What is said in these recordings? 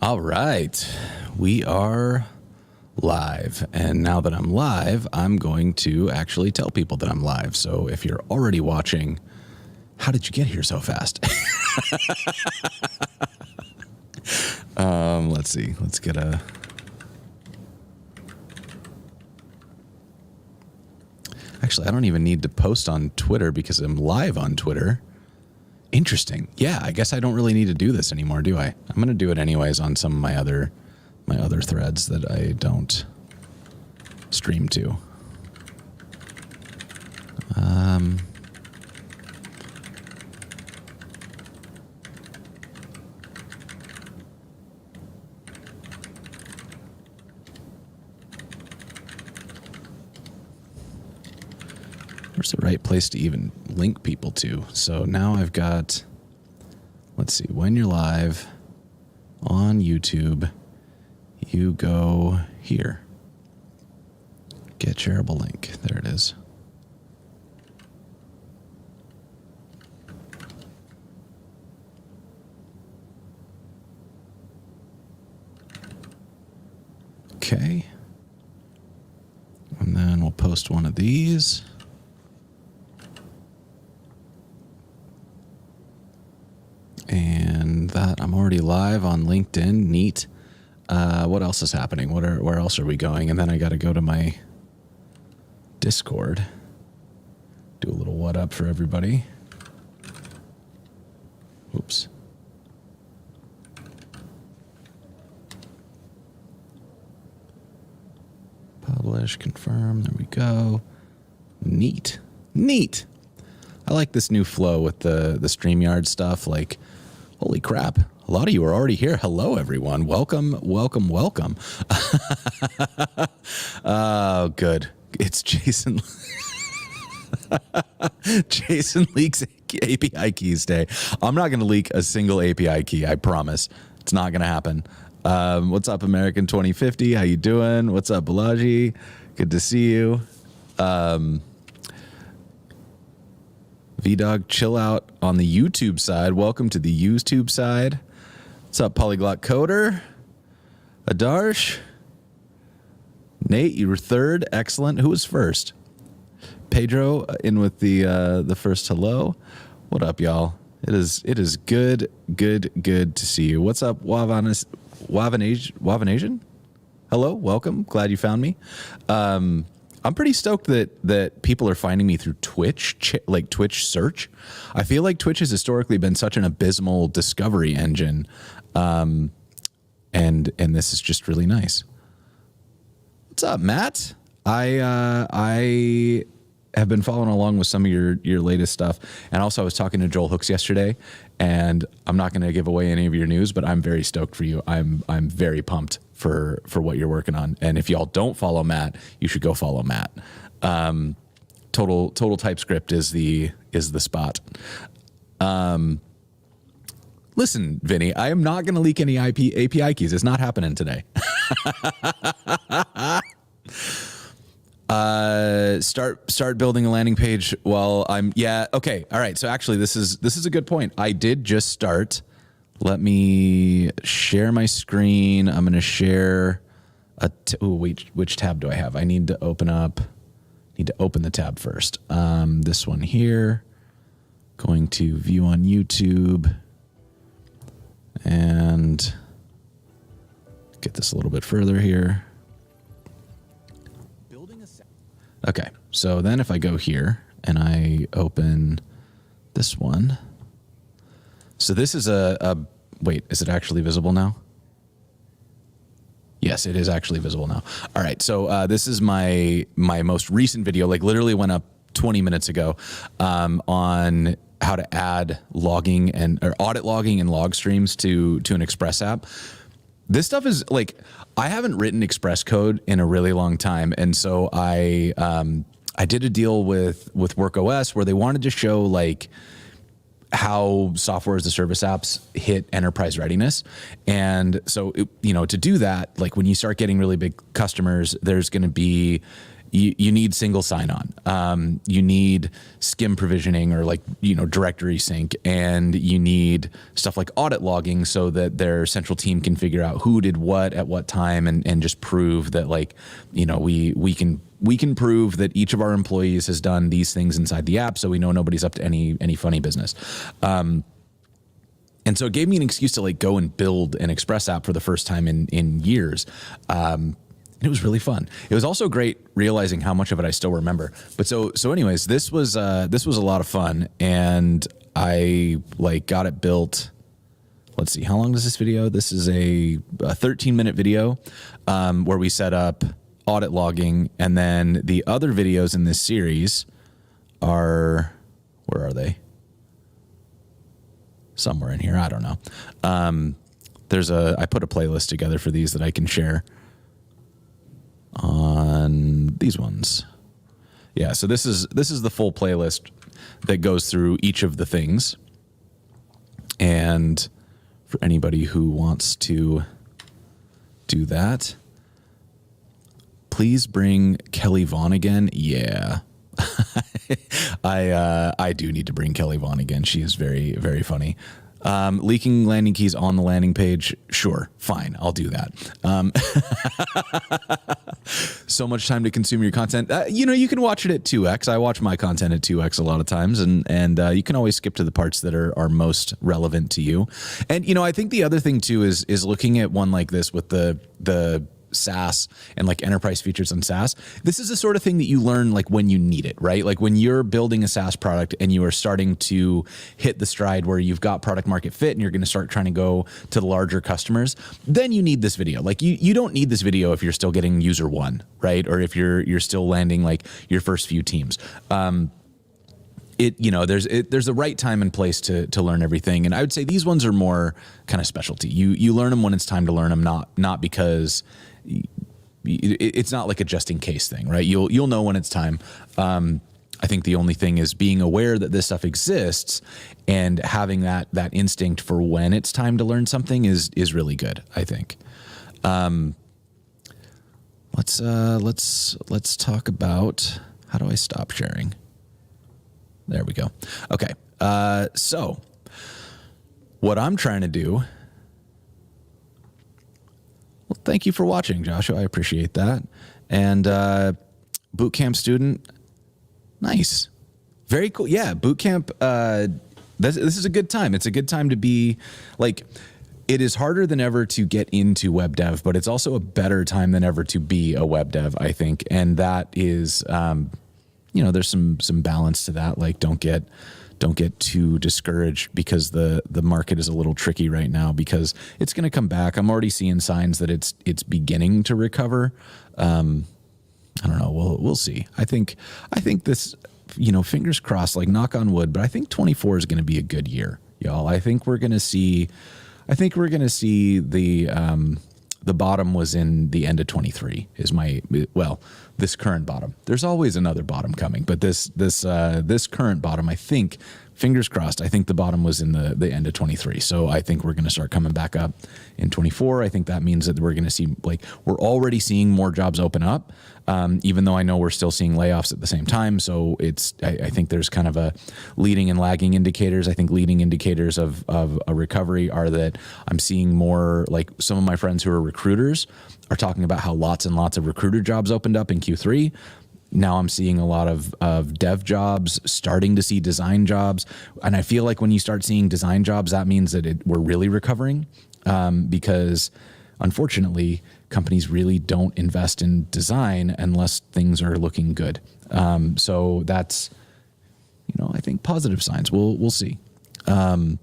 All right, we are live. And now that I'm live, I'm going to actually tell people that I'm live. So if you're already watching, how did you get here so fast? Let's see. Let's get a... Actually, I don't even need to post on Twitter because I'm live on Twitter. Interesting. Yeah, I guess I don't really need to do this anymore, do I? I'm going to do it anyways on some of my other threads that I don't stream to. Where's the right place to even link people to? So now I've got, let's see, when you're live on YouTube, you go here. Get shareable link. There it is. Okay. And then we'll post one of these. And that I'm already live on LinkedIn. Neat. What else is happening? Where else are we going? And then I got to go to my Discord. Do a little what up for everybody. Oops. Publish, confirm. There we go. Neat. Neat. I like this new flow with the StreamYard stuff. Like, holy crap. A lot of you are already here. Hello, everyone. Welcome, welcome, welcome. Oh, good. It's Jason. Jason leaks API keys day. I'm not going to leak a single API key. I promise. It's not going to happen. What's up, American 2050? How you doing? What's up, Balaji? Good to see you. VDog, chill out on the YouTube side. Welcome to the YouTube side. What's up, Polyglot Coder? Adarsh? Nate, you were third. Excellent. Who was first? Pedro in with the first hello. What up, y'all? It is good to see you. What's up, Wavanasian? Hello, welcome. Glad you found me. I'm pretty stoked that people are finding me through Twitch, like Twitch search. I feel like Twitch has historically been such an abysmal discovery engine, and this is just really nice. What's up, Matt? I have been following along with some of your latest stuff, and also I was talking to Joel Hooks yesterday, and I'm not going to give away any of your news, but I'm very stoked for you. I'm very pumped for what you're working on. And if y'all don't follow Matt, you should go follow Matt. Total TypeScript is the spot. Listen, Vinny, I am not going to leak any API keys. It's not happening today. Start building a landing page while I'm okay. All right. So actually this is a good point. I did just start. Let me share my screen. I'm going to share which tab do I have? I need to open the tab first. This one here, going to view on YouTube and get this a little bit further here. Okay. So then if I go here and I open this one, so this is wait, is it actually visible now? Yes, it is actually visible now. All right, so this is my most recent video, like literally went up 20 minutes ago, on how to add logging or audit logging and log streams to an Express app. This stuff is like, I haven't written Express code in a really long time, and so I did a deal with WorkOS where they wanted to show like how software as a service apps hit enterprise readiness. And so, to do that, like when you start getting really big customers, there's going to be you need single sign-on. You need skim provisioning or like, directory sync, and you need stuff like audit logging so that their central team can figure out who did what at what time and just prove that like, we can prove that each of our employees has done these things inside the app, so we know nobody's up to any funny business. And so it gave me an excuse to like go and build an Express app for the first time in years. It was really fun. It was also great realizing how much of it I still remember. But so anyways, this was a lot of fun, and I like got it built. Let's see, how long is this video? This is a 13-minute video where we set up audit logging, and then the other videos in this series are, where are they? Somewhere in here, I don't know. I put a playlist together for these that I can share on these ones. Yeah, so this is the full playlist that goes through each of the things. And for anybody who wants to do that, please bring Kelly Vaughn again. Yeah. I do need to bring Kelly Vaughn again. She is very, very funny. Leaking landing keys on the landing page. Sure. Fine. I'll do that. So much time to consume your content. You can watch it at 2x. I watch my content at 2x a lot of times, and you can always skip to the parts that are most relevant to you. And, I think the other thing too is looking at one like this with the SaaS and like enterprise features on SaaS. This is the sort of thing that you learn like when you need it, right? Like when you're building a SaaS product and you are starting to hit the stride where you've got product market fit and you're going to start trying to go to the larger customers, then you need this video. Like you don't need this video if you're still getting user one, right? Or if you're still landing like your first few teams. There's a right time and place to learn everything. And I would say these ones are more kind of specialty. You learn them when it's time to learn them, not because it's not like a just in case thing, right? You'll know when it's time. I think the only thing is being aware that this stuff exists and having that instinct for when it's time to learn something is really good, I think. Let's talk about, how do I stop sharing? There we go. Okay. So what I'm trying to do, well, thank you for watching, Joshua. I appreciate that. And bootcamp student, nice. Very cool. Yeah, bootcamp, this is a good time. It's a good time to be like, it is harder than ever to get into web dev, but it's also a better time than ever to be a web dev, I think. And that is, there's some balance to that. Like don't get too discouraged because the market is a little tricky right now, because it's going to come back. I'm already seeing signs that it's beginning to recover. I don't know. We'll see. I think this, fingers crossed, like knock on wood, but I think 24 is going to be a good year, y'all. I think we're going to see the bottom was in the end of 23 is this current bottom. There's always another bottom coming, but this current bottom, I think, fingers crossed, I think the bottom was in the end of 23. So I think we're going to start coming back up in 24. I think that means that we're going to see, like, we're already seeing more jobs open up, even though I know we're still seeing layoffs at the same time. So I think there's kind of a leading and lagging indicators. I think leading indicators of a recovery are that I'm seeing more, like some of my friends who are recruiters are talking about how lots and lots of recruiter jobs opened up in Q3. Now I'm seeing a lot of dev jobs, starting to see design jobs. And I feel like when you start seeing design jobs, that means that we're really recovering, because unfortunately, companies really don't invest in design unless things are looking good. So that's, I think positive signs. We'll see. Am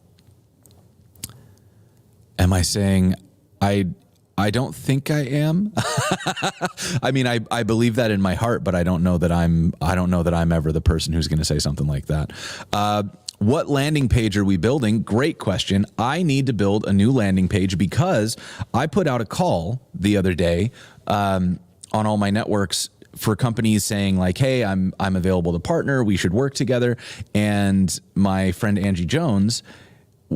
I saying I don't think I am? I mean, I believe that in my heart, but I don't know that I'm ever the person who's going to say something like that. What landing page are we building? Great question. I need to build a new landing page because I put out a call the other day on all my networks for companies saying like, hey, I'm available to partner. We should work together. And my friend Angie Jones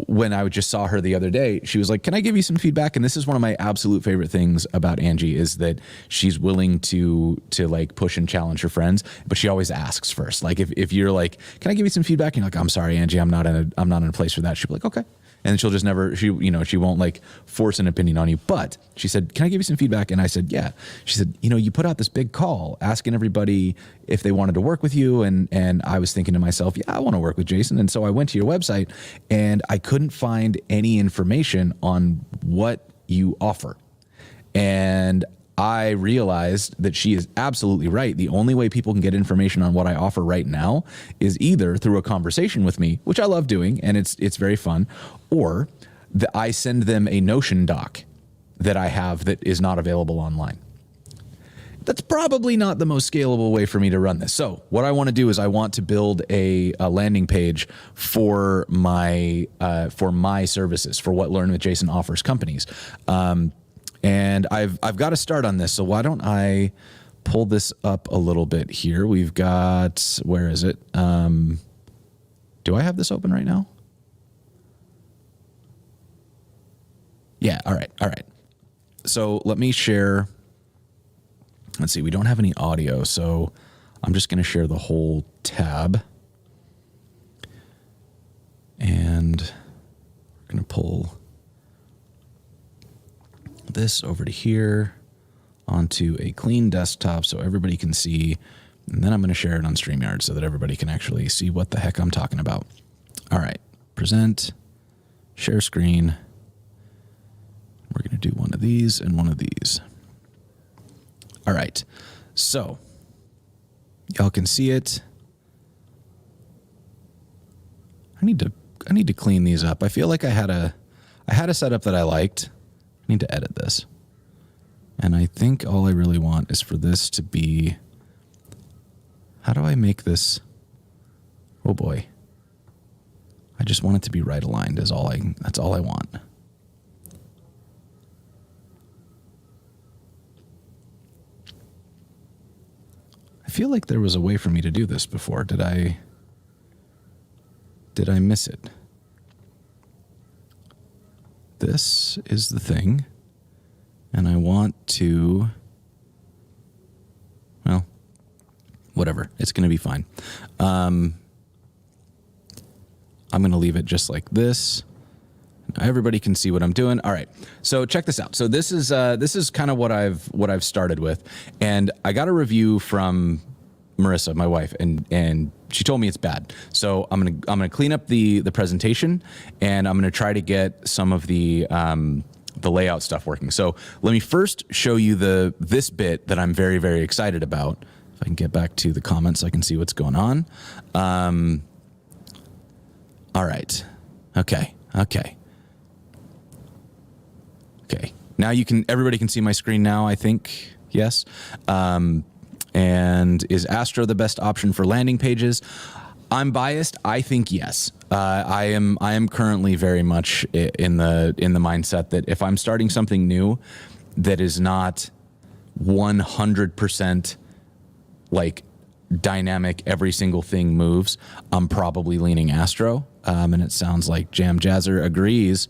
when I just saw her the other day, she was like, "Can I give you some feedback?" And this is one of my absolute favorite things about Angie is that she's willing to like push and challenge her friends, but she always asks first. Like if you're like, "Can I give you some feedback?" And you're like, "I'm sorry, Angie, I'm not in a place for that." She'll be like, "Okay." And she'll just never, she won't like force an opinion on you. But she said, "Can I give you some feedback?" And I said, "Yeah." She said, "You put out this big call asking everybody if they wanted to work with you." And I was thinking to myself, yeah, I want to work with Jason. And so I went to your website and I couldn't find any information on what you offer. And I realized that she is absolutely right. The only way people can get information on what I offer right now is either through a conversation with me, which I love doing, and it's very fun, or I send them a Notion doc that I have that is not available online. That's probably not the most scalable way for me to run this. So what I want to do is I want to build a landing page for my services, for what Learn with Jason offers companies. And I've got to start on this. So why don't I pull this up a little bit here? We've got, where is it? Do I have this open right now? Yeah. All right. So let me share. Let's see. We don't have any audio, so I'm just going to share the whole tab. And we're going to pull this over to here onto a clean desktop so everybody can see, and then I'm going to share it on StreamYard so that everybody can actually see what the heck I'm talking about. All right, present, share screen. We're going to do one of these and one of these. All right, so y'all can see it. I need to clean these up. I feel like I had a setup that I liked. I need to edit this. And I think all I really want is for this to be, how do I make this? Oh boy. I just want it to be right aligned that's all I want. I feel like there was a way for me to do this before. Did I miss it? This is the thing, and I want to, well, whatever. It's going to be fine. I'm going to leave it just like this. Everybody can see what I'm doing. All right. So check this out. So this is kind of what I've started with, and I got a review from Marissa, my wife, and she told me it's bad. So I'm gonna clean up the presentation, and I'm gonna try to get some of the layout stuff working. So let me first show you this bit that I'm very, very excited about. If I can get back to the comments, so I can see what's going on. All right. Okay. Now everybody can see my screen now, I think. Yes. And is Astro the best option for landing pages? I'm biased. I think yes. I am currently very much in the mindset that if I'm starting something new that is not 100% like dynamic, every single thing moves, I'm probably leaning Astro. And it sounds like Jam Jazzer agrees.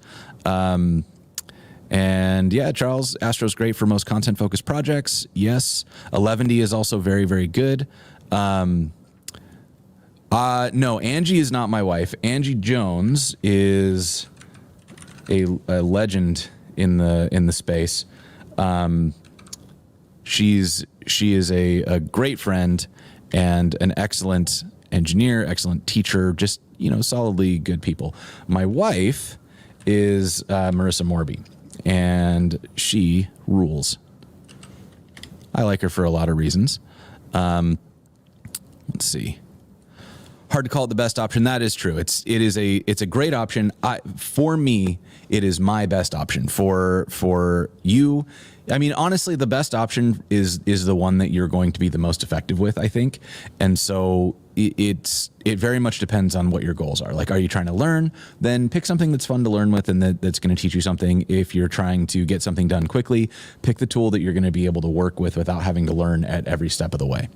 And yeah, Charles, Astro's great for most content-focused projects. Yes. 11D is also very, very good. No, Angie is not my wife. Angie Jones is a legend in the space. She is a great friend and an excellent engineer, excellent teacher, just, solidly good people. My wife is Marissa Morby, and she rules. I like her for a lot of reasons. Let's see. Hard to call it the best option. That is true. It's a great option. For me, it is my best option. For you, I mean, honestly, the best option is the one that you're going to be the most effective with, I think. And so it very much depends on what your goals are. Like, are you trying to learn? Then pick something that's fun to learn with and that's going to teach you something. If you're trying to get something done quickly, pick the tool that you're going to be able to work with without having to learn at every step of the way.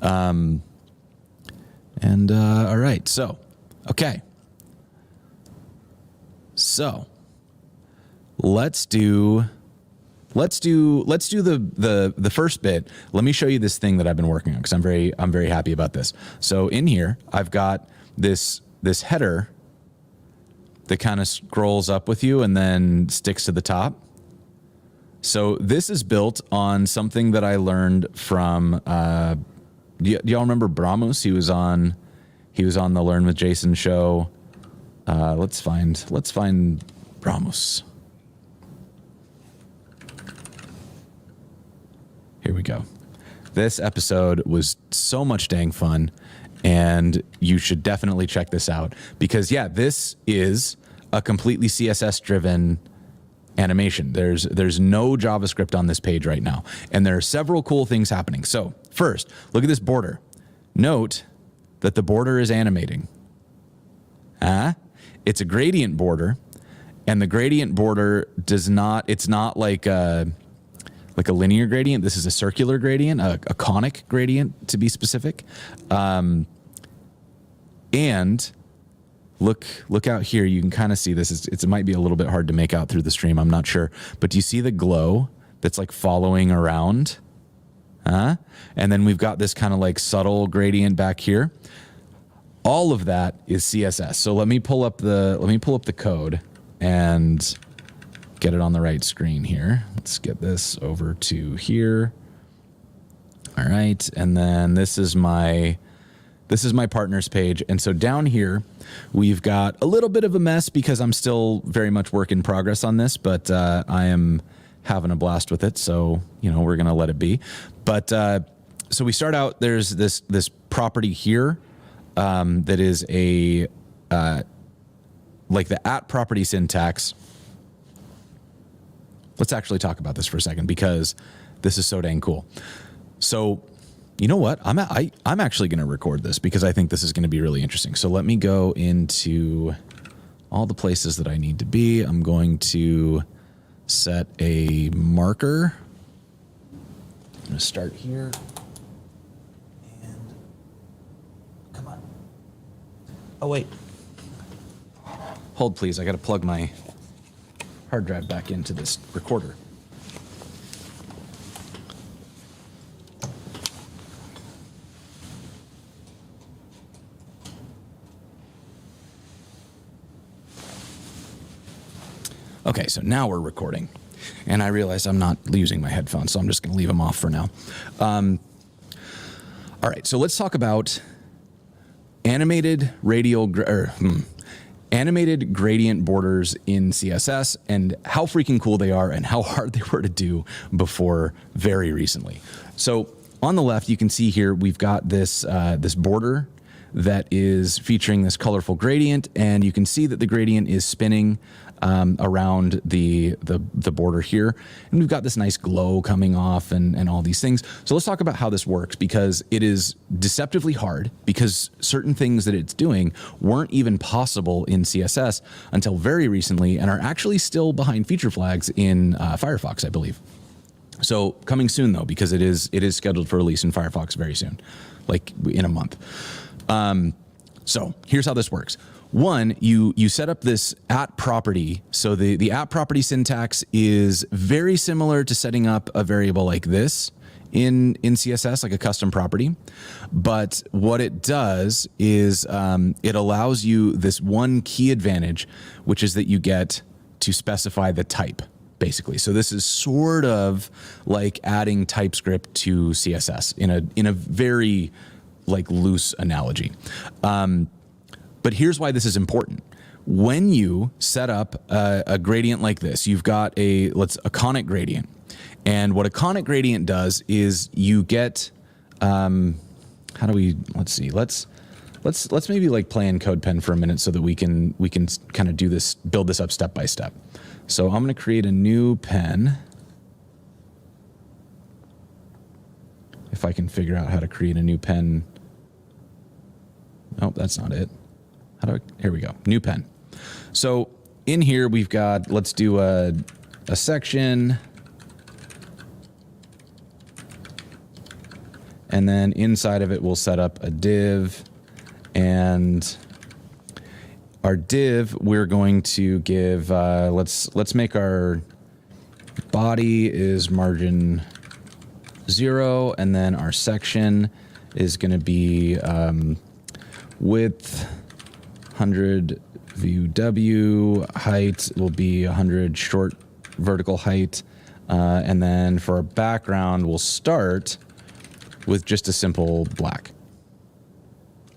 All right, so, okay. So let's do the first bit. Let me show you this thing that I've been working on because I'm very happy about this. So in here, I've got this header that kind of scrolls up with you and then sticks to the top. So this is built on something that I learned from, do y'all remember Bramos? He was on the Learn with Jason show. Let's find Bramos. Here we go. This episode was so much dang fun, and you should definitely check this out because yeah, this is a completely CSS driven animation. There's no JavaScript on this page right now, and there are several cool things happening. So first, look at this border. Note that the border is animating. It's a gradient border, and the gradient border it's not like a linear gradient. This is a circular gradient, a conic gradient to be specific. And look out here. You can kind of see this. It might be a little bit hard to make out through the stream. I'm not sure. But do you see the glow that's like following around? And then we've got this kind of like subtle gradient back here. All of that is CSS. So let me pull up the code and get it on the right screen here. Let's get this over to here. All right. And then this is my partners page. And so down here, we've got a little bit of a mess because I'm still very much work in progress on this, but I am having a blast with it. So, we're going to let it be. But so we start out, there's this property here that is like the @ property syntax. Let's actually talk about this for a second because this is so dang cool. So, you know what? I'm actually going to record this because I think this is going to be really interesting. So let me go into all the places that I need to be. I'm going to set a marker. I'm going to start here. And come on. Oh, wait. Hold, please. I got to plug my hard drive back into this recorder. Okay, so now we're recording, and I realize I'm not using my headphones, so I'm just going to leave them off for now. All right, so let's talk about animated animated gradient borders in CSS and how freaking cool they are and how hard they were to do before very recently. So on the left, you can see here we've got this border that is featuring this colorful gradient, and you can see that the gradient is spinning around the border here, and we've got this nice glow coming off and all these things. So let's talk about how this works, because it is deceptively hard, because certain things that it's doing weren't even possible in CSS until very recently and are actually still behind feature flags in Firefox, I believe. So coming soon though, because it is scheduled for release in Firefox very soon, like in a month. So here's how this works. One, you set up this @ property. So the @ property syntax is very similar to setting up a variable like this in CSS, like a custom property. But what it does is it allows you this one key advantage, which is that you get to specify the type, basically. So this is sort of like adding TypeScript to CSS in a very like loose analogy. But here's why this is important. When you set up a gradient like this, you've got a conic gradient. And what a conic gradient does is you get, let's see, let's maybe like play in CodePen for a minute so that we can kind of build this up step by step. So I'm going to create a new pen. If I can figure out how to create a new pen. Nope, that's not it. Here we go, new pen. So in here we've got, let's do a section. And then inside of it, we'll set up a div. And our div, we're going to give, let's make our body is margin 0, and then our section is going to be width 100 view W, height will be 100 short vertical height, and then for our background, we'll start with just a simple black.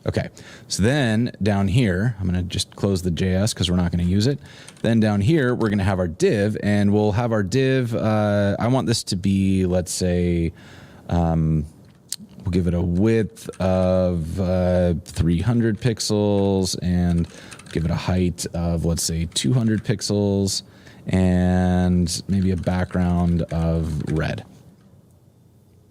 Okay, so then down here, I'm going to just close the JS because we're not going to use it. Then down here, we're going to have our div, and we'll have our div, I want this to be, let's say, we'll give it a width of 300 pixels and give it a height of, let's say, 200 pixels and maybe a background of red.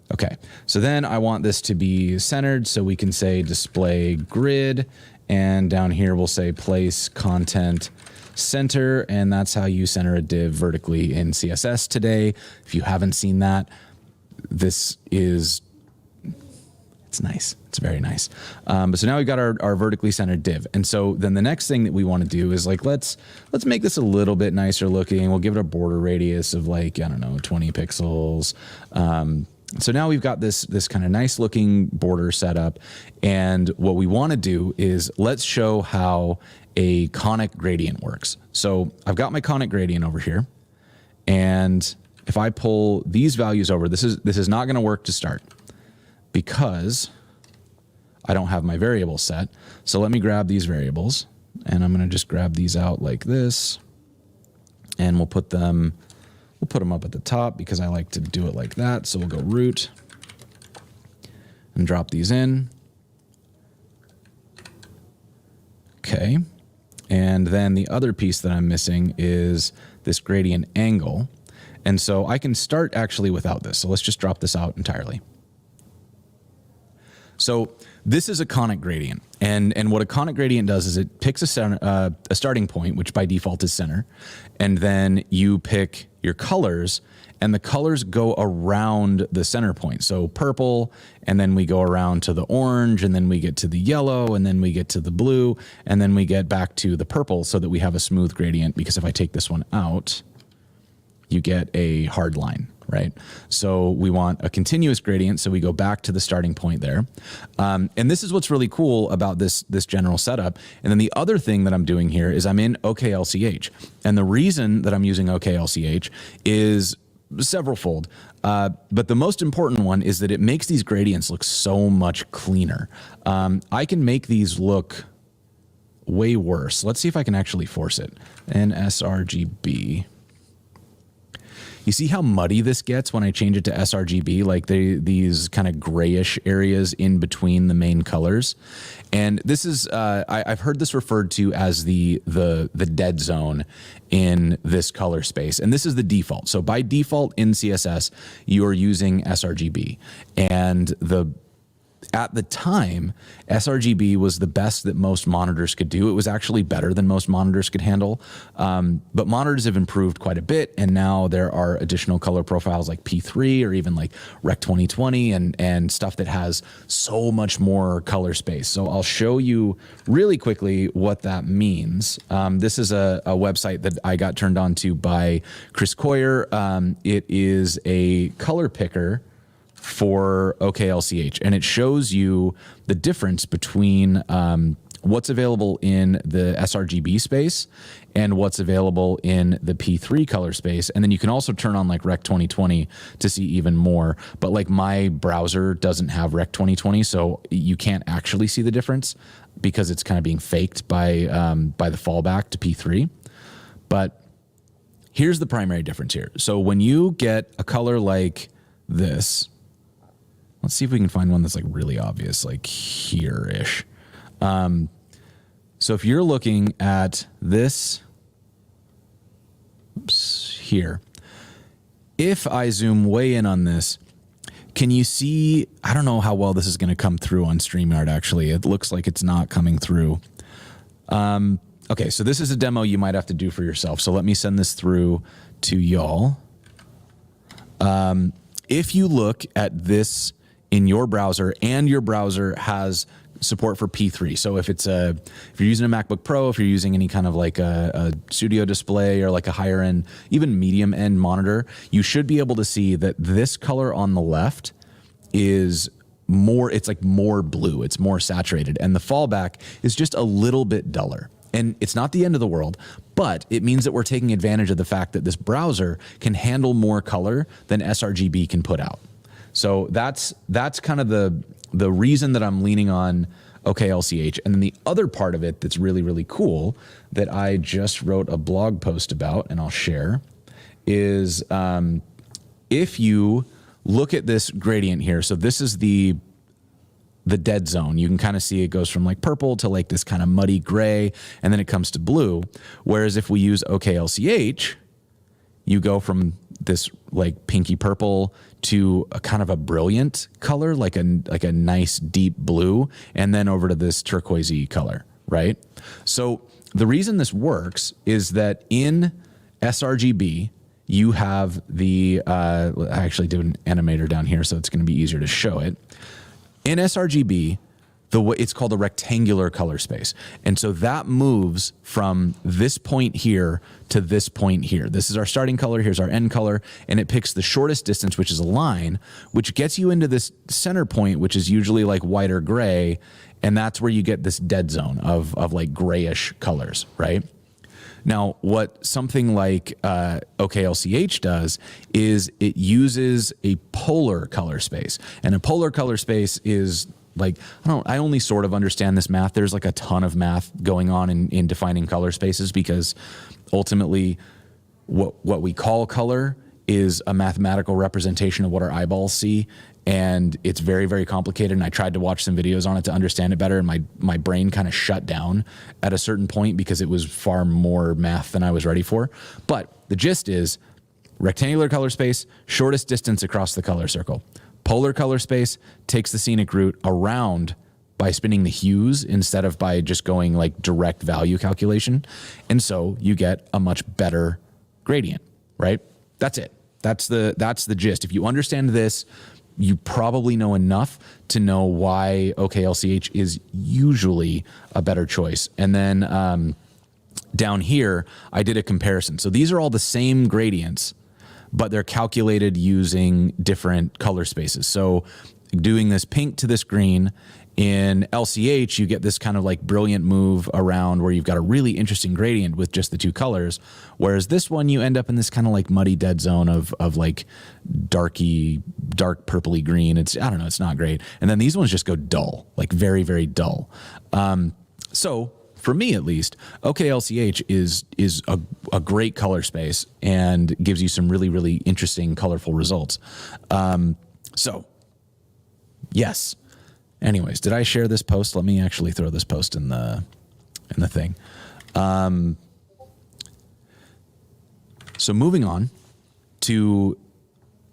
Okay, so then I want this to be centered, so we can say display grid, and down here we'll say place content center, and that's how you center a div vertically in CSS today. If you haven't seen that, this is, it's nice. It's very nice. But so now we've got our vertically centered div. And so then the next thing that we want to do is like, let's make this a little bit nicer looking. We'll give it a border radius of like, I don't know, 20 pixels. So now we've got this kind of nice looking border set up. And what we want to do is let's show how a conic gradient works. So I've got my conic gradient over here. And if I pull these values over, this is not going to work to start because I don't have my variables set. So let me grab these variables, and I'm going to just grab these out like this, and we'll put them up at the top because I like to do it like that. So we'll go root and drop these in. Okay. And then the other piece that I'm missing is this gradient angle. And so I can start actually without this. So let's just drop this out entirely. So this is a conic gradient, and what a conic gradient does is it picks a starting point, which by default is center, and then you pick your colors, and the colors go around the center point. So purple, and then we go around to the orange, and then we get to the yellow, and then we get to the blue, and then we get back to the purple so that we have a smooth gradient, because if I take this one out, you get a hard line, right? So we want a continuous gradient, so we go back to the starting point there. And this is what's really cool about this general setup. And then the other thing that I'm doing here is I'm in OKLCH. And the reason that I'm using OKLCH is severalfold. But the most important one is that it makes these gradients look so much cleaner. I can make these look way worse. Let's see if I can actually force it. And sRGB. You see how muddy this gets when I change it to sRGB, like these kind of grayish areas in between the main colors. And this is, I've heard this referred to as the dead zone in this color space. And this is the default. So by default in CSS, you're using sRGB. And at the time, sRGB was the best that most monitors could do. It was actually better than most monitors could handle. But monitors have improved quite a bit, and now there are additional color profiles like P3 or even like Rec 2020 and stuff that has so much more color space. So I'll show you really quickly what that means. This is a website that I got turned on to by Chris Coyer. It is a color picker for OKLCH, and it shows you the difference between what's available in the sRGB space and what's available in the P3 color space. And then you can also turn on like Rec 2020 to see even more. But like my browser doesn't have Rec 2020, so you can't actually see the difference because it's kind of being faked by the fallback to P3. But here's the primary difference here. So when you get a color like this, let's see if we can find one that's like really obvious, like here-ish. So if you're looking at this, oops, here, if I zoom way in on this, can you see, I don't know how well this is going to come through on StreamYard, actually. It looks like it's not coming through. Okay, so this is a demo you might have to do for yourself. So let me send this through to y'all. If you look at this in your browser and your browser has support for P3. So if you're using a MacBook Pro, if you're using any kind of like a studio display or like a higher end, even medium end monitor, you should be able to see that this color on the left is more, it's like more blue, it's more saturated, and the fallback is just a little bit duller. And it's not the end of the world, but it means that we're taking advantage of the fact that this browser can handle more color than sRGB can put out. So that's kind of the reason that I'm leaning on OKLCH. And then the other part of it that's really, really cool that I just wrote a blog post about, and I'll share, is if you look at this gradient here, so this is the dead zone. You can kind of see it goes from like purple to like this kind of muddy gray, and then it comes to blue. Whereas if we use OKLCH, you go from this like pinky purple to a kind of a brilliant color, like a nice deep blue, and then over to this turquoisey color, right? So the reason this works is that in sRGB, you have the, I actually did an animator down here, so it's going to be easier to show it. In sRGB, it's called a rectangular color space. And so that moves from this point here to this point here. This is our starting color, here's our end color, and it picks the shortest distance, which is a line, which gets you into this center point, which is usually like white or gray, and that's where you get this dead zone of like grayish colors, right? Now, what something like OKLCH does is it uses a polar color space. And a polar color space is like, I only sort of understand this math. There's like a ton of math going on in defining color spaces, because ultimately what we call color is a mathematical representation of what our eyeballs see. And it's very, very complicated. And I tried to watch some videos on it to understand it better. And my brain kind of shut down at a certain point because it was far more math than I was ready for. But the gist is rectangular color space, shortest distance across the color circle. Polar color space takes the scenic route around by spinning the hues instead of by just going like direct value calculation. And so you get a much better gradient, right? That's it. That's the gist. If you understand this, you probably know enough to know why OKLCH is usually a better choice. And then down here, I did a comparison. So these are all the same gradients, but they're calculated using different color spaces. So doing this pink to this green, in LCH, you get this kind of like brilliant move around where you've got a really interesting gradient with just the two colors. Whereas this one, you end up in this kind of like muddy dead zone of like dark purpley green. I don't know, it's not great. And then these ones just go dull, like very, very dull. So for me at least, OKLCH is a great color space and gives you some really, really interesting, colorful results. So yes. Anyways, did I share this post? Let me actually throw this post in the thing. So moving on to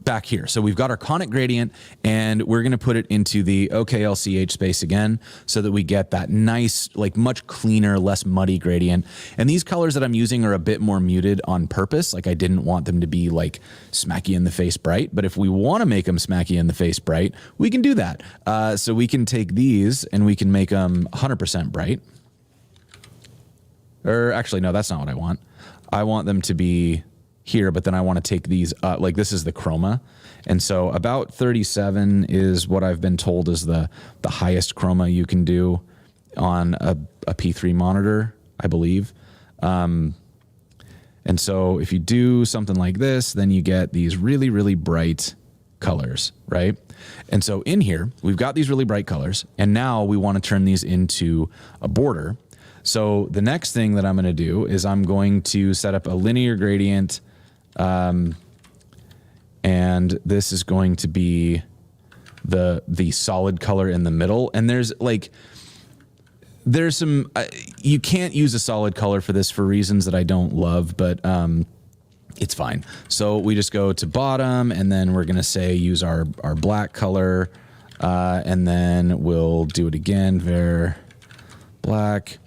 back here. So we've got our conic gradient, and we're going to put it into the OKLCH space again so that we get that nice, like much cleaner, less muddy gradient. And these colors that I'm using are a bit more muted on purpose. Like I didn't want them to be like smacky in the face bright, but if we want to make them smacky in the face bright, we can do that. So we can take these and we can make them 100% bright. Or actually, no, that's not what I want. I want them to be here, but then I want to take these, like this is the chroma. And so about 37 is what I've been told is the highest chroma you can do on a P3 monitor, I believe. And so if you do something like this, then you get these really, really bright colors, right? And so in here, we've got these really bright colors, and now we want to turn these into a border. So the next thing that I'm going to do is I'm going to set up a linear gradient, and this is going to be the solid color in the middle. And there's some, you can't use a solid color for this for reasons that I don't love, but it's fine. So we just go to bottom, and then we're going to say use our black color, and then we'll do it again, var black.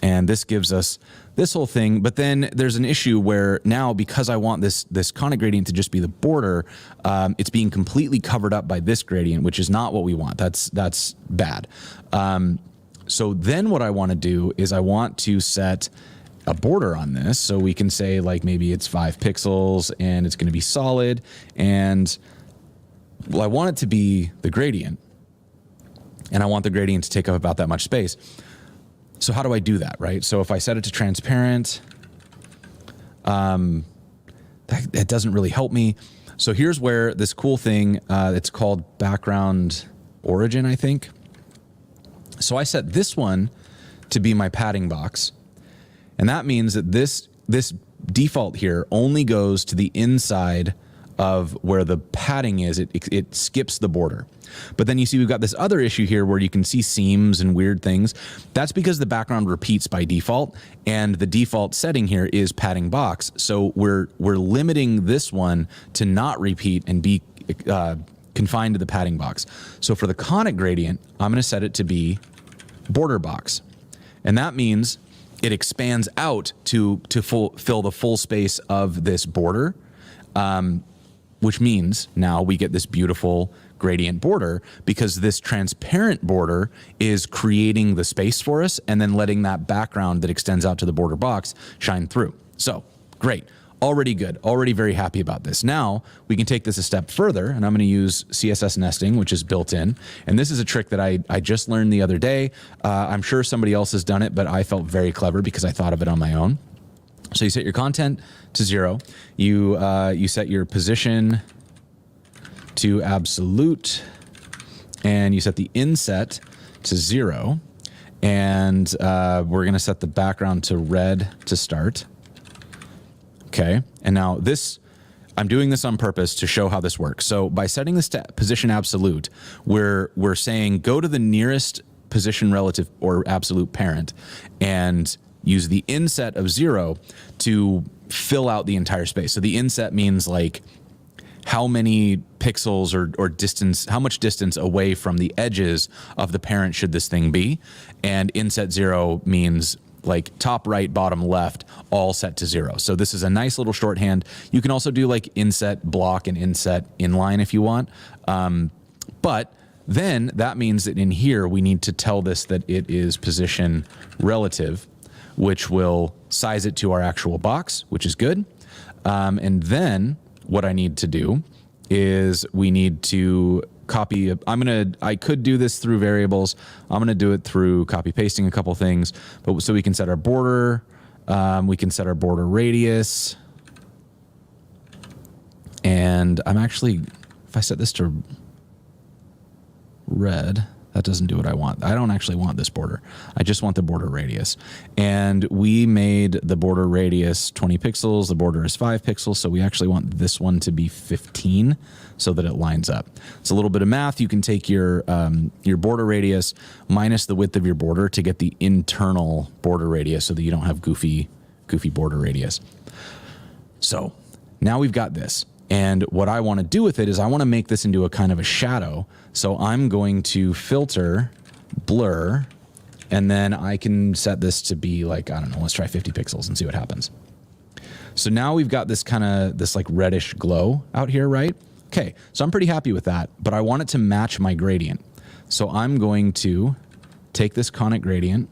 And this gives us this whole thing, but then there's an issue where now, because I want this conic gradient to just be the border, it's being completely covered up by this gradient, which is not what we want. That's bad. So then what I want to do is I want to set a border on this. So we can say like maybe it's 5 pixels and it's going to be solid. And well, I want it to be the gradient. And I want the gradient to take up about that much space. So how do I do that, right? So if I set it to transparent, that doesn't really help me. So here's where this cool thing, it's called background origin, I think. So I set this one to be my padding box. And that means that this default here only goes to the inside of where the padding is. It skips the border. But then you see we've got this other issue here where you can see seams and weird things. That's because the background repeats by default, and the default setting here is padding box. So we're limiting this one to not repeat and be confined to the padding box. So for the conic gradient, I'm going to set it to be border box. And that means it expands out to fill the full space of this border, which means now we get this beautiful gradient border because this transparent border is creating the space for us and then letting that background that extends out to the border box shine through. So great. Already good. Already very happy about this. Now we can take this a step further, and I'm going to use CSS nesting, which is built in. And this is a trick that I just learned the other day. I'm sure somebody else has done it, but I felt very clever because I thought of it on my own. So you set your content to 0. You set your position to absolute, and you set the inset to 0. And we're going to set the background to red to start. Okay, and now this, I'm doing this on purpose to show how this works. So by setting this to position absolute, we're saying go to the nearest position relative or absolute parent and use the inset of 0 to fill out the entire space. So the inset means like how many pixels or distance, how much distance away from the edges of the parent should this thing be? And inset 0 means like top right, bottom left, all set to 0. So this is a nice little shorthand. You can also do like inset block and inset inline if you want. But then that means that in here, we need to tell this that it is position relative, which will size it to our actual box, which is good. And then what I need to do is we need to copy. I could do this through variables. I'm going to do it through copy pasting a couple things. But so we can set our border. We can set our border radius. And I'm actually, if I set this to red, that doesn't do what I want. I don't actually want this border. I just want the border radius. And we made the border radius 20 pixels. The border is 5 pixels. So we actually want this one to be 15 so that it lines up. It's a little bit of math. You can take your border radius minus the width of your border to get the internal border radius so that you don't have goofy border radius. So now we've got this. And what I want to do with it is I want to make this into a kind of a shadow. So I'm going to filter, blur, and then I can set this to be like, I don't know, let's try 50 pixels and see what happens. So now we've got this kind of, this like reddish glow out here, right? Okay, so I'm pretty happy with that, but I want it to match my gradient. So I'm going to take this conic gradient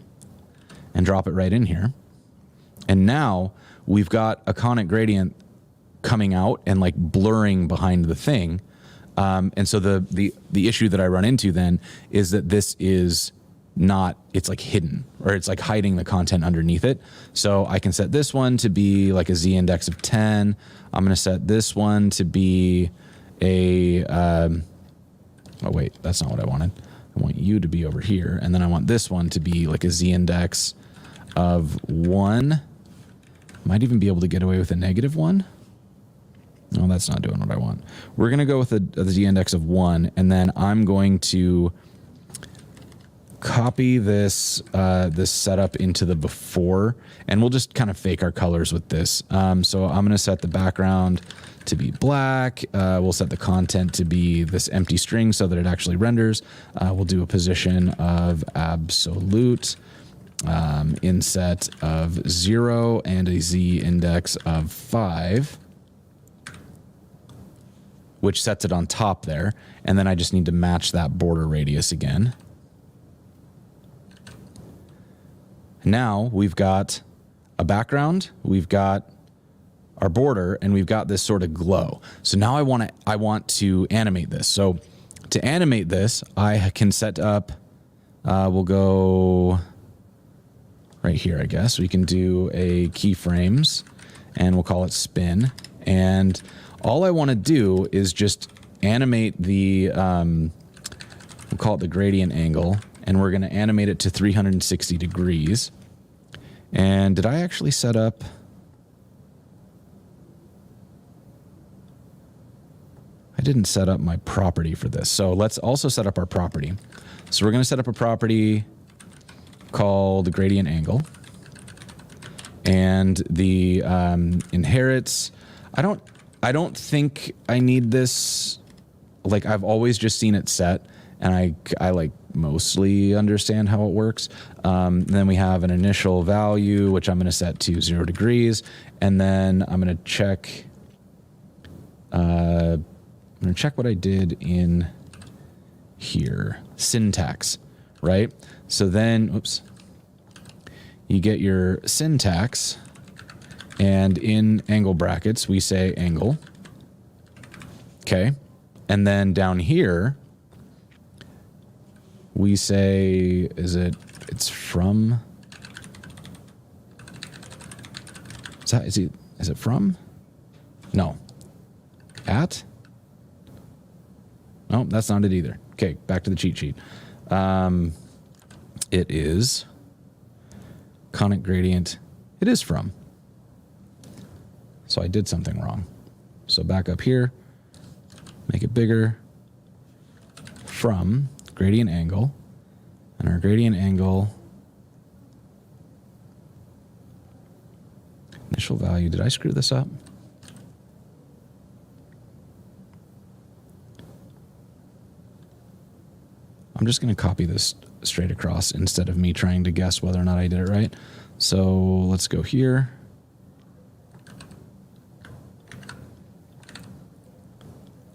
and drop it right in here. And now we've got a conic gradient coming out and like blurring behind the thing. And so the issue that I run into then is that this is not, it's like hidden, or it's like hiding the content underneath it. So I can set this one to be like a Z index of 10. I'm going to set this one to be a, oh wait, that's not what I wanted. I want you to be over here. And then I want this one to be like a Z index of 1. Might even be able to get away with a -1. No, that's not doing what I want. We're going to go with a Z index of 1, and then I'm going to copy this this setup into the before, and we'll just kind of fake our colors with this. So I'm going to set the background to be black. We'll set the content to be this empty string so that it actually renders. We'll do a position of absolute, inset of 0 and a z index of 5, which sets it on top there. And then I just need to match that border radius again. Now we've got a background, we've got our border, and we've got this sort of glow. So now I want to animate this. So to animate this, I can set up, we'll go right here, I guess. We can do a keyframes, and we'll call it spin. And all I want to do is just animate the, we'll call it the gradient angle, and we're going to animate it to 360 degrees. And did I actually set up? I didn't set up my property for this. So let's also set up our property. So we're going to set up a property called gradient angle. And the inherits, I don't think I need this. Like, I've always just seen it set, and I like mostly understand how it works. Then we have an initial value, which I'm going to set to 0 degrees. And then I'm going to check, what I did in here. Syntax, right? So then, oops, you get your syntax, and in angle brackets, we say angle. Okay. And then down here, we say, is it from? Is it from? No. At? No, that's not it either. Okay, back to the cheat sheet. It is conic gradient. It is from. So I did something wrong. So back up here, make it bigger. From gradient angle, and our gradient angle initial value. Did I screw this up? I'm just going to copy this straight across instead of me trying to guess whether or not I did it right. So let's go here.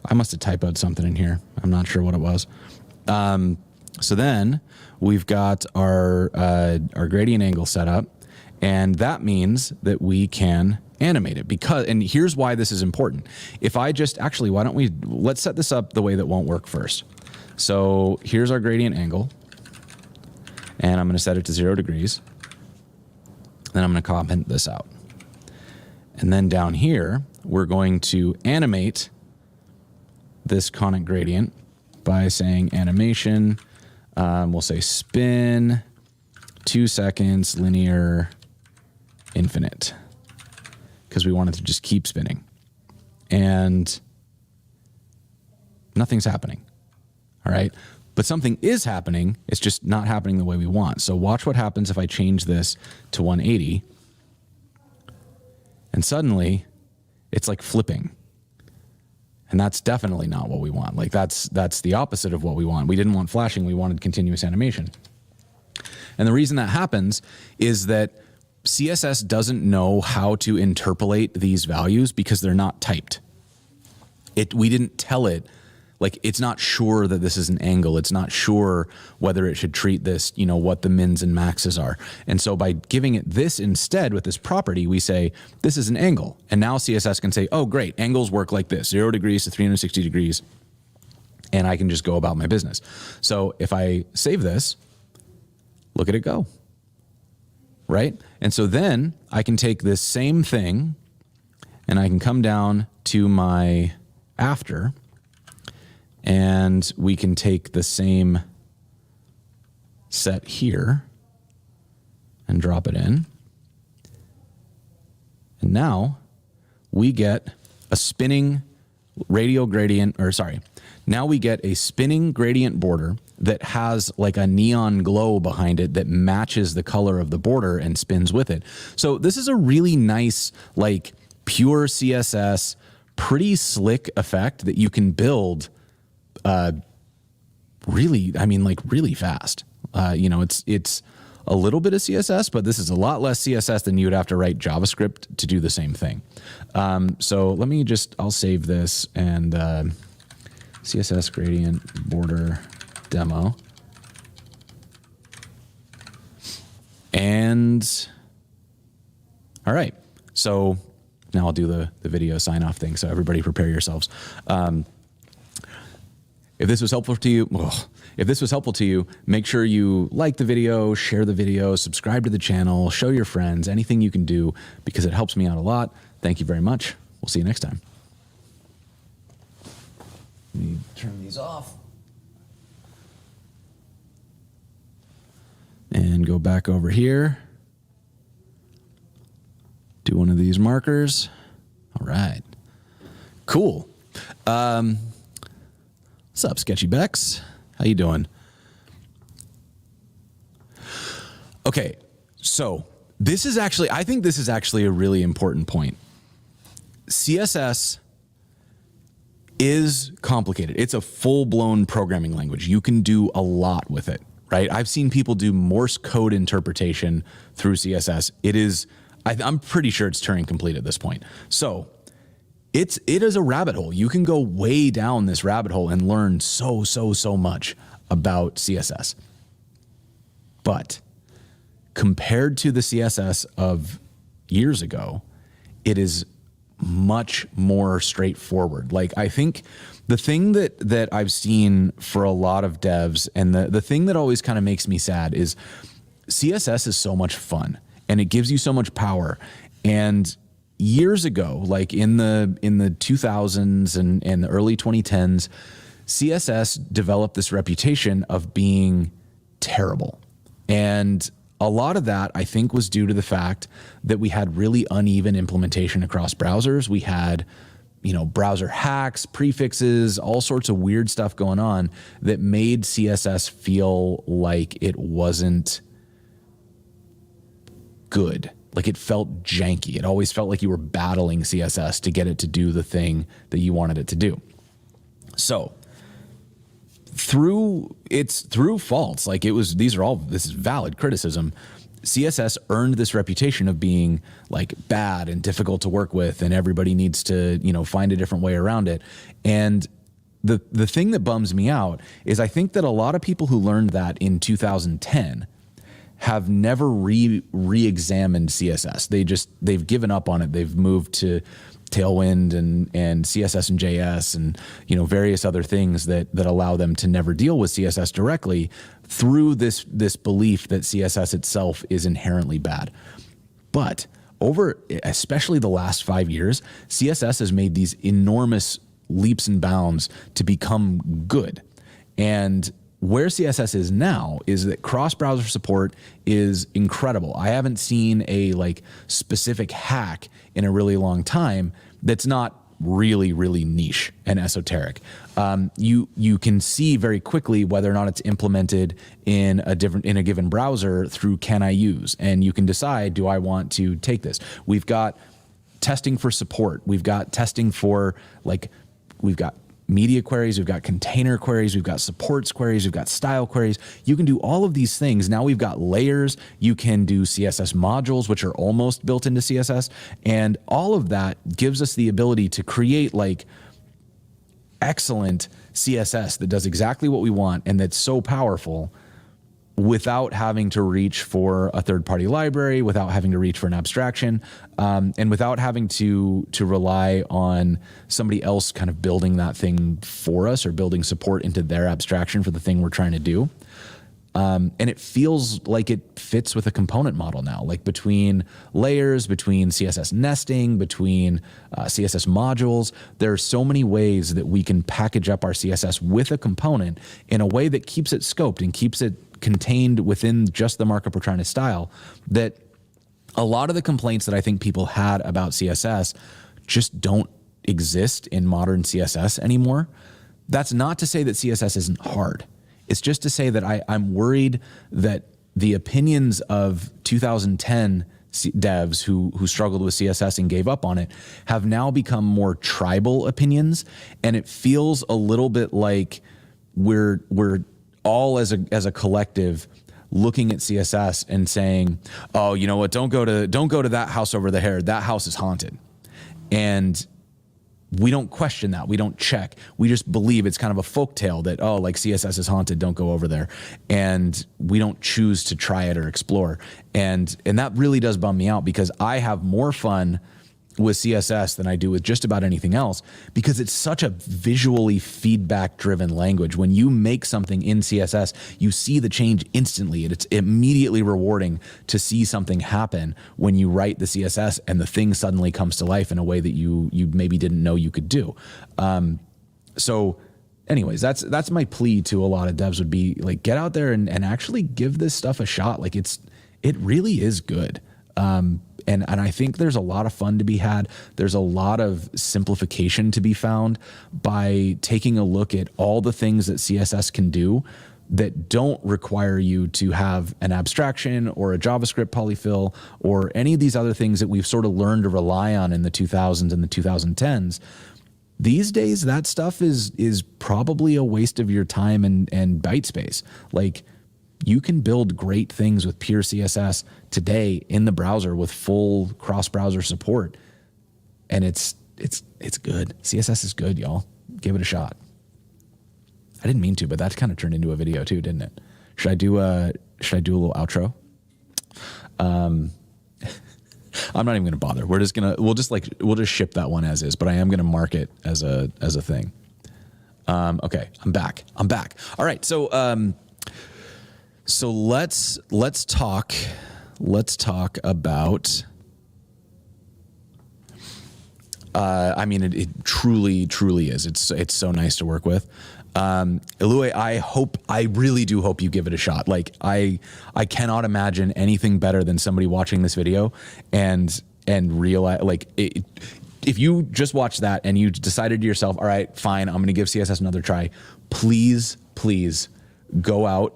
I must have typoed something in here. I'm not sure what it was. So then we've got our gradient angle set up, and that means that we can animate it and here's why this is important. If I just, actually, let's set this up the way that won't work first. So here's our gradient angle, and I'm going to set it to 0 degrees. Then I'm going to comment this out. And then down here, we're going to animate this conic gradient by saying animation. We'll say spin, 2 seconds, linear, infinite, because we want it to just keep spinning. And nothing's happening. All right. But something is happening. It's just not happening the way we want. So watch what happens if I change this to 180. And suddenly it's like flipping. And that's definitely not what we want. Like that's the opposite of what we want. We didn't want flashing. We wanted continuous animation. And the reason that happens is that CSS doesn't know how to interpolate these values because they're not typed. We didn't tell it. Like, it's not sure that this is an angle. It's not sure whether it should treat this, what the mins and maxes are. And so by giving it this instead with this property, we say, this is an angle. And now CSS can say, oh, great, angles work like this, 0 degrees to 360 degrees. And I can just go about my business. So if I save this, look at it go, right? And so then I can take this same thing and I can come down to my after, and we can take the same set here and drop it in. And now we get a spinning radial gradient, now we get a spinning gradient border that has like a neon glow behind it that matches the color of the border and spins with it. So this is a really nice, like pure CSS, pretty slick effect that you can build really fast. It's a little bit of CSS, but this is a lot less CSS than you would have to write JavaScript to do the same thing. So let me I'll save this and CSS gradient border demo. And all right, so now I'll do the video sign off thing. So everybody prepare yourselves. If this was helpful to you, make sure you like the video, share the video, subscribe to the channel, show your friends, anything you can do, because it helps me out a lot. Thank you very much. We'll see you next time. Let me turn these off. And go back over here. Do one of these markers. All right. Cool. What's up, Sketchy Bex? How you doing? Okay, so I think this is actually a really important point. CSS is complicated. It's a full-blown programming language. You can do a lot with it, right? I've seen people do Morse code interpretation through CSS. I'm pretty sure it's Turing complete at this point. So it is a rabbit hole. You can go way down this rabbit hole and learn so much about CSS. But compared to the CSS of years ago, it is much more straightforward. Like, I think the thing that I've seen for a lot of devs, and the thing that always kind of makes me sad, is CSS is so much fun and it gives you so much power. And years ago, like in the 2000s and the early 2010s, CSS developed this reputation of being terrible. And a lot of that, I think, was due to the fact that we had really uneven implementation across browsers. We had, browser hacks, prefixes, all sorts of weird stuff going on that made CSS feel like it wasn't good. Like, it felt janky. It always felt like you were battling CSS to get it to do the thing that you wanted it to do. So through faults, like this is valid criticism. CSS earned this reputation of being like bad and difficult to work with, and everybody needs to, find a different way around it. And the thing that bums me out is I think that a lot of people who learned that in 2010 have never re-examined CSS. They've given up on it. They've moved to Tailwind and CSS and JS and various other things that allow them to never deal with CSS directly through this belief that CSS itself is inherently bad. But over especially the last 5 years, CSS has made these enormous leaps and bounds to become good. And where CSS is now is that cross-browser support is incredible. I haven't seen a specific hack in a really long time that's not really niche and esoteric. You can see very quickly whether or not it's implemented in a given browser through can I use, and you can decide, do I want to take this? We've got testing for support. We've got testing for we've got media queries, we've got container queries, we've got supports queries, we've got style queries. You can do all of these things. Now we've got layers. You can do CSS modules, which are almost built into CSS. And all of that gives us the ability to create excellent CSS that does exactly what we want and that's so powerful without having to reach for a third-party library, without having to reach for an abstraction, and without having to rely on somebody else kind of building that thing for us or building support into their abstraction for the thing we're trying to do. And it feels like it fits with a component model now, like between layers, between CSS nesting, between CSS modules. There are so many ways that we can package up our CSS with a component in a way that keeps it scoped and keeps it contained within just the markup we're trying to style, that a lot of the complaints that I think people had about CSS just don't exist in modern CSS anymore. That's not to say that CSS isn't hard. It's just to say that I'm worried that the opinions of 2010 devs who struggled with CSS and gave up on it have now become more tribal opinions, and it feels a little bit like we're all as a collective looking at CSS and saying, oh, you know what, don't go to that house over there. That house is haunted. And we don't question that. We don't check. We just believe it's kind of a folktale that, oh, like CSS is haunted, don't go over there. And we don't choose to try it or explore. And that really does bum me out, because I have more fun with CSS than I do with just about anything else, because it's such a visually feedback driven language. When you make something in CSS, you see the change instantly, and it's immediately rewarding to see something happen when you write the CSS and the thing suddenly comes to life in a way that you maybe didn't know you could do. So anyways, that's my plea to a lot of devs would be like, get out there and actually give this stuff a shot. Like it really is good. And I think there's a lot of fun to be had. There's a lot of simplification to be found by taking a look at all the things that CSS can do that don't require you to have an abstraction or a JavaScript polyfill or any of these other things that we've sort of learned to rely on in the 2000s and the 2010s. These days, that stuff is probably a waste of your time and byte space. Like, you can build great things with pure CSS today in the browser with full cross-browser support. And it's good. CSS is good, y'all. Give it a shot. I didn't mean to, but that kind of turned into a video too, didn't it? Should I do a little outro? I'm not even gonna bother. We'll just ship that one as is, but I am gonna mark it as a thing. Okay, I'm back. All right, so let's talk about. I mean, it truly is. It's so nice to work with. Ilue, I really do hope you give it a shot. Like I cannot imagine anything better than somebody watching this video and realize, like, if you just watched that and you decided to yourself, all right, fine, I'm going to give CSS another try. Please go out,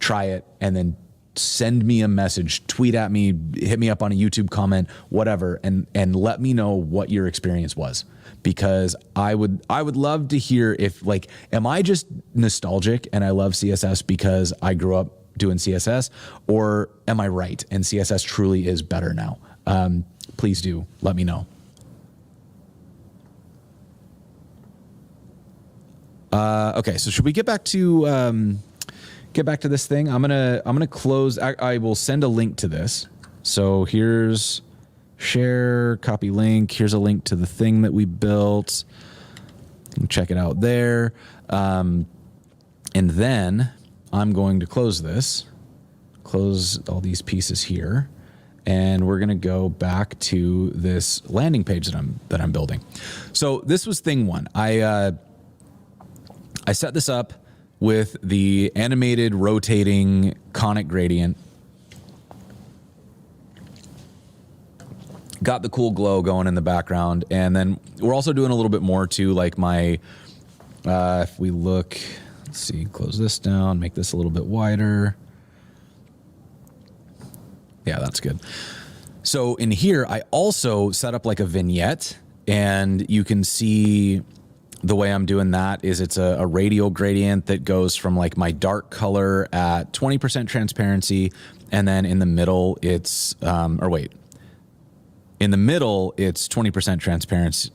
try it, and then send me a message, tweet at me, hit me up on a YouTube comment, whatever, and let me know what your experience was. Because I would love to hear if, like, am I just nostalgic and I love CSS because I grew up doing CSS, or am I right and CSS truly is better now? Please do let me know. Okay, so should we get back to this thing? I'm gonna close. I will send a link to this. So here's share, copy link. Here's a link to the thing that we built. You can check it out there. And then I'm going to close this, close all these pieces here, and we're gonna go back to this landing page that I'm building. So this was thing one. I set this up with the animated rotating conic gradient. Got the cool glow going in the background. And then we're also doing a little bit more to, like, my, if we look, let's see, close this down, make this a little bit wider. Yeah, that's good. So in here, I also set up like a vignette, and you can see the way I'm doing that is it's a radial gradient that goes from, like, my dark color at 20% transparency, and then in the middle it's, in the middle it's 20% transparency.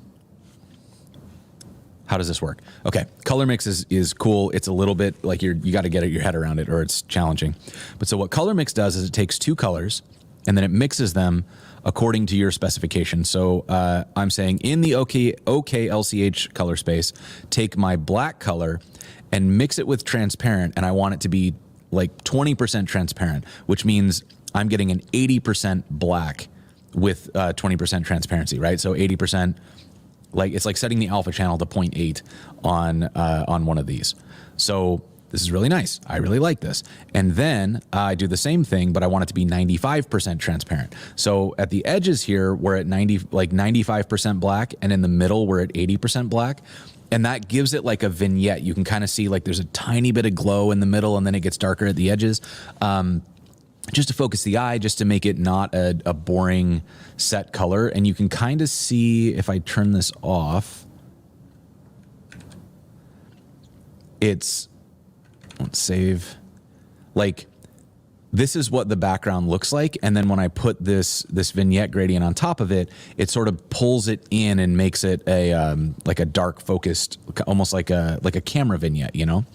How does this work? Okay, color mix is cool. It's a little bit like you got to get your head around it, or it's challenging. But so what color mix does is it takes two colors and then it mixes them according to your specification. So I'm saying in the OKLCH color space, take my black color and mix it with transparent, and I want it to be like 20% transparent, which means I'm getting an 80% black with 20% transparency, right? So 80%, like, it's like setting the alpha channel to 0.8 on one of these. So this is really nice. I really like this. And then I do the same thing, but I want it to be 95% transparent. So at the edges here, we're at 95% black, and in the middle, we're at 80% black. And that gives it like a vignette. You can kind of see, like, there's a tiny bit of glow in the middle, and then it gets darker at the edges. Just to focus the eye, just to make it not a boring set color. And you can kind of see, if I turn this off, it's, let's save, like, this is what the background looks like. And then when I put this vignette gradient on top of it, it sort of pulls it in and makes it a like a dark focused, almost like a camera vignette, you know?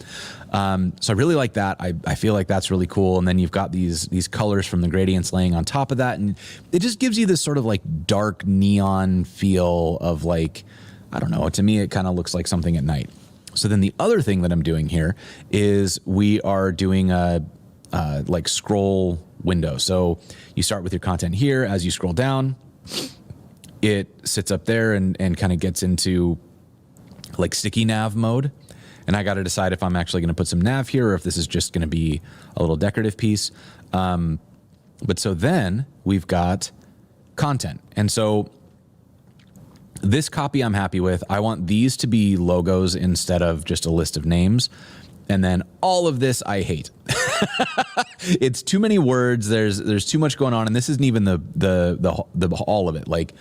So I really like that. I feel like that's really cool. And then you've got these colors from the gradients laying on top of that. And it just gives you this sort of like dark neon feel of like, I don't know, to me, it kind of looks like something at night. So then the other thing that I'm doing here is we are doing a like scroll window. So you start with your content here. As you scroll down, it sits up there and kind of gets into like sticky nav mode. And I got to decide if I'm actually going to put some nav here or if this is just going to be a little decorative piece. But so then we've got content. And so this copy I'm happy with. I want these to be logos instead of just a list of names. And then all of this I hate. It's too many words. There's too much going on, and this isn't even the all of it. Like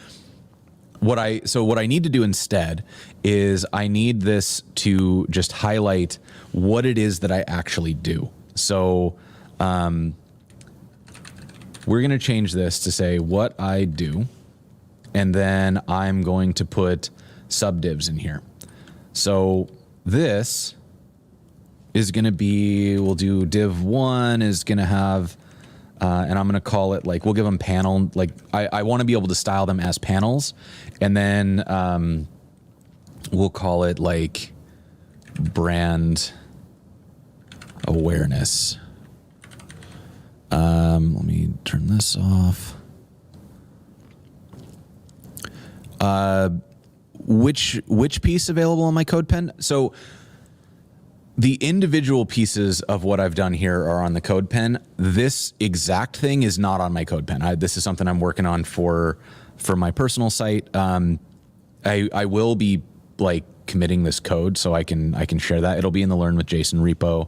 what I need to do instead is I need this to just highlight what it is that I actually do. So we're going to change this to say what I do, and then I'm going to put subdivs in here. So this is going to be, we'll do div 1 is going to have, and I'm going to call it like, we'll give them panel, like I want to be able to style them as panels. And then we'll call it like brand awareness. Let me turn this off. Which piece available on my CodePen? So the individual pieces of what I've done here are on the CodePen. This exact thing is not on my CodePen. This is something I'm working on for my personal site. I will be like committing this code so I can share that. It'll be in the Learn with Jason repo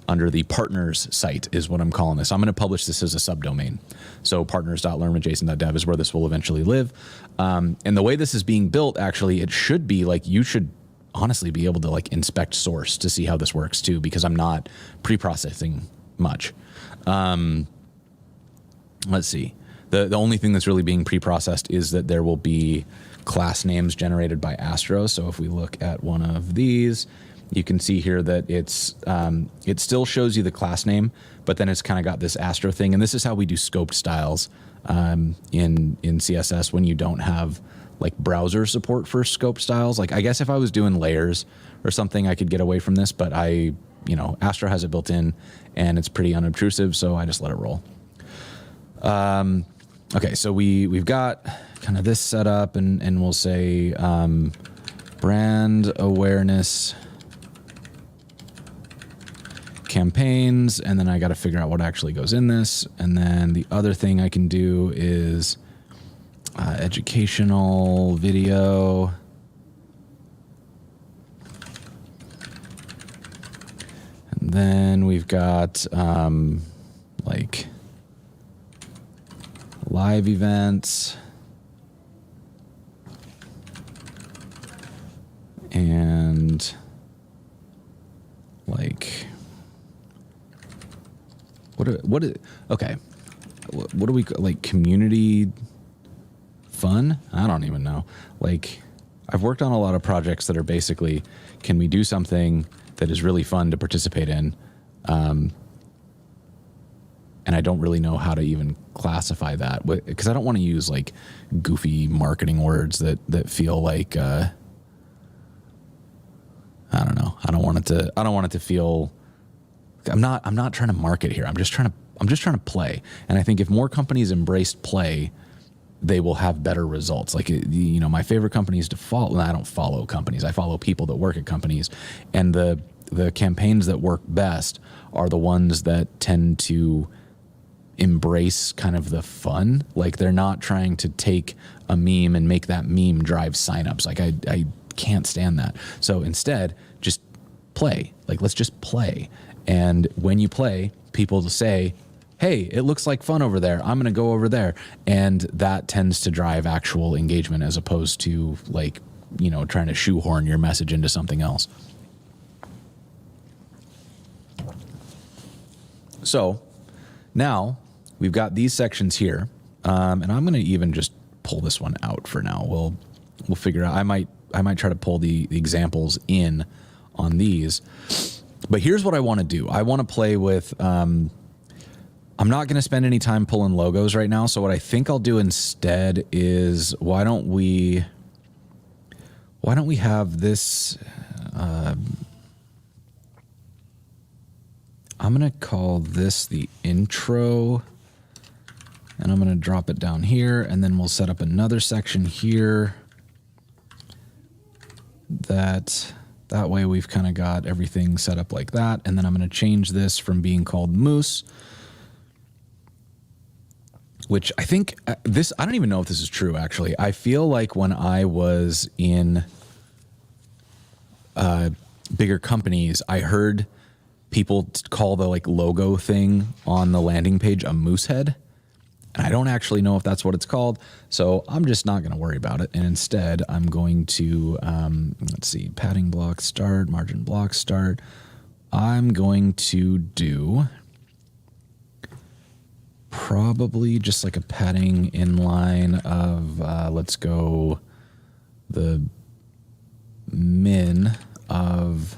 under the partners site is what I'm calling this. I'm going to publish this as a subdomain. So partners.learnwithjason.dev is where this will eventually live. And the way this is being built, actually, it should be like, you should honestly be able to like inspect source to see how this works too, because I'm not pre-processing much. Let's see. The only thing that's really being pre-processed is that there will be class names generated by Astro. So if we look at one of these, you can see here that it's it still shows you the class name, but then it's kind of got this Astro thing. And this is how we do scoped styles in CSS when you don't have like browser support for scope styles. Like I guess if I was doing layers or something, I could get away from this, but Astro has it built in and it's pretty unobtrusive, so I just let it roll. Okay, so we've got kind of this set up, and we'll say brand awareness campaigns, and then I got to figure out what actually goes in this. And then the other thing I can do is educational video. And then we've got like live events and like okay, what do we like, community fun? I don't even know. Like, I've worked on a lot of projects that are basically, can we do something that is really fun to participate in? And I don't really know how to even classify that, because I don't want to use like goofy marketing words that feel like I don't know. I don't want it to feel. I'm not trying to market here. I'm just trying to play. And I think if more companies embraced play, they will have better results. Like, my favorite companies to follow. I don't follow companies. I follow people that work at companies, and the campaigns that work best are the ones that tend to embrace kind of the fun. Like, they're not trying to take a meme and make that meme drive signups. Like, I can't stand that. So instead, just play. Like, let's just play. And when you play, people say, hey, it looks like fun over there. I'm going to go over there. And that tends to drive actual engagement, as opposed to like, trying to shoehorn your message into something else. So Now we've got these sections here, and I'm going to even just pull this one out for now. We'll figure out. I might try to pull the examples in on these, but here's what I want to do. I want to play with. I'm not going to spend any time pulling logos right now. So what I think I'll do instead is why don't we have this? I'm going to call this the intro, and I'm going to drop it down here, and then we'll set up another section here. That way we've kind of got everything set up like that, and then I'm going to change this from being called Moose, which I think I don't even know if this is true, actually. I feel like when I was in bigger companies, I heard people call the like logo thing on the landing page a moose head. And I don't actually know if that's what it's called. So I'm just not going to worry about it. And instead I'm going to, let's see, padding block start, margin block start. I'm going to do probably just like a padding inline of, let's go the min of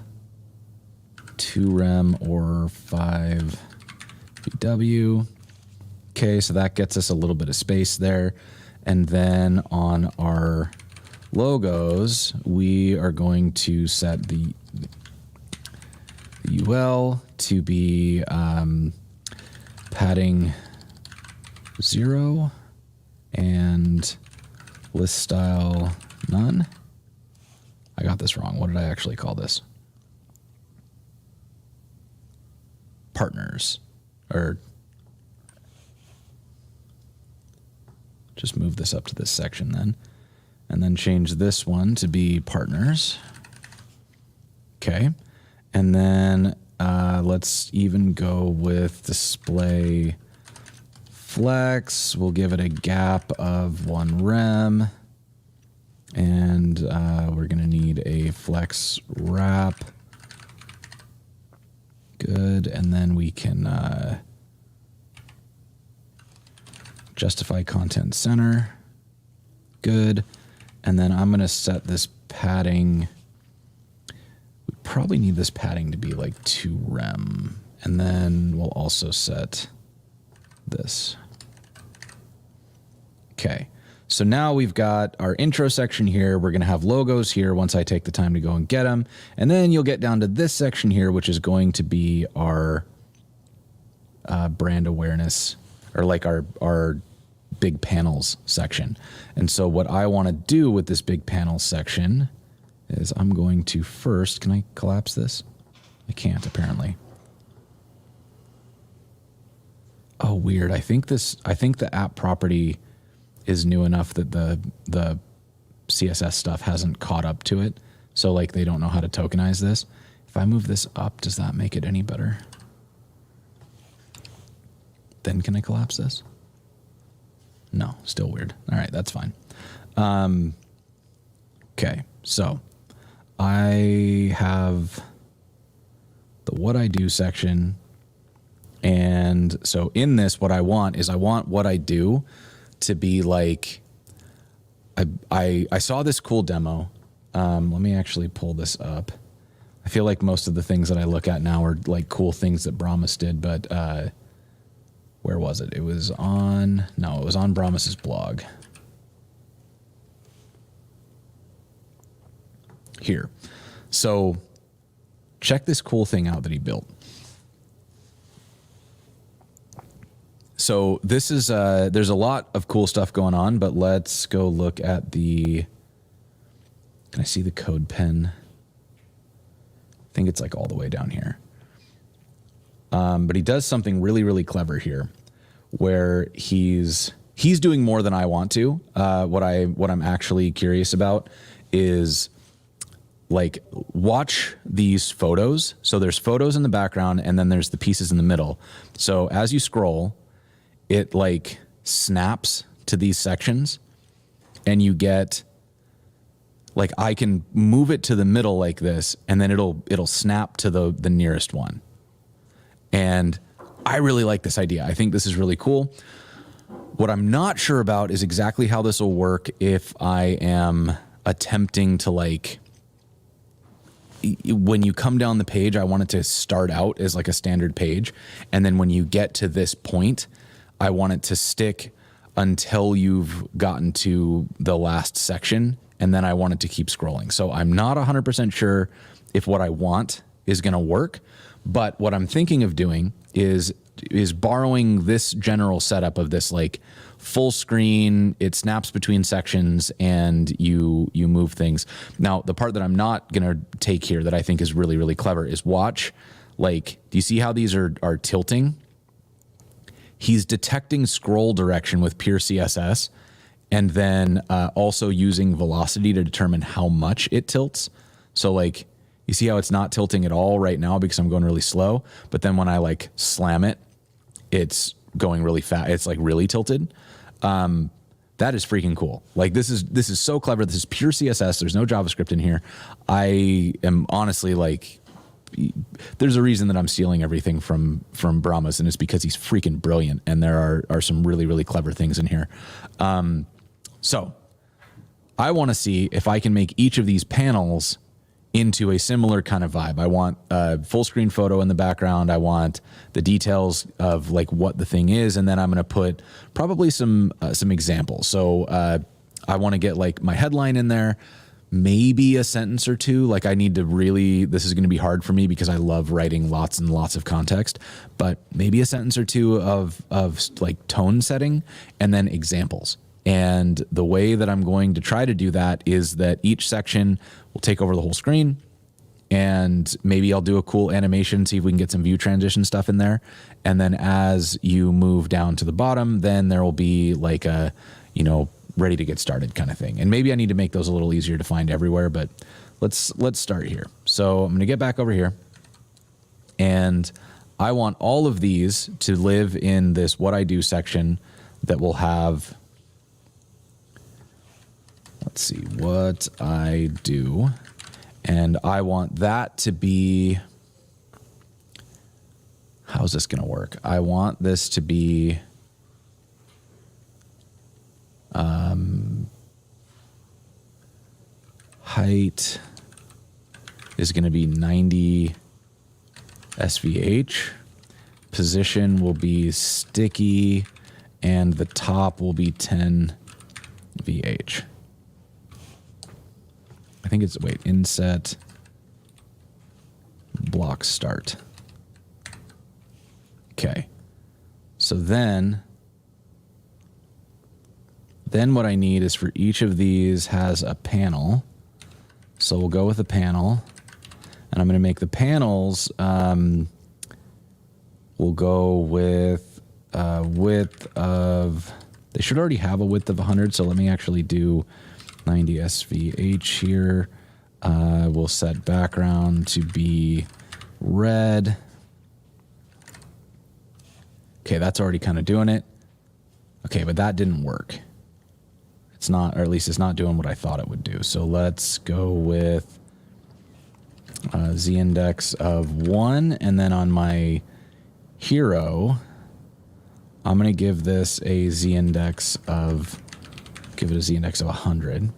2 rem or 5 VW. Okay, so that gets us a little bit of space there. And then on our logos, we are going to set the UL to be padding 0 and list style none. I got this wrong. What did I actually call this? Partners, or just move this up to this section then, and then change this one to be partners. Okay, and then let's even go with display flex. We'll give it a gap of 1 rem, and we're going to need a flex wrap. Good, and then we can justify content center. Good, and then I'm going to set this padding. We probably need this padding to be like 2 rem, and then we'll also set this. Okay, so now we've got our intro section here. We're going to have logos here once I take the time to go and get them. And then you'll get down to this section here, which is going to be our brand awareness, or like our big panels section. And so what I want to do with this big panels section is I'm going to first, can I collapse this? I can't, apparently. Oh, weird. I think the app property is new enough that the CSS stuff hasn't caught up to it. So like they don't know how to tokenize this. If I move this up, does that make it any better? Then can I collapse this? No, still weird. All right, that's fine. Okay, so I have the what I do section. And so in this, what I want is I want what I do to be like, I saw this cool demo. Let me actually pull this up. I feel like most of the things that I look at now are like cool things that Brahmas did, but where was it? It was on Brahmas's blog. Here. So check this cool thing out that he built. So this is, there's a lot of cool stuff going on, but let's go look at can I see the code pen? I think it's like all the way down here. But he does something really, really clever here where he's doing more than I want to. What I'm actually curious about is like watch these photos. So there's photos in the background and then there's the pieces in the middle. So as you scroll, it like snaps to these sections and you get like, I can move it to the middle like this and then it'll snap to the nearest one. And I really like this idea. I think this is really cool. What I'm not sure about is exactly how this will work if I am attempting to like, when you come down the page, I want it to start out as like a standard page. And then when you get to this point, I want it to stick until you've gotten to the last section. And then I want it to keep scrolling. So I'm not 100% sure if what I want is going to work. But what I'm thinking of doing is borrowing this general setup of this like full screen, it snaps between sections and you move things. Now, the part that I'm not going to take here that I think is really, really clever is watch, like, do you see how these are tilting? He's detecting scroll direction with pure CSS and then also using velocity to determine how much it tilts. So like, you see how it's not tilting at all right now because I'm going really slow, but then when I like slam it, it's going really fast. It's like really tilted. That is freaking cool. Like this is so clever. This is pure CSS. There's no JavaScript in here. I am honestly like, there's a reason that I'm stealing everything from Brahmas, and it's because he's freaking brilliant. And there are some really, really clever things in here. So I want to see if I can make each of these panels into a similar kind of vibe. I want a full screen photo in the background. I want the details of like what the thing is. And then I'm going to put probably some examples. So I want to get like my headline in there, maybe a sentence or two. Like I need to really, this is going to be hard for me because I love writing lots and lots of context, but maybe a sentence or two of like tone setting and then examples. And the way that I'm going to try to do that is that each section will take over the whole screen, and maybe I'll do a cool animation, see if we can get some view transition stuff in there. And then as you move down to the bottom, then there will be like a, ready to get started kind of thing. And maybe I need to make those a little easier to find everywhere, but let's start here. So I'm going to get back over here, and I want all of these to live in this what I do section that will have, let's see, what I do. And I want that to be, how's this going to work? I want this to be height is going to be 90 SVH. Position will be sticky, and the top will be 10 VH. I think it's, wait, inset block start. Okay. So then what I need is for each of these has a panel. So we'll go with a panel, and I'm going to make the panels, we'll go with width of, they should already have a width of 100. So let me actually do 90 SVH here. We'll set background to be red. Okay, that's already kind of doing it. Okay, but that didn't work. It's not, or at least it's not doing what I thought it would do. So let's go with z-index of 1, and then on my hero, I'm going to give this a z-index of, give it a z-index of 100.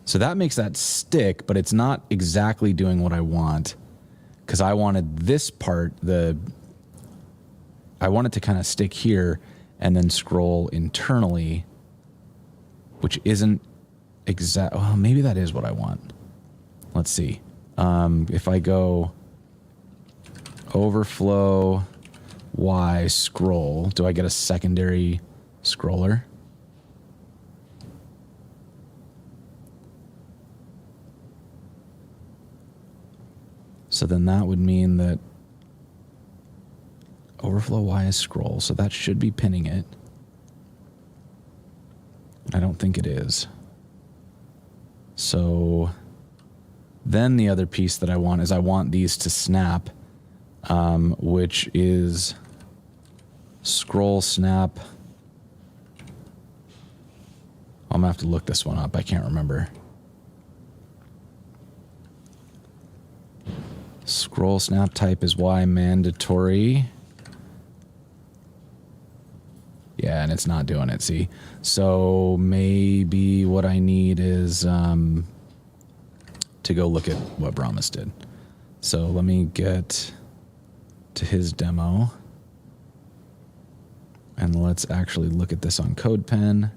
So that makes that stick, but it's not exactly doing what I want, because I wanted this part, I want it to kind of stick here and then scroll internally, which isn't exact. Well, maybe that is what I want. Let's see. If I go overflow Y scroll, do I get a secondary scroller? So then that would mean that overflow Y is scroll. So that should be pinning it. I don't think it is. So then the other piece that I want is I want these to snap, which is scroll snap. I'm going to have to look this one up. I can't remember. Scroll snap type is Y mandatory. and it's not doing it, see? So maybe what I need is to go look at what Brahmas did. So let me get to his demo. And let's actually look at this on CodePen.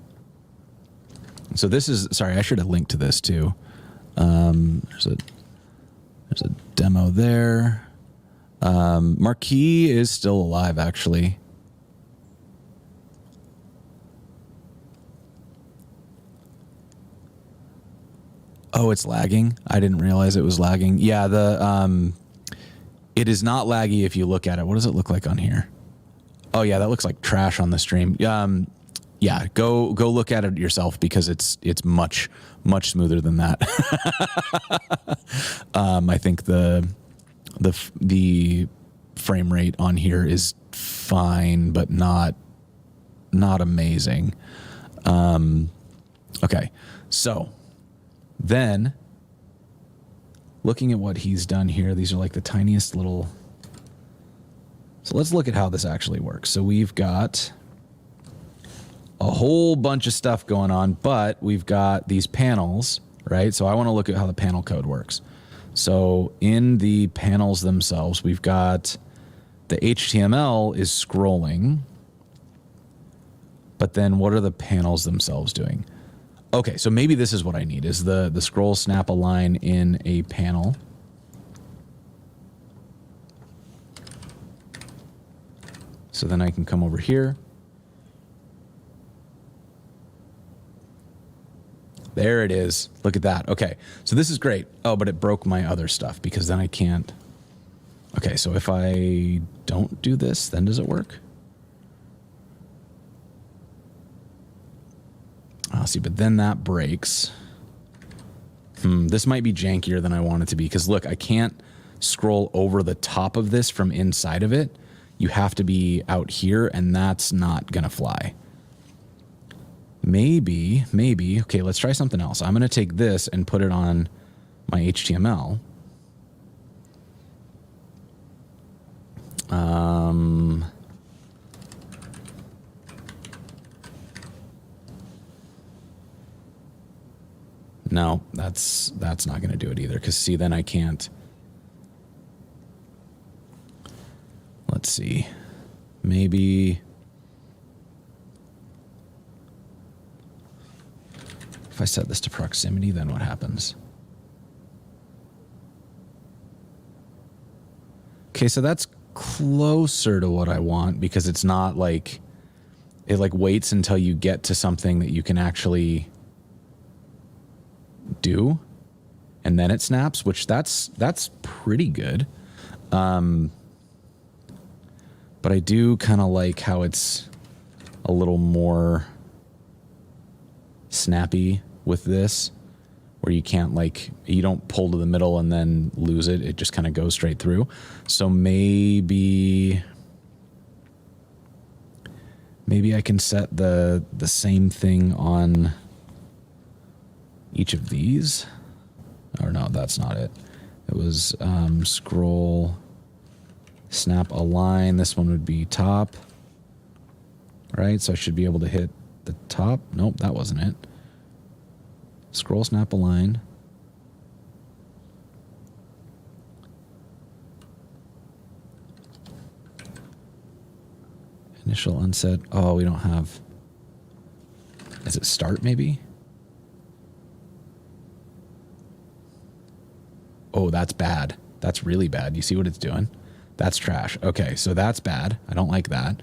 So this is, sorry, I should have linked to this too. There's a demo there. Marquis is still alive, actually. Oh, it's lagging. I didn't realize it was lagging. Yeah, it is not laggy if you look at it. What does it look like on here? Oh yeah, that looks like trash on the stream. Yeah, go look at it yourself because it's much smoother than that. I think the frame rate on here is fine, but not amazing. Okay, so then looking at what he's done here, these are like the tiniest little. So let's look at how this actually works. So we've got a whole bunch of stuff going on, but we've got these panels, right? So I want to look at how the panel code works. So in the panels themselves, we've got the HTML is scrolling, but then what are the panels themselves doing? Okay, so maybe this is what I need, is the scroll snap align in a panel. So then I can come over here. There it is. Look at that. Okay, so this is great. Oh, but it broke my other stuff because then I can't. Okay, so if I don't do this, then does it work? I'll see, but then that breaks. This might be jankier than I want it to be because look, I can't scroll over the top of this from inside of it. You have to be out here, and that's not gonna fly. Maybe, okay, let's try something else. I'm gonna take this and put it on my HTML. No, that's not gonna do it either, because see, then I can't. Let's see, maybe if I set this to proximity, then what happens? Okay, so that's closer to what I want because it's not like, it like waits until you get to something that you can actually do, and then it snaps, which that's pretty good. But I do kind of like how it's a little more snappy with this, where you can't like, you don't pull to the middle and then lose it. It just kind of goes straight through. So maybe I can set the same thing on each of these. Or no, that's not it. It was scroll, snap align. This one would be top, right? So I should be able to hit the top. Nope, that wasn't it. Scroll, snap align. Initial unset. Oh, we don't have. Is it start maybe? Oh, that's bad. That's really bad. You see what it's doing? That's trash. Okay, so that's bad. I don't like that.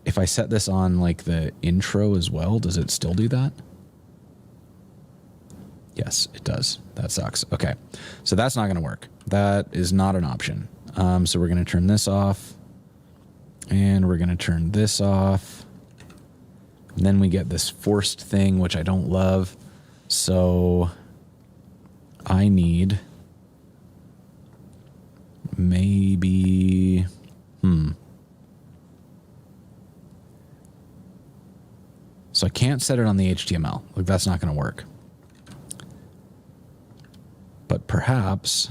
If I set this on like the intro as well, does it still do that? Yes, it does. That sucks. Okay, so that's not going to work. That is not an option. So we're going to turn this off, and we're going to turn this off. And then we get this forced thing, which I don't love. So I need maybe, So I can't set it on the HTML. Like, that's not going to work. But perhaps,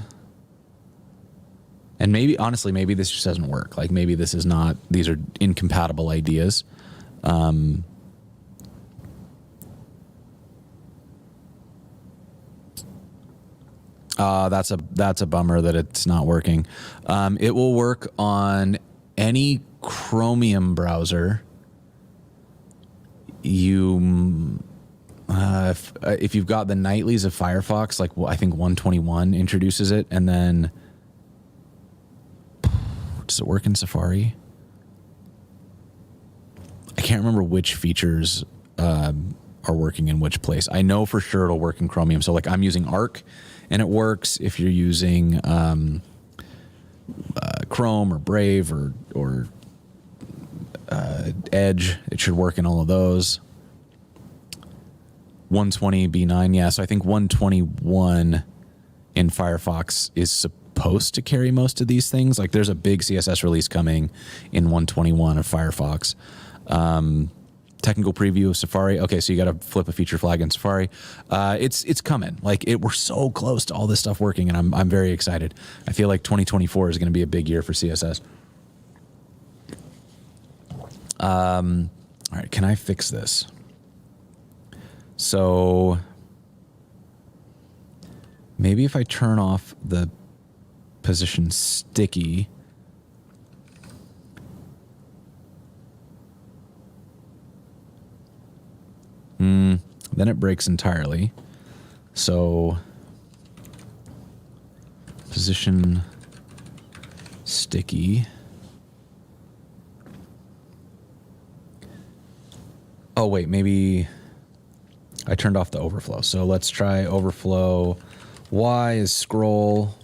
and maybe, honestly, maybe this just doesn't work. Like, maybe this is not, these are incompatible ideas. That's a bummer that it's not working. It will work on any Chromium browser. If you've got the nightlies of Firefox, like I think 121 introduces it, and then does it work in Safari? I can't remember which features are working in which place. I know for sure it'll work in Chromium. So like I'm using Arc, and it works. If you're using Chrome or Brave or Edge, it should work in all of those. 120 B9, yeah. So I think 121 in Firefox is supposed to carry most of these things. Like there's a big CSS release coming in 121 of Firefox. Technical preview of Safari. Okay, so you got to flip a feature flag in Safari. It's coming. Like we're so close to all this stuff working, and I'm very excited. I feel like 2024 is going to be a big year for CSS. All right, can I fix this? So maybe if I turn off the position sticky, then it breaks entirely. So position sticky. Oh wait, maybe I turned off the overflow. So let's try overflow. Y is scroll.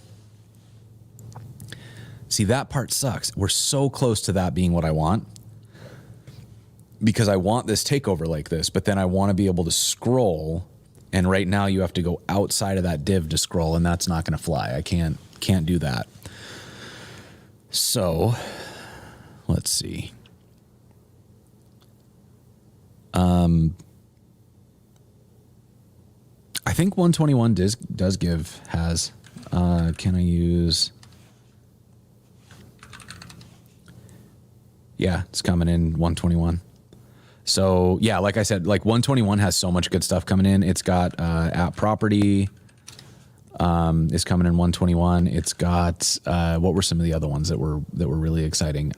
See, that part sucks. We're so close to that being what I want, because I want this takeover like this, but then I want to be able to scroll. And right now you have to go outside of that div to scroll, and that's not going to fly. I can't do that. So let's see. I think 121 has, can I use, yeah, it's coming in 121. So yeah, like I said, like 121 has so much good stuff coming in. It's got app property is coming in 121. It's got what were some of the other ones that were really exciting?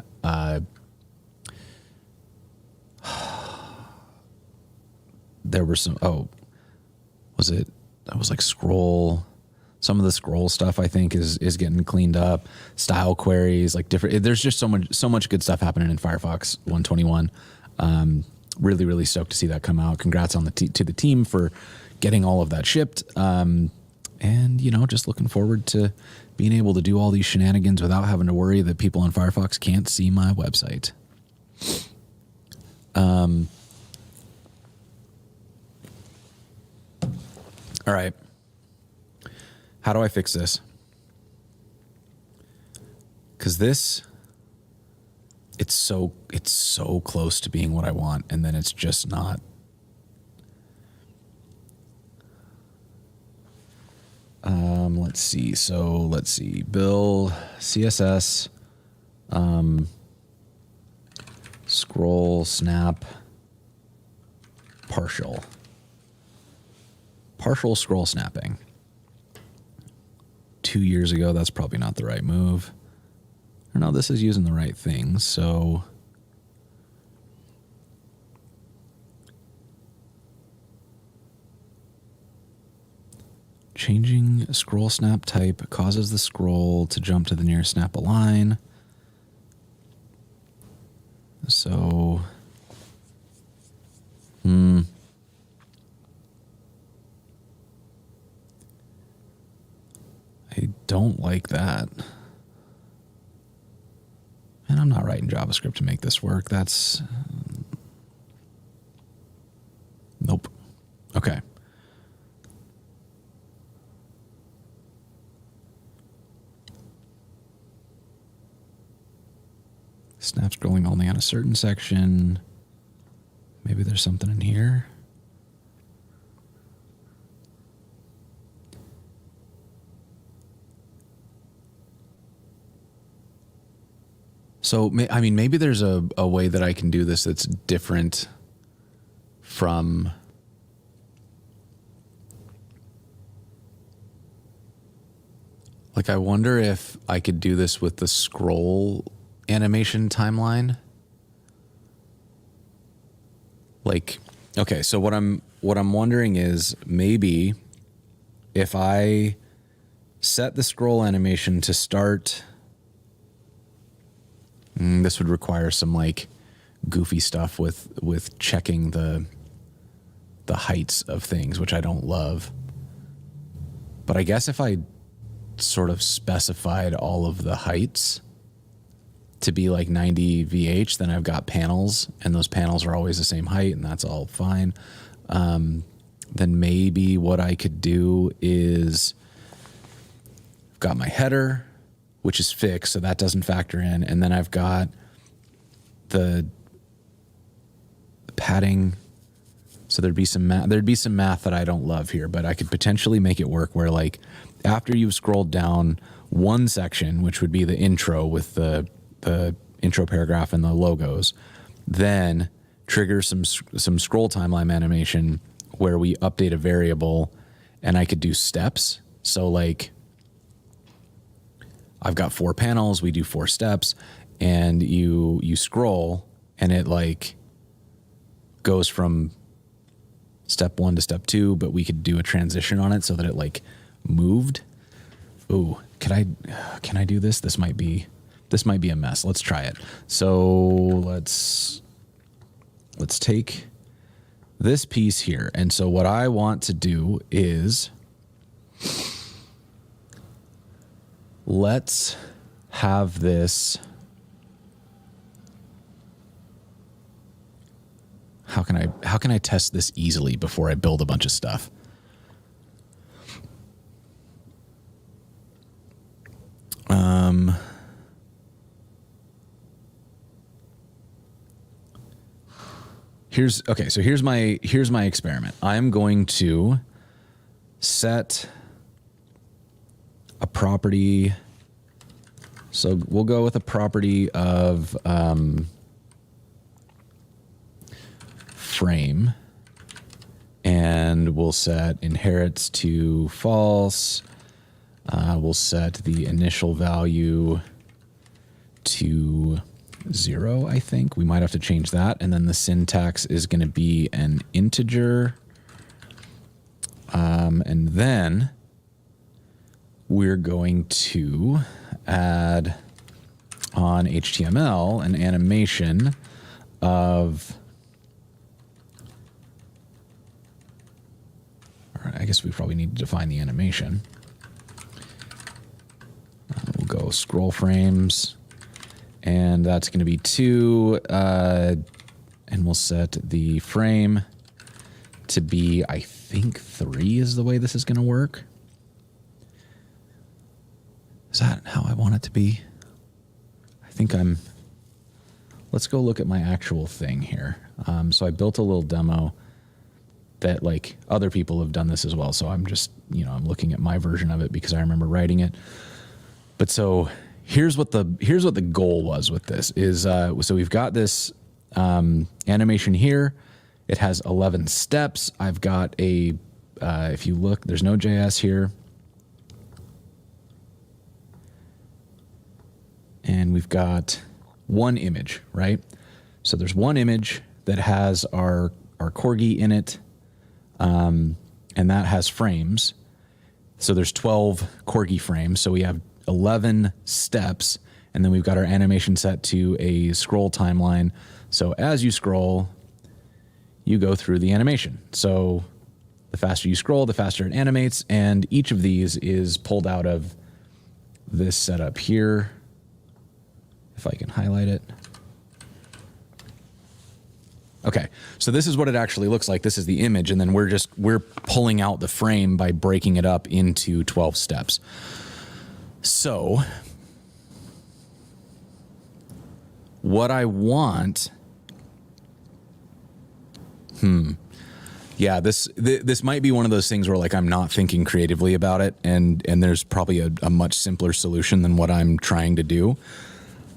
There were some. Oh, was it? That was like scroll. Some of the scroll stuff I think is getting cleaned up. Style queries, like different. There's just so much good stuff happening in Firefox 121. Really, really stoked to see that come out. Congrats on to the team for getting all of that shipped. And just looking forward to being able to do all these shenanigans without having to worry that people on Firefox can't see my website. All right. How do I fix this? Because it's so close to being what I want, and then it's just not. Let's see. So let's see. Bill CSS, scroll snap, partial scroll snapping. 2 years ago, that's probably not the right move. Or no, this is using the right thing. So changing scroll snap type causes the scroll to jump to the nearest snap align. So I don't like that. And I'm not writing JavaScript to make this work. That's nope. Okay. Snap scrolling only on a certain section. Maybe there's something in here. So, I mean, maybe there's a way that I can do this that's different from... Like, I wonder if I could do this with the scroll animation timeline. Like, okay, so what I'm wondering is maybe if I set the scroll animation to start, this would require some like goofy stuff with checking the heights of things, which I don't love. But I guess if I sort of specified all of the heights to be like 90 VH, then I've got panels, and those panels are always the same height, and that's all fine. Then maybe what I could do is I've got my header, which is fixed, so that doesn't factor in, and then I've got the padding. So there'd be some math that I don't love here, but I could potentially make it work where, like, after you've scrolled down one section, which would be the intro with the intro paragraph and the logos, then trigger some scroll timeline animation where we update a variable, and I could do steps. So like, I've got 4 panels, we do 4 steps, and you scroll, and it like goes from step 1 to step 2, but we could do a transition on it so that it like moved. Ooh, can I do this? This might be a mess. Let's try it. So let's take this piece here. And so what I want to do is let's have this. How can I test this easily before I build a bunch of stuff? Here's my experiment. I'm going to set a property. So we'll go with a property of frame, and we'll set inherits to false. We'll set the initial value to 0, I think. We might have to change that. And then the syntax is going to be an integer. And then we're going to add on HTML an animation of, I guess we probably need to define the animation. We'll go scroll frames, and that's going to be 2, and we'll set the frame to be, I think 3 is the way this is going to work. Is that how I want it to be? I think let's go look at my actual thing here. So I built a little demo that like other people have done this as well. So I'm just, I'm looking at my version of it because I remember writing it. But so here's what the goal was with this is, so we've got this animation here. It has 11 steps. I've got if you look, there's no JS here. And we've got one image, right? So there's one image that has our corgi in it, and that has frames. So there's 12 corgi frames. So we have 11 steps, and then we've got our animation set to a scroll timeline. So as you scroll, you go through the animation. So the faster you scroll, the faster it animates, and each of these is pulled out of this setup here. If I can highlight it. Okay, so this is what it actually looks like. This is the image, and then we're pulling out the frame by breaking it up into 12 steps. So what I want, yeah, this might be one of those things where like I'm not thinking creatively about it, and there's probably a much simpler solution than what I'm trying to do.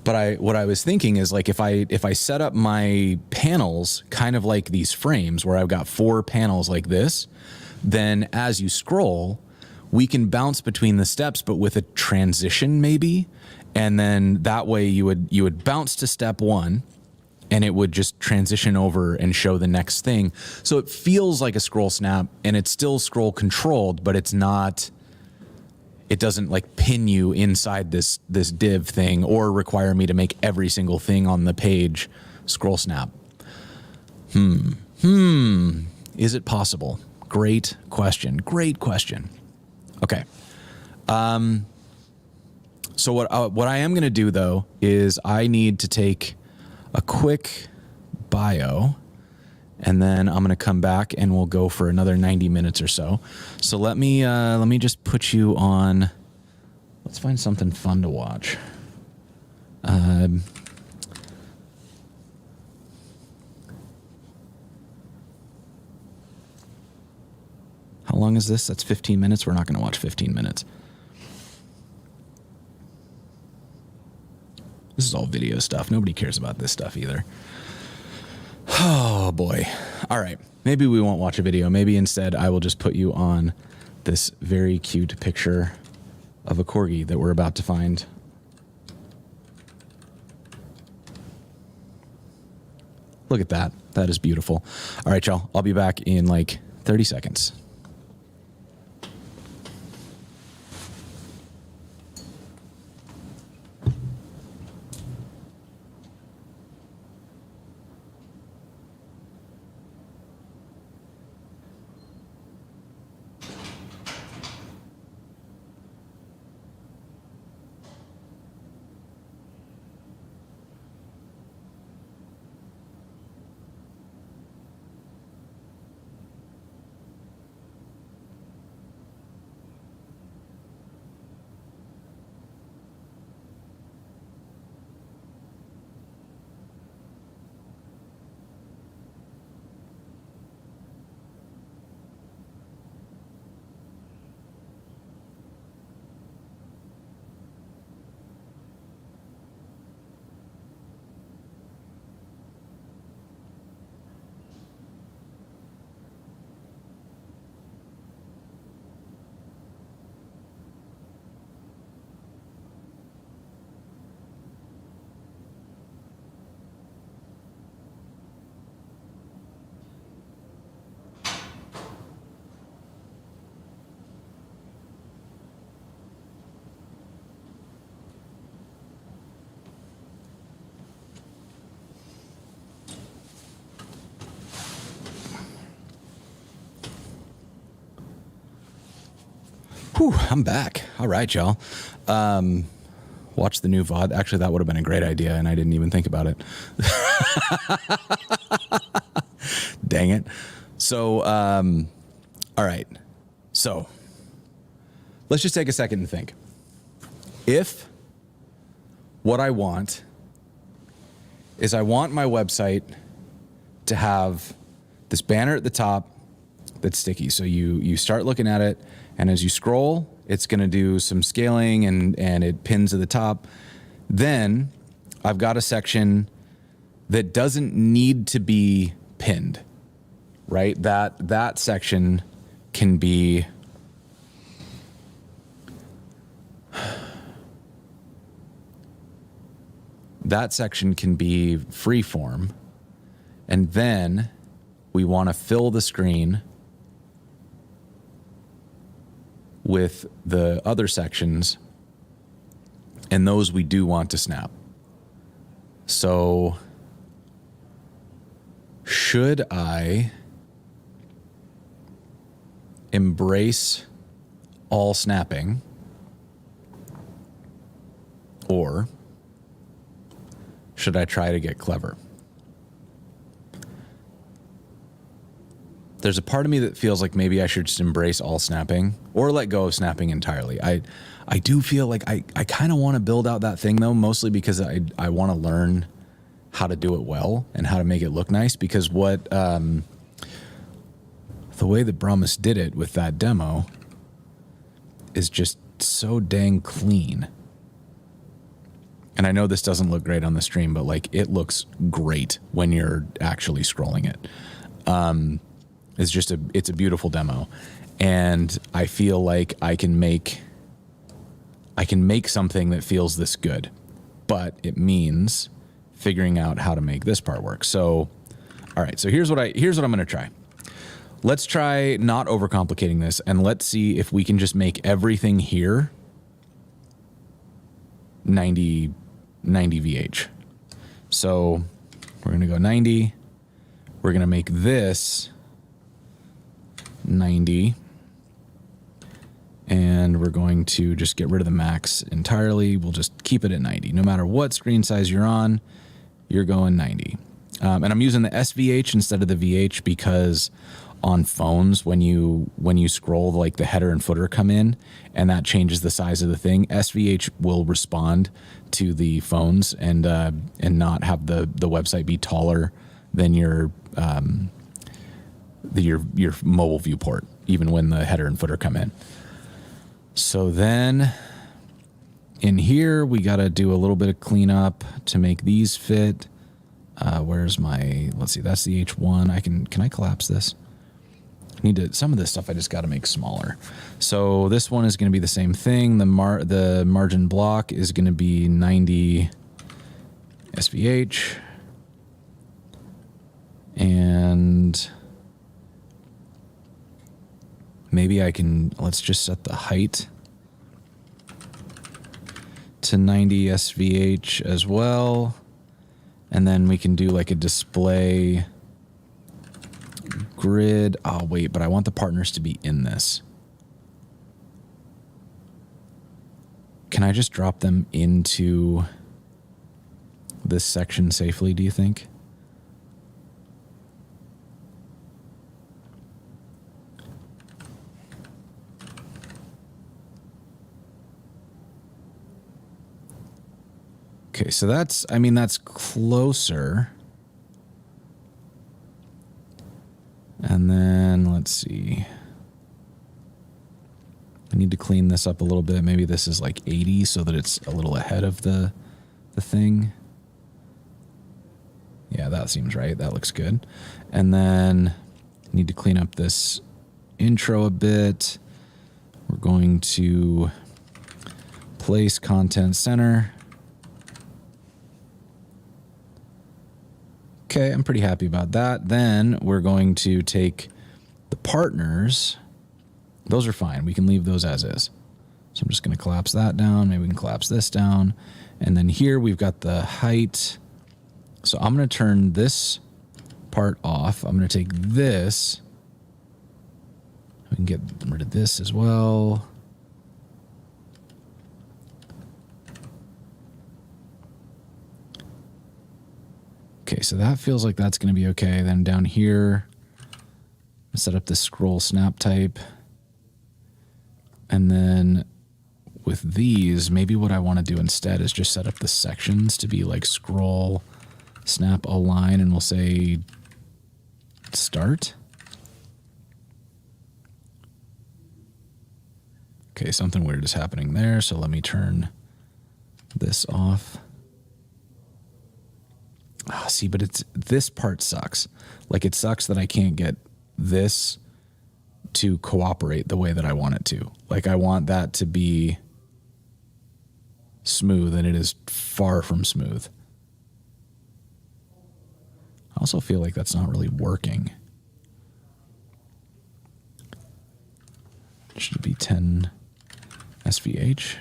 But what I was thinking is like if I set up my panels kind of like these frames where I've got 4 panels like this, then as you scroll, we can bounce between the steps, but with a transition maybe. And then that way you would bounce to step 1 and it would just transition over and show the next thing. So it feels like a scroll snap and it's still scroll controlled, but it's not, it doesn't like pin you inside this div thing or require me to make every single thing on the page scroll snap. Is it possible? Great question. Great question. Okay. So what I am going to do though is I need to take a quick bio and then I'm going to come back and we'll go for another 90 minutes or so. So let me just put you on, let's find something fun to watch. How long is this? That's 15 minutes. We're not going to watch 15 minutes. This is all video stuff. Nobody cares about this stuff either. Oh boy. All right. Maybe we won't watch a video. Maybe instead I will just put you on this very cute picture of a corgi that we're about to find. Look at that. That is beautiful. All right, y'all. I'll be back in like 30 seconds. Whew, I'm back. All right, y'all. Watch the new VOD. Actually, that would have been a great idea, and I didn't even think about it. Dang it. So, all right. So, let's just take a second and think. If what I want is I want my website to have this banner at the top that's sticky. So you start looking at it, and as you scroll, it's going to do some scaling and it pins to the top. Then I've got a section that doesn't need to be pinned, right? That section can be free form. And then we want to fill the screen with the other sections, and those we do want to snap. So should I embrace all snapping, or should I try to get clever? There's a part of me that feels like maybe I should just embrace all snapping or let go of snapping entirely. I do feel like I kind of want to build out that thing though, mostly because I want to learn how to do it well and how to make it look nice, because what the way that Brahmas did it with that demo is just so dang clean. And I know this doesn't look great on the stream, but like it looks great when you're actually scrolling it. It's a beautiful demo. And I feel like I can make something that feels this good, but it means figuring out how to make this part work. So, all right, so here's what I'm going to try. Let's try not overcomplicating this, and let's see if we can just make everything here 90 VH. So we're going to go 90. We're going to make this 90. And we're going to just get rid of the max entirely. We'll just keep it at 90. No matter what screen size you're on, you're going 90. And I'm using the SVH instead of the VH because on phones, when you scroll, like the header and footer come in, and that changes the size of the thing. SVH will respond to the phones and not have the website be taller than your mobile viewport, even when the header and footer come in. So then in here, we got to do a little bit of cleanup to make these fit. Where's my, let's see, that's the H1. Can I collapse this? Some of this stuff I just got to make smaller. So this one is going to be the same thing. The margin block is going to be 90 SVH. And maybe let's just set the height to 90 SVH as well. And then we can do like a display grid. Oh, wait, but I want the partners to be in this. Can I just drop them into this section safely, do you think? Okay, so that's closer. And then let's see. I need to clean this up a little bit. Maybe this is like 80 so that it's a little ahead of the thing. Yeah, that seems right. That looks good. And then I need to clean up this intro a bit. We're going to place content center. Okay, I'm pretty happy about that. Then we're going to take the partners. Those are fine. We can leave those as is. So I'm just going to collapse that down. Maybe we can collapse this down. And then here we've got the height. So I'm going to turn this part off. I'm going to take this. We can get rid of this as well. Okay, so that feels like that's going to be okay. Then down here, set up this scroll snap type. And then with these, maybe what I want to do instead is just set up the sections to be like scroll snap align, and we'll say start. Okay, something weird is happening there, so let me turn this off. Ah, see, but this part sucks. Like, it sucks that I can't get this to cooperate the way that I want it to. Like, I want that to be smooth, and it is far from smooth. I also feel like that's not really working. Should it be 10 SVH?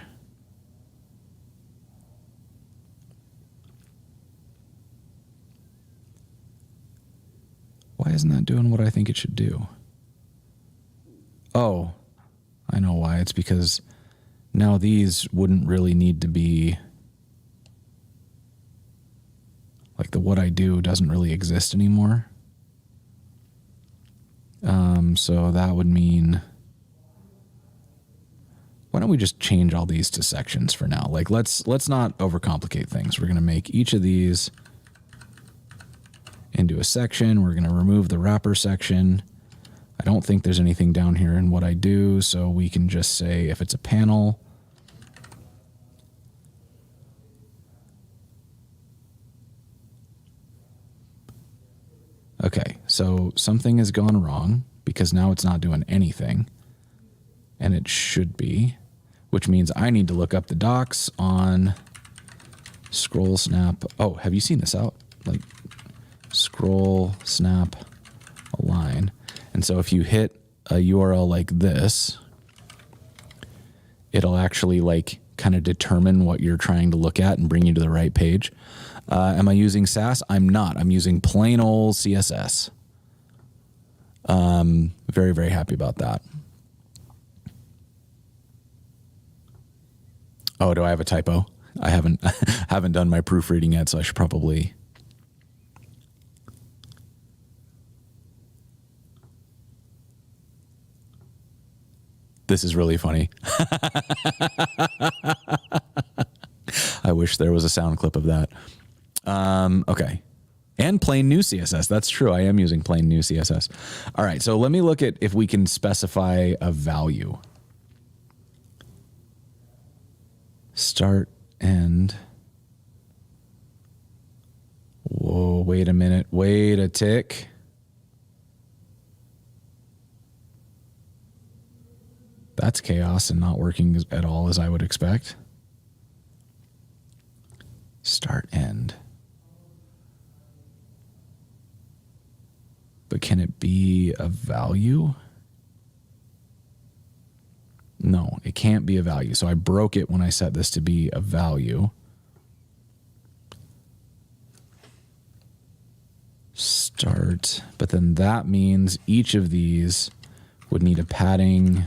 Why isn't that doing what I think it should do? Oh, I know why. It's because now these wouldn't really need to be, like, the what I do doesn't really exist anymore. So that would mean, why don't we just change all these to sections for now? Like, let's not overcomplicate things. We're going to make each of these into a section. We're going to remove the wrapper section. I don't think there's anything down here in what I do, so we can just say if it's a panel, Okay, so something has gone wrong because now it's not doing anything. And it should be, which means I need to look up the docs on scroll snap. Oh, have you seen this out? Like scroll snap align. And so if you hit a URL like this, it'll actually like kind of determine what you're trying to look at and bring you to the right page. Am I using Sass? I'm not. I'm using plain old CSS. Very, very happy about that. Oh, do I have a typo? I haven't done my proofreading yet, so I should probably. This is really funny. I wish there was a sound clip of that. Okay. And plain new CSS. That's true. I am using plain new CSS. All right. So let me look at if we can specify a value. Start, end. Whoa, wait a minute. Wait a tick. That's chaos and not working at all as I would expect. Start, end. But can it be a value? No, it can't be a value. So I broke it when I set this to be a value. Start, but then that means each of these would need a padding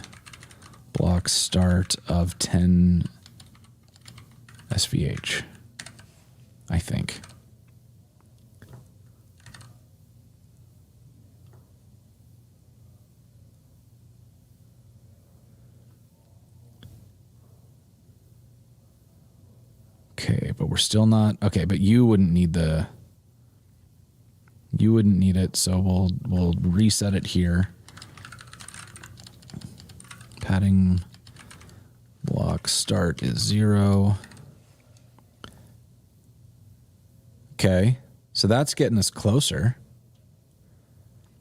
block start of 10 SVH, I think. Okay, but we're still not, okay, but you wouldn't need it, so we'll reset it here. Padding block start is 0. Okay, so that's getting us closer.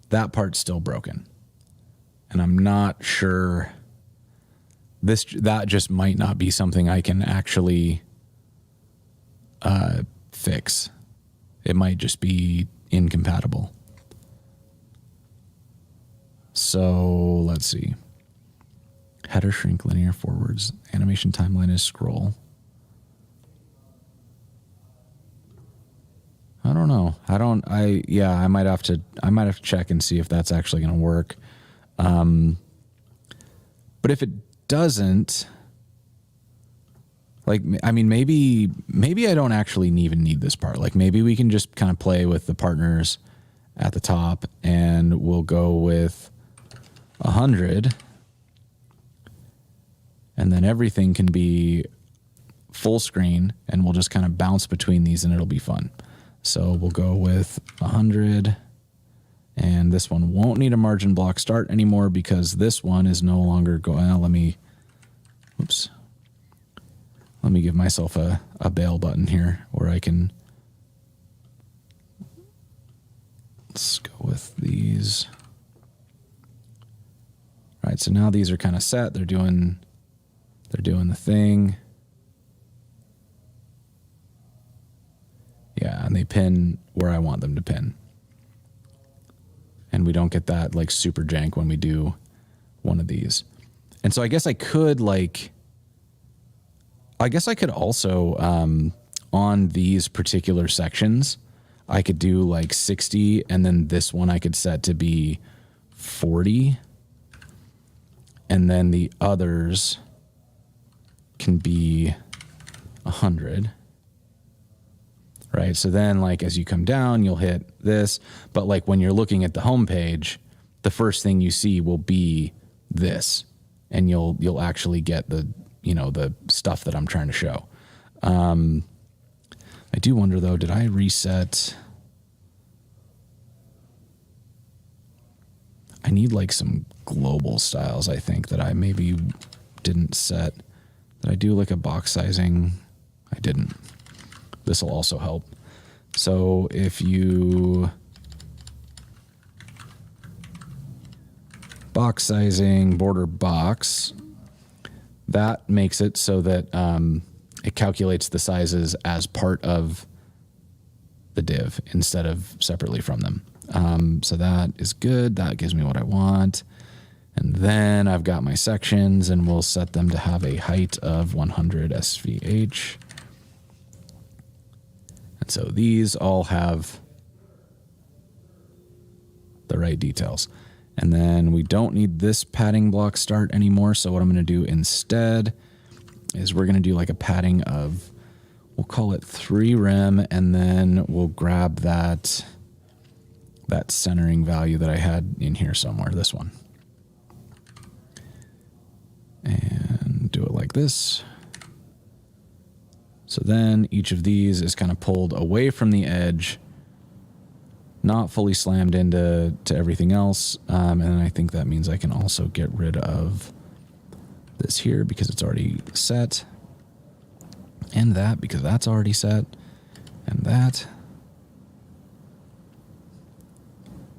That part's still broken. And I'm not sure that just might not be something I can actually fix. It might just be incompatible. So let's see. Header shrink linear forwards. Animation timeline is scroll. I don't know. I might have to check and see if that's actually going to work. But if it doesn't, like, I mean, maybe I don't actually even need this part. Like, maybe we can just kind of play with the partners at the top, and we'll go with 100, and then everything can be full screen, and we'll just kind of bounce between these, and it'll be fun. So we'll go with 100, and this one won't need a margin block start anymore because this one is no longer going. Let me give myself a bail button here where I can. Let's go with these. All right, so now these are kind of set. They're doing the thing. Yeah, and they pin where I want them to pin. And we don't get that like super jank when we do one of these. And so I guess I could also, on these particular sections, I could do like 60, and then this one I could set to be 40. And then the others can be 100. Right? So then, like, as you come down, you'll hit this. But like when you're looking at the home page, the first thing you see will be this. And you'll actually get the stuff that I'm trying to show. I do wonder though, did I reset? I need like some global styles, I think, that I maybe didn't set. Did I do like a box sizing? I didn't. This will also help. So if you box sizing, border box. That makes it so that it calculates the sizes as part of the div instead of separately from them. So that is good. That gives me what I want. And then I've got my sections, and we'll set them to have a height of 100 SVH. And so these all have the right details. And then we don't need this padding block start anymore. So what I'm going to do instead is we're going to do like a padding of, we'll call it 3 rem, and then we'll grab that centering value that I had in here somewhere, this one. And do it like this. So then each of these is kind of pulled away from the edge, not fully slammed into everything else. And then I think that means I can also get rid of this here because it's already set. And that because that's already set. And that.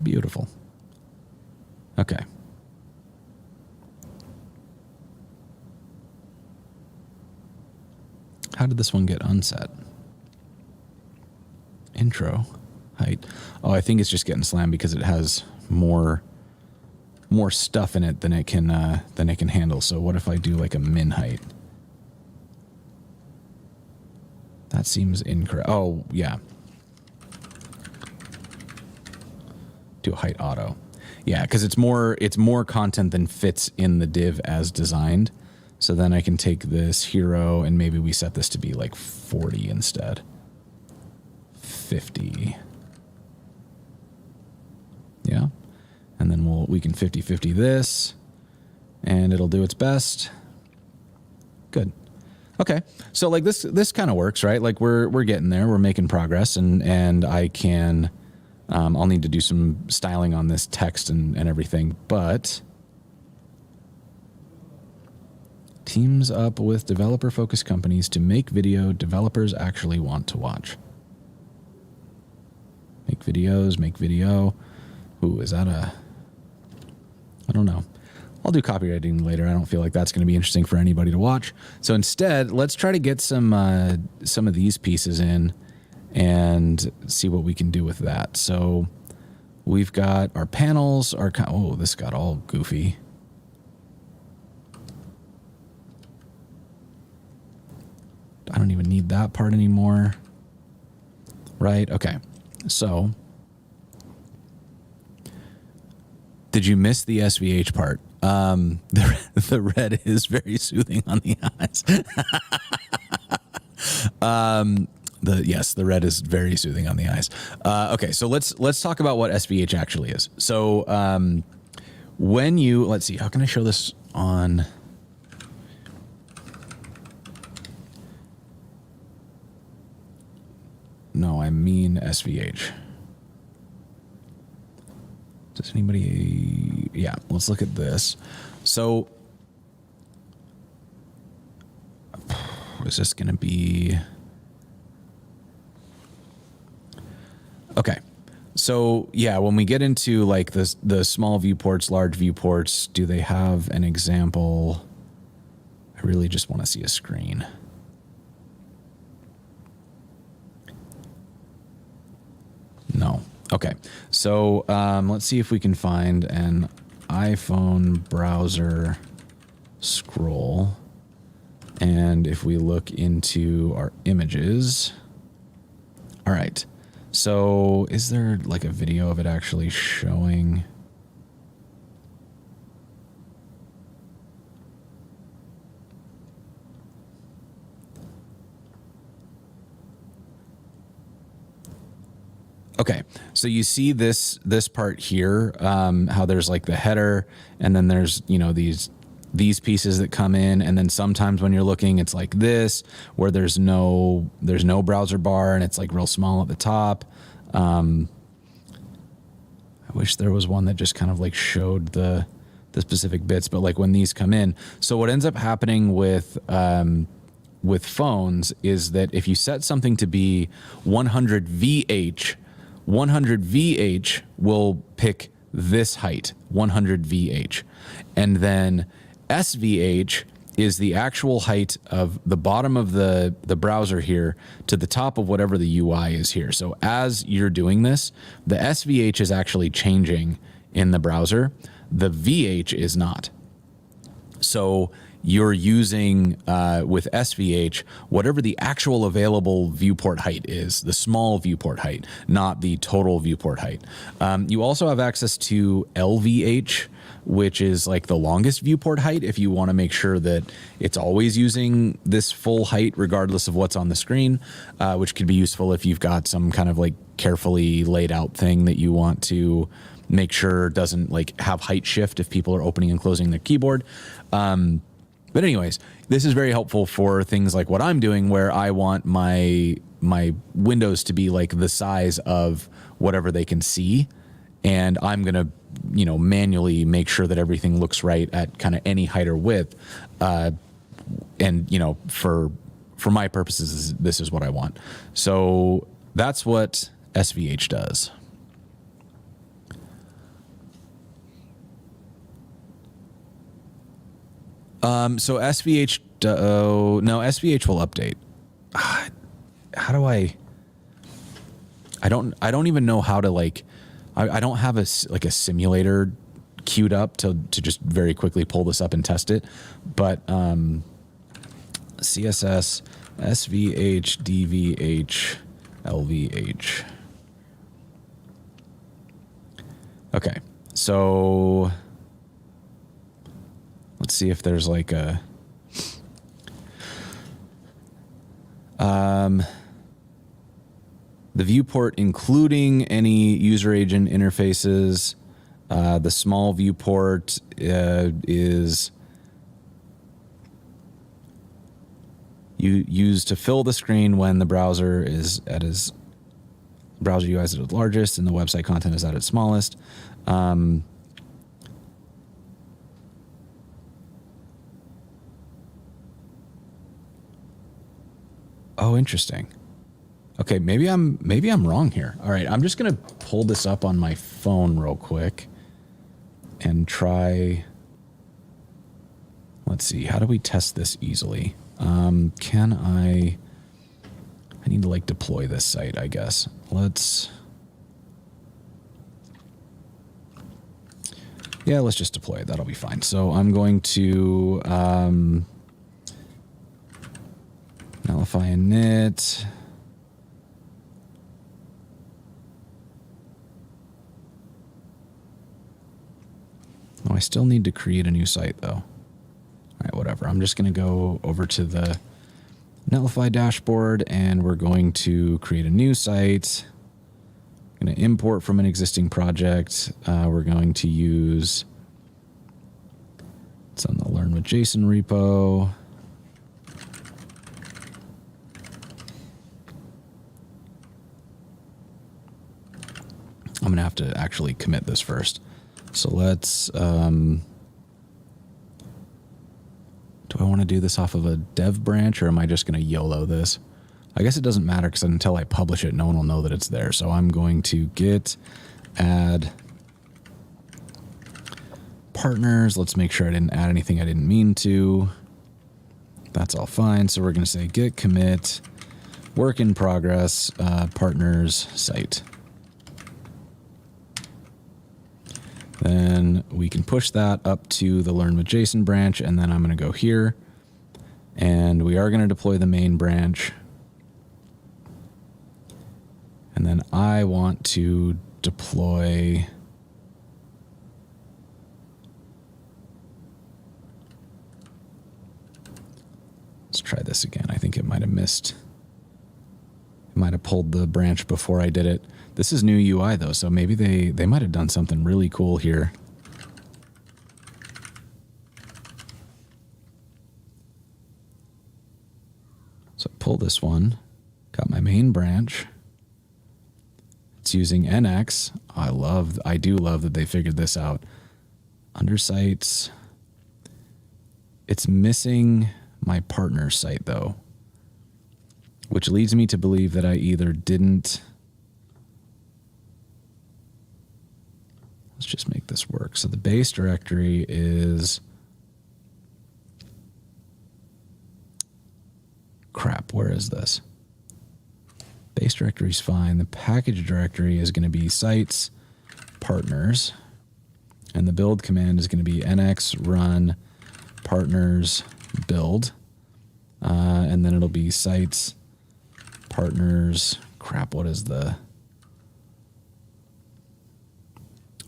Beautiful. Okay. How did this one get unset? Intro height. Oh, I think it's just getting slammed because it has more stuff in it than it can handle. So what if I do like a min height? That seems incorrect. Oh, yeah. Do a height auto. Yeah, because it's more content than fits in the div as designed. So then I can take this hero and maybe we set this to be like 40 instead. 50. Yeah. And then we can 50-50 this and it'll do its best. Good. Okay. So like this kind of works, right? Like we're getting there. We're making progress and I can, I'll need to do some styling on this text and everything, but teams up with developer-focused companies to make video developers actually want to watch. Make videos, make video. Ooh, is that I don't know. I'll do copywriting later. I don't feel like that's going to be interesting for anybody to watch. So instead, let's try to get some of these pieces in and see what we can do with that. So we've got our panels. Oh, this got all goofy. I don't even need that part anymore. Right? Okay. So, did you miss the SVH part? The red is very soothing on the eyes. Yes, the red is very soothing on the eyes. Okay, so let's talk about what SVH actually is. So, let's see, how can I show this on? No, I mean SVH. Does anybody? Yeah, let's look at this. So, is this going to be? Okay. So, yeah, when we get into like the small viewports, large viewports, do they have an example? I really just want to see a screen. No. Okay. So let's see if we can find an iPhone browser scroll. And if we look into our images. All right. So is there like a video of it actually showing? Okay, so you see this part here, how there's like the header, and then there's these pieces that come in, and then sometimes when you're looking, it's like this, where there's no browser bar, and it's like real small at the top. I wish there was one that just kind of like showed the specific bits, but like when these come in, so what ends up happening with phones is that if you set something to be 100 VH. 100 VH will pick this height, 100 VH. And then SVH is the actual height of the bottom of the browser here to the top of whatever the UI is here. So as you're doing this, the SVH is actually changing in the browser. The VH is not. So you're using, with SVH, whatever the actual available viewport height is, the small viewport height, not the total viewport height. You also have access to LVH, which is like the longest viewport height if you want to make sure that it's always using this full height regardless of what's on the screen, which could be useful if you've got some kind of like carefully laid out thing that you want to make sure doesn't like have height shift if people are opening and closing their keyboard. But anyways, this is very helpful for things like what I'm doing, where I want my windows to be like the size of whatever they can see. And I'm going to, manually make sure that everything looks right at kind of any height or width. And, for my purposes, this is what I want. So that's what SVH does. So SVH, SVH will update. How do I don't even know how to I don't have a simulator queued up to just very quickly pull this up and test it. But, CSS, SVH, DVH, LVH. Okay. So let's see if there's like a, the viewport, including any user agent interfaces, the small viewport is used to fill the screen when the browser is at its browser UI is at its largest and the website content is at its smallest. Oh, interesting. Okay, maybe I'm wrong here. All right, I'm just gonna pull this up on my phone real quick and try. Let's see, how do we test this easily? Can I need to deploy this site, I guess. Let's just deploy it. That'll be fine. So I'm going to nullify init. Oh, I still need to create a new site though. All right, whatever. I'm just going to go over to the Netlify dashboard and we're going to create a new site. I'm going to import from an existing project. We're going to use, it's on the Learn with JSON repo. I'm going to have to actually commit this first. So let's, do I want to do this off of a dev branch or am I just going to YOLO this? I guess it doesn't matter because until I publish it, no one will know that it's there. So I'm going to git add partners. Let's make sure I didn't add anything I didn't mean to. That's all fine. So we're going to say git commit work in progress partners site. Then we can push that up to the Learn with JSON branch, and then I'm going to go here, and we are going to deploy the main branch. And then I want to deploy let's try this again. I think it might have missed. It might have pulled the branch before I did it. This is new UI though, so maybe they might have done something really cool here. So pull this one, got my main branch. It's using NX. I do love that they figured this out. Under sites, it's missing my partner site though, which leads me to believe that I either didn't. Let's just make this work. So the base directory is, crap, where is this? Base directory is fine. The package directory is going to be sites partners, and the build command is going to be nx run partners build, and then it'll be sites partners. Crap, what is the?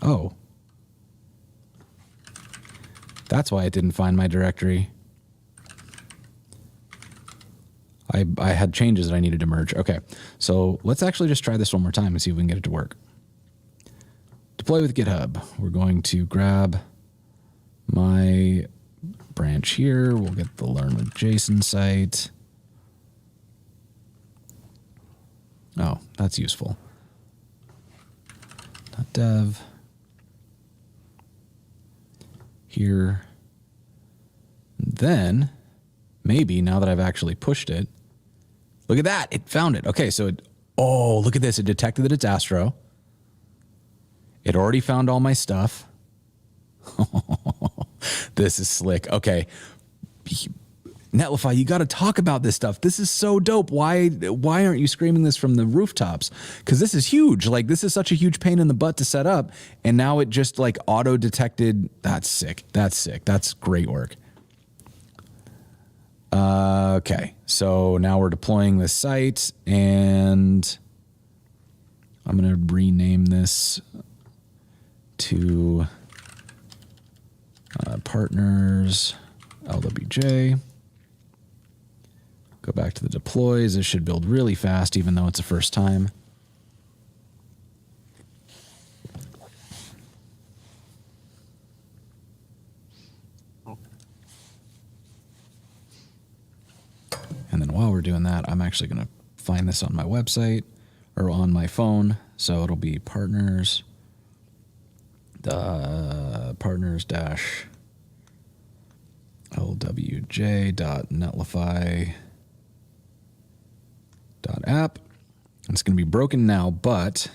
Oh, that's why it didn't find my directory. I had changes that I needed to merge. Okay, so let's actually just try this one more time and see if we can get it to work. Deploy with GitHub. We're going to grab my branch here. We'll get the learn with JSON site. Oh, that's useful. .dev. Here. And then, maybe now that I've actually pushed it, look at that, it found it. Okay, so oh, look at this. It detected that it's Astro. It already found all my stuff. This is slick. Okay. Netlify, you got to talk about this stuff. This is so dope. Why aren't you screaming this from the rooftops? Because this is huge. Like, this is such a huge pain in the butt to set up. And now it just like auto detected. That's sick. That's sick. That's great work. Okay. So now we're deploying this site, and I'm going to rename this to partners LWJ. Go back to the deploys. This should build really fast, even though it's the first time. And then while we're doing that, I'm actually going to find this on my website or on my phone. So it'll be partners, partners-lwj.netlify.app. It's going to be broken now, but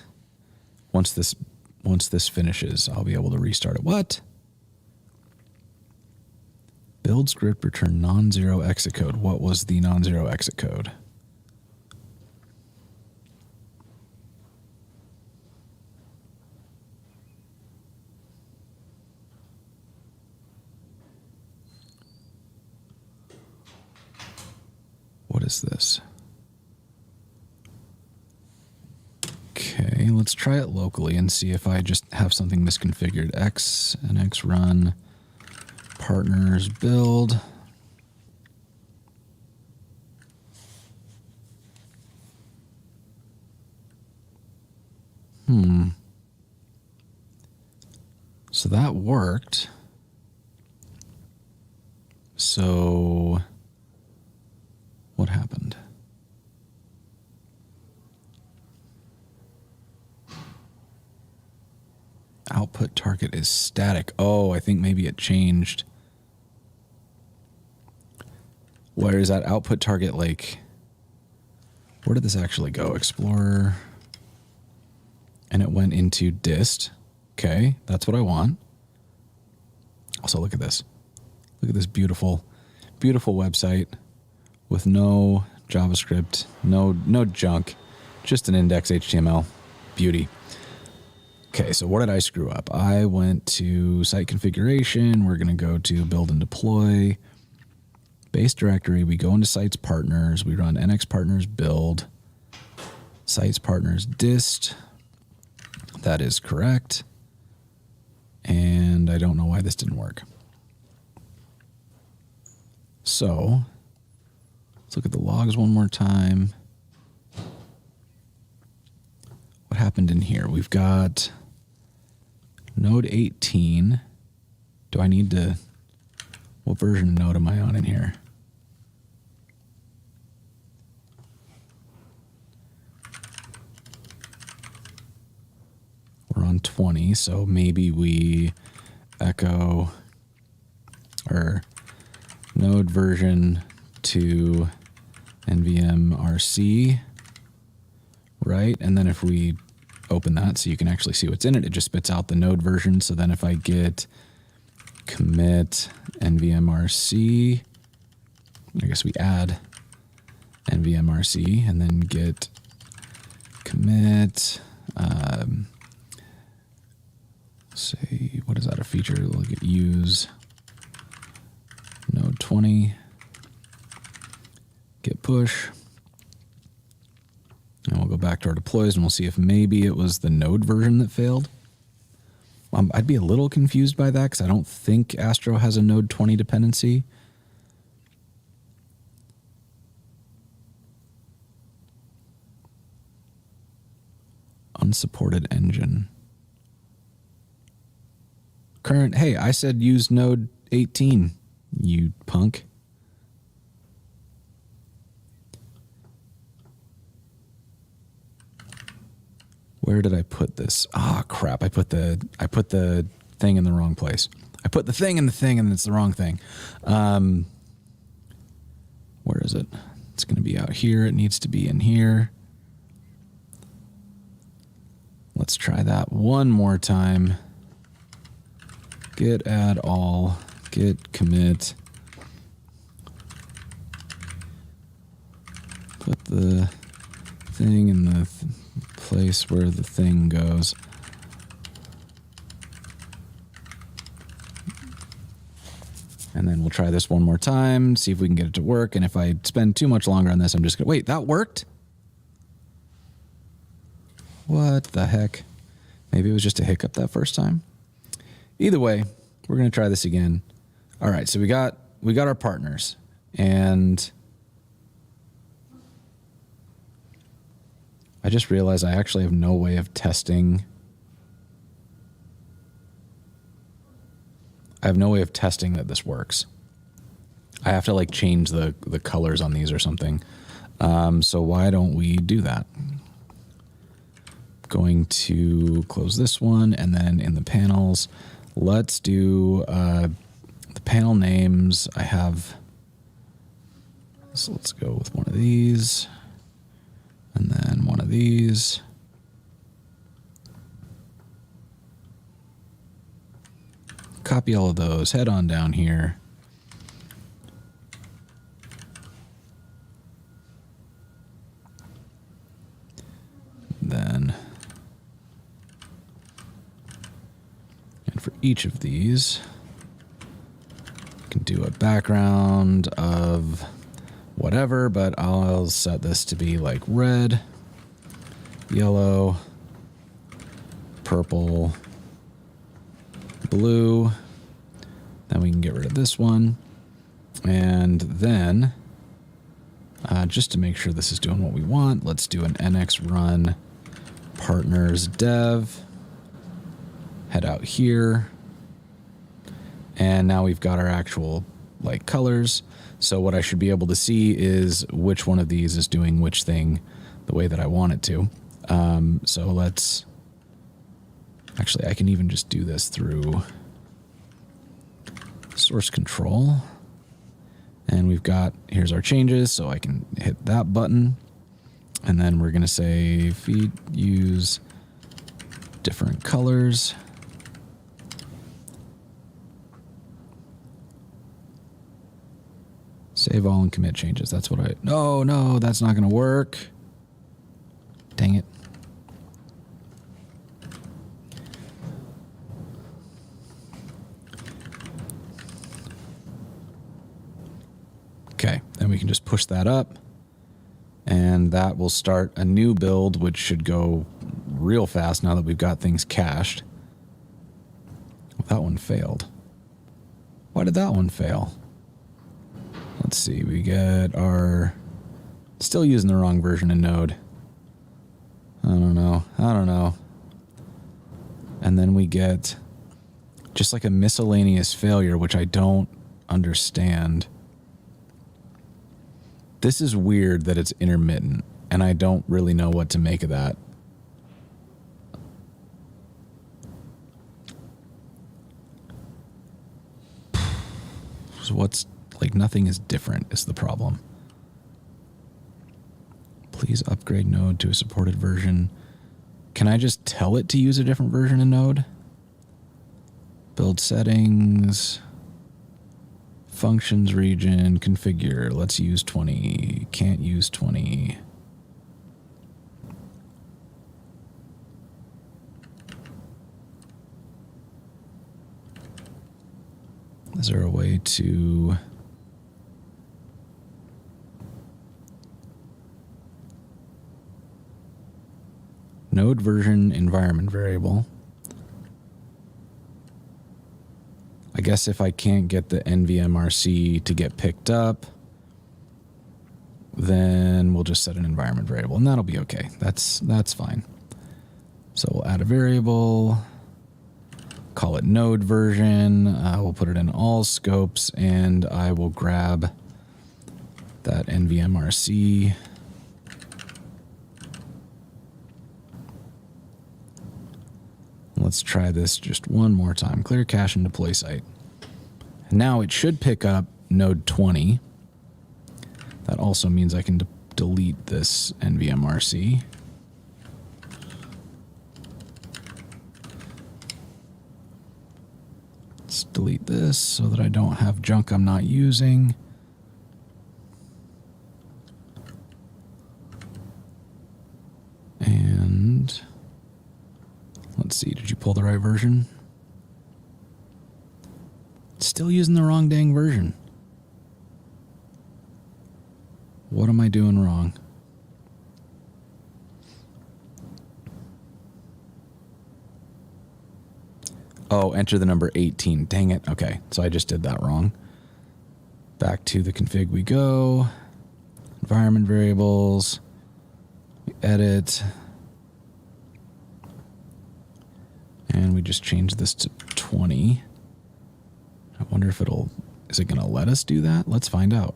once this finishes, I'll be able to restart it. What? Build script return non-zero exit code. What was the non-zero exit code? What is this? Okay, let's try it locally and see if I just have something misconfigured. Nx run partners build. So that worked. So what happened? Output target is static. Oh, I think maybe it changed. Where is that output target? Like, where did this actually go? Explorer. And it went into dist. Okay, that's what I want. Also, look at this. Look at this beautiful, beautiful website with no JavaScript, no junk, just an index HTML. Beauty. Okay, so what did I screw up? I went to site configuration. We're going to go to build and deploy. Base directory, we go into sites partners. We run nx partners build. Sites partners dist. That is correct. And I don't know why this didn't work. So let's look at the logs one more time. What happened in here? We've got node 18. Do I need to, what version of node am I on in here? We're on 20, so maybe we echo or node version to nvm rc, right? And then if we open that so you can actually see what's in it. It just spits out the node version. So then if I get commit nvmrc, I guess we add nvmrc and then get commit, say, what is that, a feature? Look at use node 20, git push. And we'll go back to our deploys and we'll see if maybe it was the node version that failed. I'd be a little confused by that because I don't think Astro has a node 20 dependency. Unsupported engine. Current, hey, I said use node 18, you punk. Where did I put this? Ah, crap. I put the thing in the wrong place. I put the thing in the thing and it's the wrong thing. Where is it? It's going to be out here. It needs to be in here. Let's try that one more time. Git add all, git commit. Put the thing in the place where the thing goes. And then we'll try this one more time, see if we can get it to work. And if I spend too much longer on this, I'm just gonna, wait, that worked? What the heck? Maybe it was just a hiccup that first time. Either way, we're gonna try this again. All right, so we got our partners, and I just realized I actually have no way of testing. I have no way of testing that this works. I have to like change the colors on these or something. So why don't we do that? Going to close this one, and then in the panels, let's do the panel names. I have, so let's go with one of these. And then one of these. Copy all of those, head on down here. Then, and for each of these, I can do a background of whatever, but I'll set this to be like red, yellow, purple, blue. Then we can get rid of this one. And then, just to make sure this is doing what we want, let's do an NX run partners dev. Head out here. And now we've got our actual like colors. So what I should be able to see is which one of these is doing which thing the way that I want it to. So let's, actually I can even just do this through source control. And we've got, here's our changes, so I can hit that button. And then we're gonna say feed use different colors. Save all and commit changes. That's what no, that's not going to work. Dang it. Okay, then we can just push that up. And that will start a new build, which should go real fast now that we've got things cached. That one failed. Why did that one fail? Let's see, we get our, still using the wrong version of Node. I don't know. And then we get just like a miscellaneous failure, which I don't understand. This is weird that it's intermittent, and I don't really know what to make of that. So what's, like, nothing is different is the problem. Please upgrade Node to a supported version. can I just tell it to use a different version of Node? Build settings, functions region, configure. Let's use 20. Can't use 20. Is there a way to... Node version environment variable. I guess if I can't get the NVMRC to get picked up, then we'll just set an environment variable, and that'll be okay. That's fine. So we'll add a variable, call it node version. We'll put it in all scopes, and I will grab that NVMRC. Let's try this just one more time. Clear cache and deploy site. Now it should pick up node 20. That also means I can delete this NVMRC. Let's delete this so that I don't have junk I'm not using. And let's see, did you pull the right version? Still using the wrong dang version. What am I doing wrong? Oh, enter the number 18. Dang it. Okay, so I just did that wrong. Back to the config we go. Environment variables. We edit. And we just change this to 20. I wonder if is it going to let us do that? Let's find out.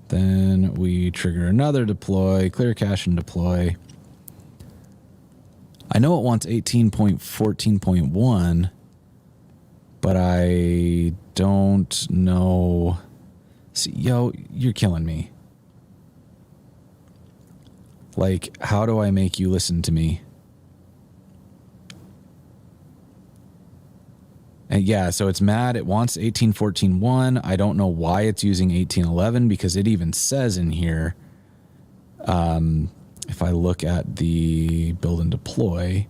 Then we trigger another deploy, clear cache and deploy. I know it wants 18.14.1, but I don't know. See, yo, you're killing me. Like, how do I make you listen to me? And yeah, so it's mad. It wants 18.14.1. I don't know why it's using 18.11 because it even says in here, if I look at the build and deploy,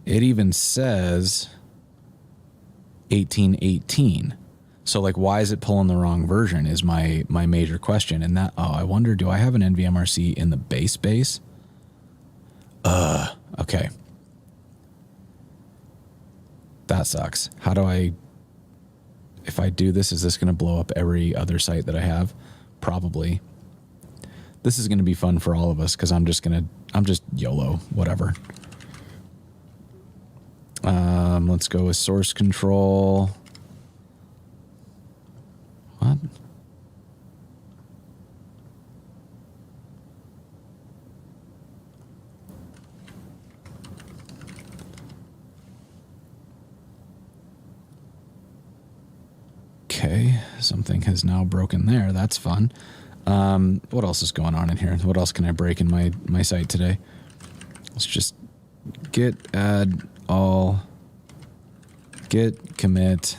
it even says 18.18. So like, why is it pulling the wrong version is my major question. And that, I wonder, do I have an NVMRC in the base? Okay. That sucks. How do if I do this, is this going to blow up every other site that I have? Probably. This is going to be fun for all of us because I'm just YOLO, whatever. Let's go with source control. What? Okay, something has now broken there. That's fun. What else is going on in here? What else can I break in my site today? Let's just git add all, git commit.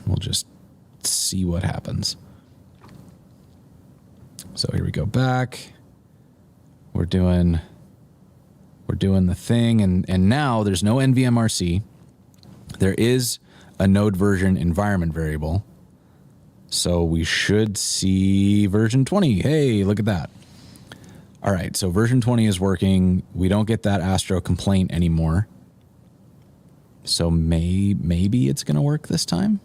We'll just see what happens. So here we go back. We're doing the thing, and now there's no NVMRC. There is a node version environment variable. So we should see version 20. Hey, look at that. All right, so version 20 is working. We don't get that Astro complaint anymore. So maybe it's going to work this time.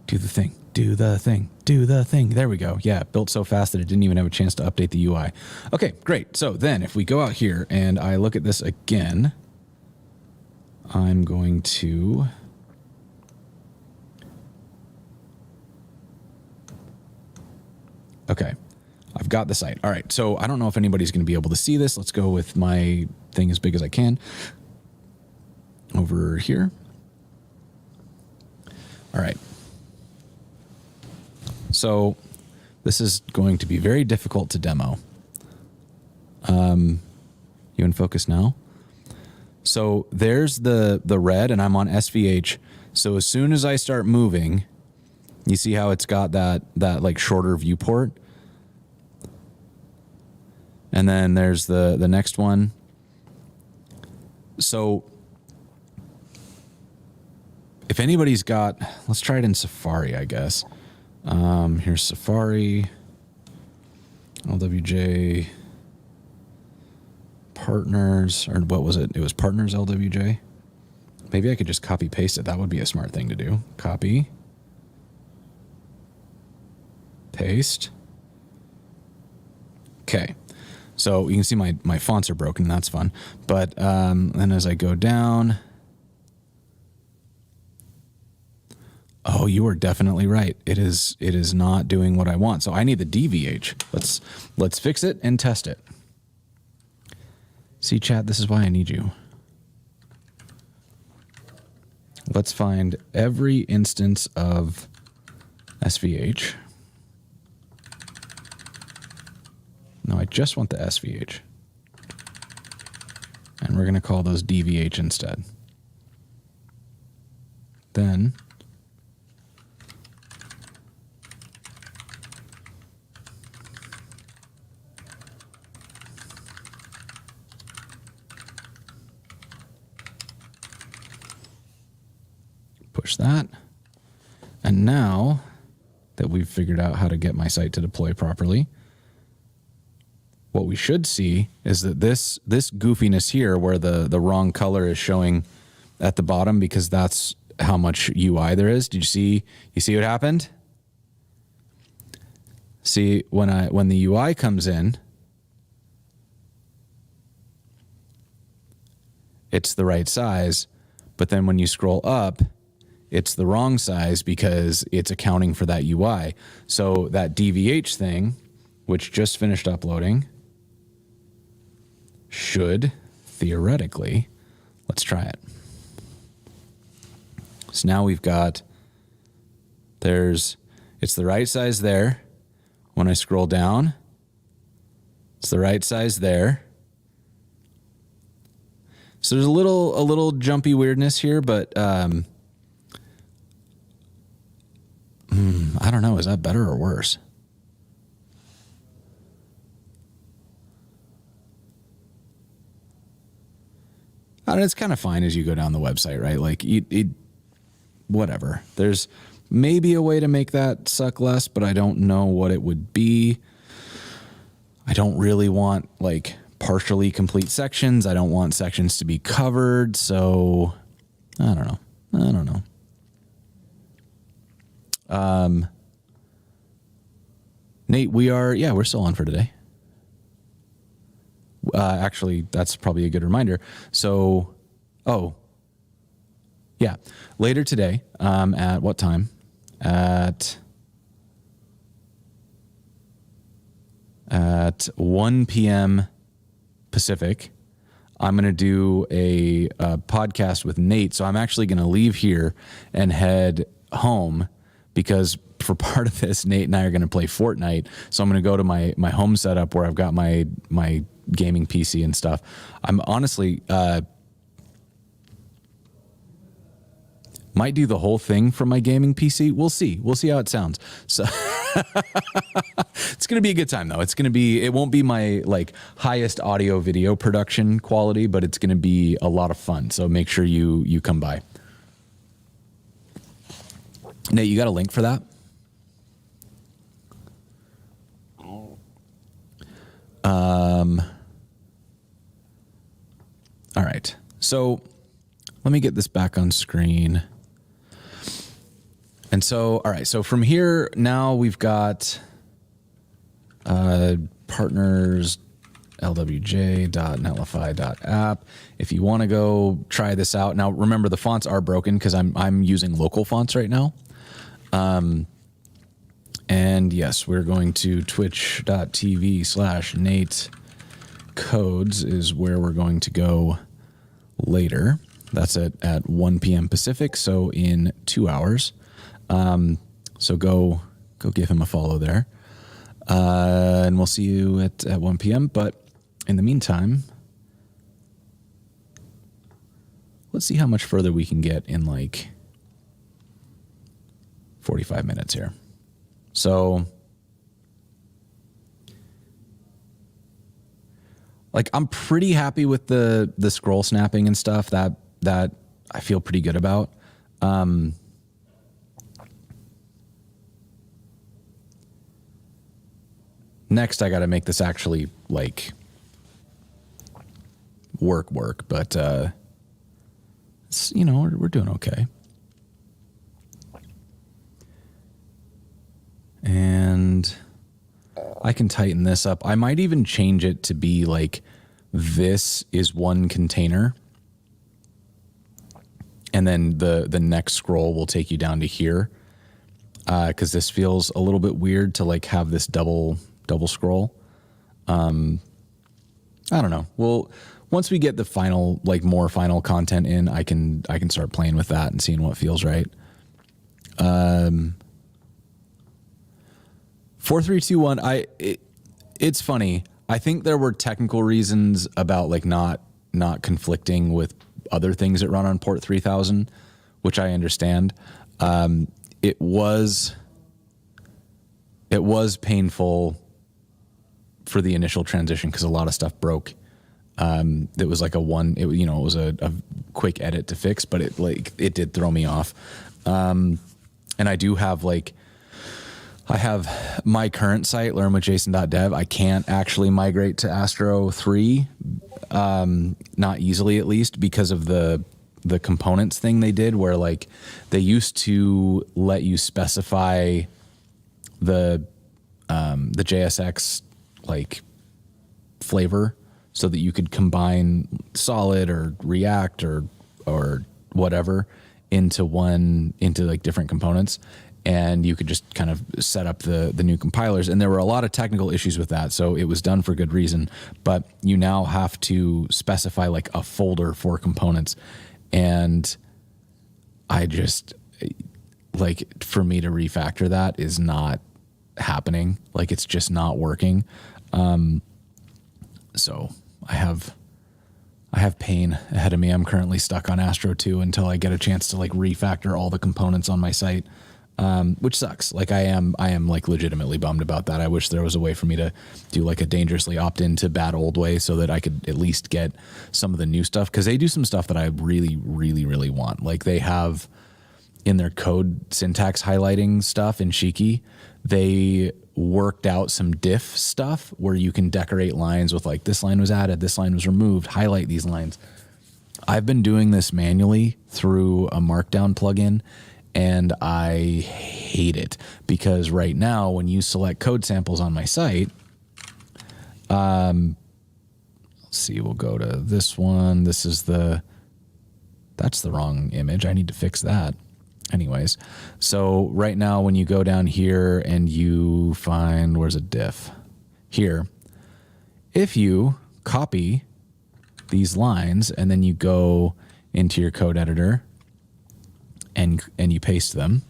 Do the thing, do the thing, do the thing. There we go. Yeah, built so fast that it didn't even have a chance to update the UI. Okay, great. So then if we go out here and I look at this again, I'm going to... Okay, I've got the site. All right. So I don't know if anybody's going to be able to see this. Let's go with my thing as big as I can over here. All right. So this is going to be very difficult to demo. You in focus now? So there's the red, and I'm on SVH. So as soon as I start moving, you see how it's got that like shorter viewport? And then there's the next one. So if anybody's got, let's try it in Safari, I guess. Here's Safari, LWJ, partners, or what was it? It was partners LWJ. Maybe I could just copy paste it. That would be a smart thing to do. Copy, paste. Okay. So you can see my fonts are broken. That's fun. But then as I go down, oh, you are definitely right. It is not doing what I want. So I need the DVH. Let's fix it and test it. See, chat, this is why I need you. Let's find every instance of SVH. No, I just want the SVH. And we're going to call those DVH instead. Then push that. And now that we've figured out how to get my site to deploy properly, what we should see is that this goofiness here, where the wrong color is showing at the bottom, because that's how much UI there is. Did you see what happened? See, when the UI comes in, it's the right size, but then when you scroll up, it's the wrong size because it's accounting for that UI. So that DVH thing, which just finished uploading, should theoretically, let's try it. So now we've got, it's the right size there. When I scroll down, it's the right size there. So there's a little jumpy weirdness here, but I don't know. Is that better or worse? It's kind of fine as you go down the website, right? Like, whatever. There's maybe a way to make that suck less, but I don't know what it would be. I don't really want, like, partially complete sections. I don't want sections to be covered, so I don't know. Nate, we're still on for today. Actually, that's probably a good reminder. So, yeah, later today, at what time? At 1 p.m. Pacific, I'm going to do a podcast with Nate. So I'm actually going to leave here and head home, because for part of this, Nate and I are going to play Fortnite. So I'm going to go to my home setup where I've got my gaming PC and stuff. I'm honestly might do the whole thing from my gaming PC. We'll see how it sounds. So it's going to be a good time though. It won't be my like highest audio video production quality, but it's going to be a lot of fun. So make sure you come by. Nate, you got a link for that? All right. So let me get this back on screen. And so, all right. So from here, now we've got partners lwj.netlify.app. If you want to go try this out. Now, remember, the fonts are broken because I'm using local fonts right now. And And yes, we're going to twitch.tv/Nate Codes is where we're going to go later. That's at 1 p.m. Pacific, so in 2 hours. So go give him a follow there. And we'll see you at 1 p.m. But in the meantime, let's see how much further we can get in like 45 minutes here. So, like, I'm pretty happy with the scroll snapping and stuff that I feel pretty good about. Next, I got to make this actually like work, but it's, you know, we're doing okay. And I can tighten this up. I might even change it to be like, this is one container. And then the next scroll will take you down to here. Cause this feels a little bit weird to like have this double scroll. I don't know. Well, once we get the final, like more final content in, I can start playing with that and seeing what feels right. 4, 3, 2, 1. It's funny. I think there were technical reasons about like not conflicting with other things that run on port 3000, which I understand. It was painful for the initial transition because a lot of stuff broke. It was like it was a quick edit to fix, but it did throw me off. And I do have I have my current site, learnwithjason.dev. I can't actually migrate to Astro 3, not easily at least, because of the components thing they did, where like they used to let you specify the JSX like flavor so that you could combine Solid or React or whatever into like different components. And you could just kind of set up the new compilers. And there were a lot of technical issues with that. So it was done for good reason. But you now have to specify like a folder for components. And I just, like, for me to refactor that is not happening. Like, it's just not working. So I have pain ahead of me. I'm currently stuck on Astro 2 until I get a chance to like refactor all the components on my site. Which sucks. Like I am like legitimately bummed about that. I wish there was a way for me to do like a dangerously opt into bad old way so that I could at least get some of the new stuff. Cause they do some stuff that I really, really, really want. Like they have in their code syntax highlighting stuff in Shiki, they worked out some diff stuff where you can decorate lines with like, this line was added, this line was removed, highlight these lines. I've been doing this manually through a Markdown plugin. And I hate it because right now when you select code samples on my site, let's see, we'll go to this one. That's the wrong image. I need to fix that. Anyways, so right now when you go down here and you find, where's a diff? Here. If you copy these lines and then you go into your code editor and you paste them.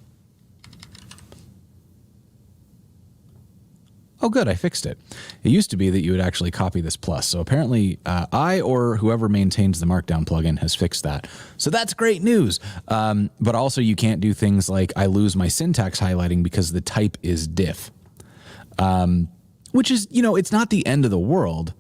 Oh, good, I fixed it. It used to be that you would actually copy this plus. So apparently I or whoever maintains the Markdown plugin has fixed that. So that's great news. But also you can't do things like I lose my syntax highlighting because the type is diff. Which is, you know, it's not the end of the world.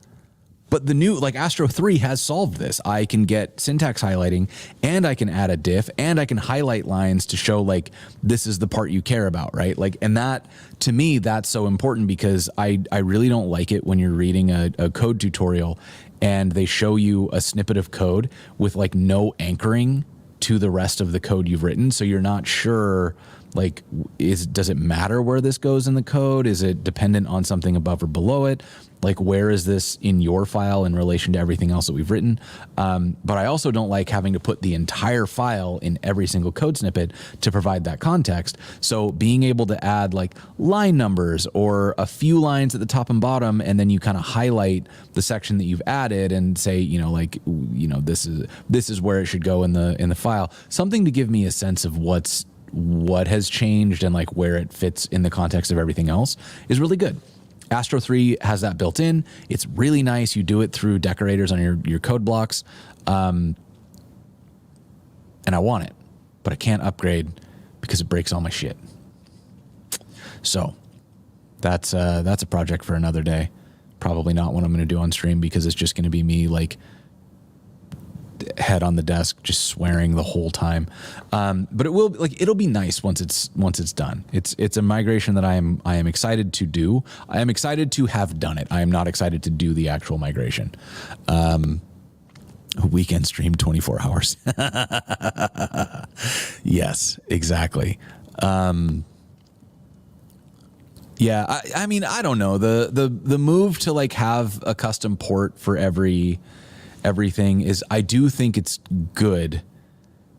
But the new, like Astro 3 has solved this. I can get syntax highlighting and I can add a diff and I can highlight lines to show like, this is the part you care about, right? Like, and that, to me, that's so important because I really don't like it when you're reading a code tutorial and they show you a snippet of code with like no anchoring to the rest of the code you've written. So you're not sure Like, does it matter where this goes in the code? Is it dependent on something above or below it? Like, where is this in your file in relation to everything else that we've written? But I also don't like having to put the entire file in every single code snippet to provide that context. So being able to add like line numbers or a few lines at the top and bottom, and then you kind of highlight the section that you've added and say, you know, like, you know, this is where it should go in the file. Something to give me a sense of what has changed and like where it fits in the context of everything else is really good. Astro 3 has that built in. It's really nice. You do it through decorators on your code blocks. And I want it, but I can't upgrade because it breaks all my shit. So that's a project for another day. Probably not what I'm going to do on stream, because it's just going to be me like head on the desk just swearing the whole time. But it'll be nice once it's done. It's a migration that I am excited to do. I am excited to have done it. I am not excited to do the actual migration. Weekend stream 24 hours. Yes, exactly. Yeah, I mean, I don't know. The move to like have a custom port for everything is, I do think it's good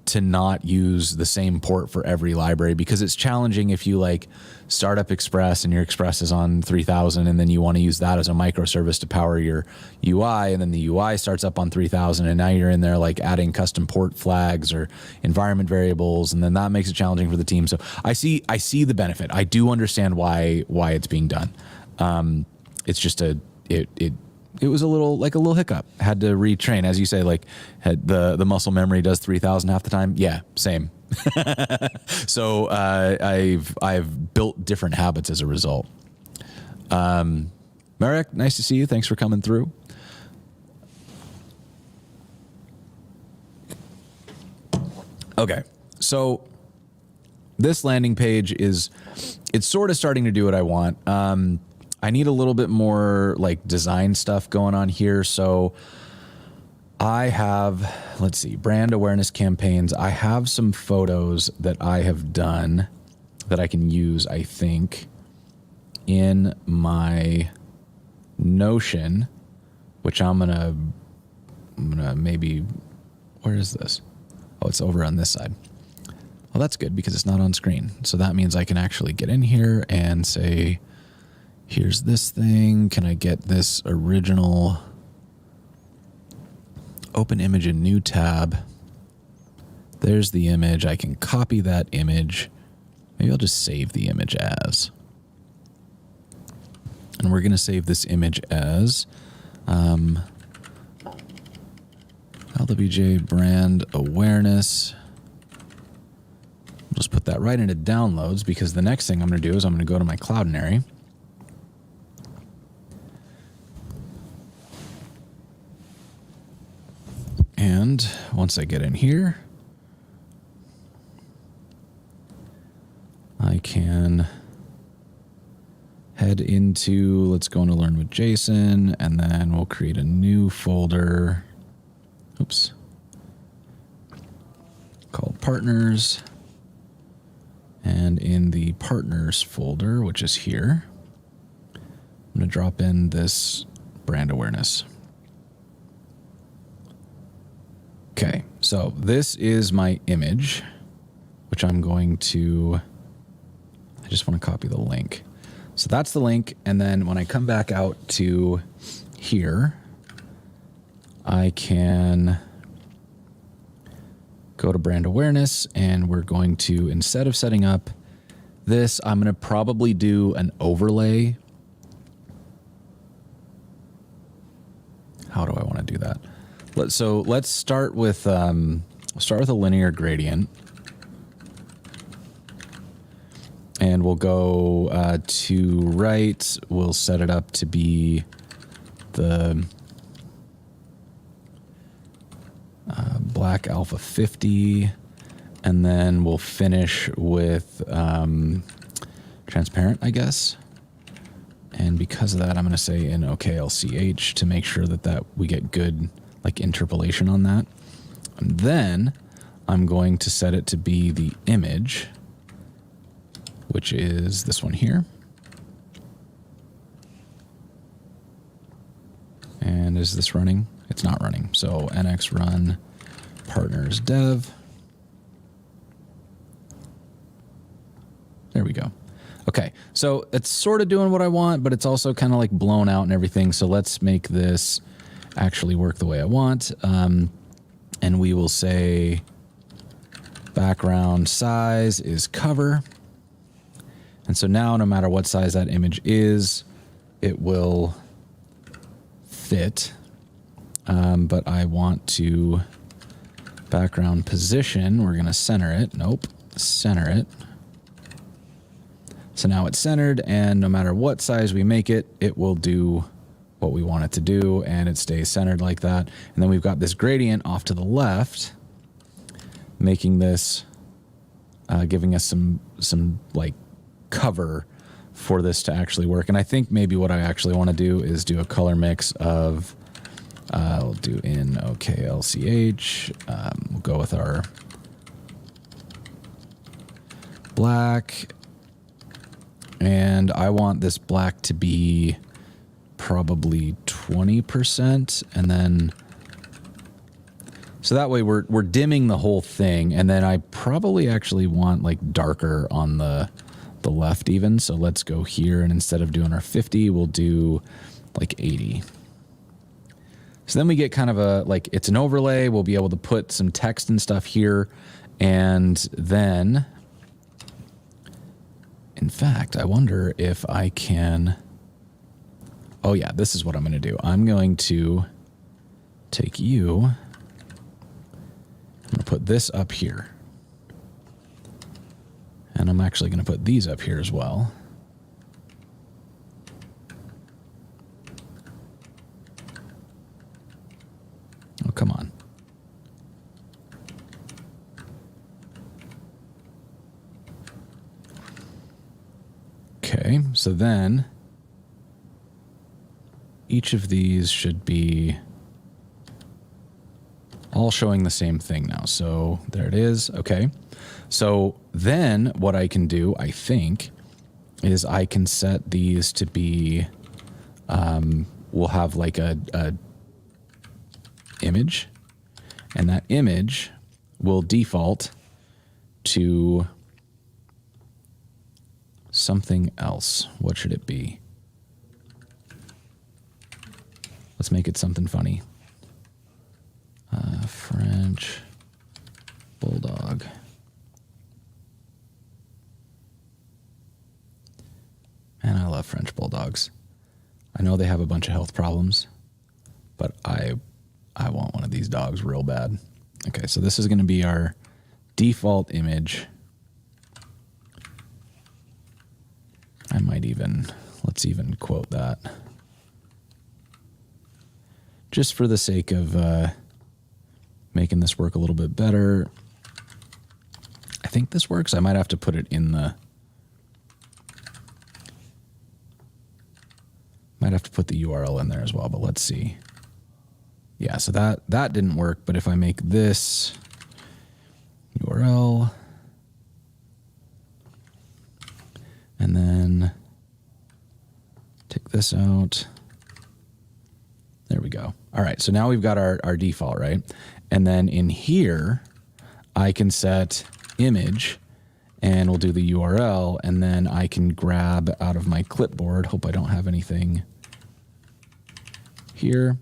to not use the same port for every library, because it's challenging if you like start up Express and your Express is on 3000 and then you want to use that as a microservice to power your UI, and then the UI starts up on 3000 and now you're in there like adding custom port flags or environment variables, and then that makes it challenging for the team. So I see the benefit. I do understand why it's being done. It's just it was a little hiccup. Had to retrain, as you say, like had the muscle memory does 3000 half the time. Yeah, same. So I've built different habits as a result. Marek, nice to see you. Thanks for coming through. Okay, so this landing page it's sort of starting to do what I want. I need a little bit more like design stuff going on here. So I have, let's see, brand awareness campaigns. I have some photos that I have done that I can use, I think, in my Notion, which I'm gonna maybe, where is this? Oh, it's over on this side. Well, that's good because it's not on screen. So that means I can actually get in here and say, here's this thing. Can I get this original? Open image in new tab. There's the image. I can copy that image. Maybe I'll just save the image as. And we're going to save this image as LWJ brand awareness. I'll just put that right into downloads, because the next thing I'm going to do is I'm going to go to my Cloudinary. And once I get in here, I can head into, let's go into Learn with JSON, and then we'll create a new folder. Oops. Called Partners. And in the Partners folder, which is here, I'm going to drop in this brand awareness. Okay, so this is my image, which I'm going to, I just want to copy the link. So that's the link, and then when I come back out to here, I can go to brand awareness, and we're going to, instead of setting up this, I'm going to probably do an overlay. How do I want to do that? So let's start with a linear gradient, and we'll go to right. We'll set it up to be the black alpha 50, and then we'll finish with transparent, I guess. And because of that, I'm going to say in OKLCH to make sure that we get good like interpolation on that. And then I'm going to set it to be the image. which is this one here. And is this running? It's not running. So nx run partners dev. There we go. Okay, so it's sort of doing what I want, but it's also kind of like blown out and everything. So let's make this actually work the way I want. And we will say background size is cover. And so now no matter what size that image is, it will fit. But I want to background position. We're going to center it. Nope. Center it. So now it's centered, and no matter what size we make it, it will do what we want it to do, and it stays centered like that. And then we've got this gradient off to the left, making this, giving us some like cover for this to actually work. And I think maybe what I actually want to do is do a color mix of, we'll do in OKLCH. We'll go with our black. And I want this black to be probably 20%. And then, so that way we're dimming the whole thing. And then I probably actually want like darker on the left even. So let's go here, and instead of doing our 50, we'll do like 80. So then we get kind of a, like, it's an overlay. We'll be able to put some text and stuff here. And then, in fact, I wonder if I can, oh yeah, this is what I'm going to do. I'm going to take you, I'm going to put this up here. And I'm actually going to put these up here as well. Oh, come on. Okay, so then each of these should be all showing the same thing now. So there it is. Okay. So then what I can do, I think, is I can set these to be, we'll have like a image, and that image will default to something else. What should it be? Let's make it something funny. French Bulldog. Man, I love French Bulldogs. I know they have a bunch of health problems, but I want one of these dogs real bad. Okay, so this is going to be our default image. I might even, let's even quote that. Just for the sake of making this work a little bit better. I think this works. I might have to put it in the, might have to put the URL in there as well, but let's see. Yeah, so that didn't work, but if I make this URL, and then take this out. There we go. All right, so now we've got our default, right? And then in here, I can set image, and we'll do the URL, and then I can grab out of my clipboard. Hope I don't have anything here.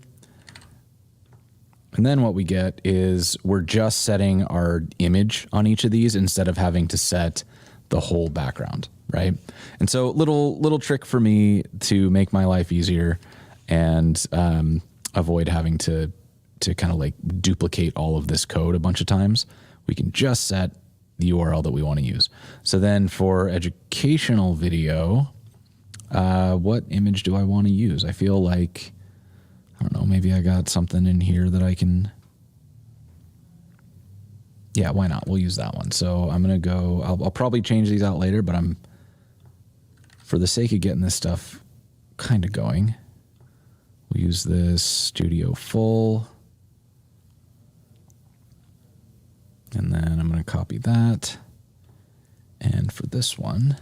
And then what we get is we're just setting our image on each of these instead of having to set the whole background, right? And so little trick for me to make my life easier and avoid having to kind of like duplicate all of this code a bunch of times. We can just set the URL that we want to use. So then for educational video, what image do I want to use? I feel like, I don't know, maybe I got something in here that I can, yeah, why not? We'll use that one. So I'm going to go, I'll probably change these out later, but for the sake of getting this stuff kind of going, we'll use this Studio Full. And then I'm going to copy that. And for this one,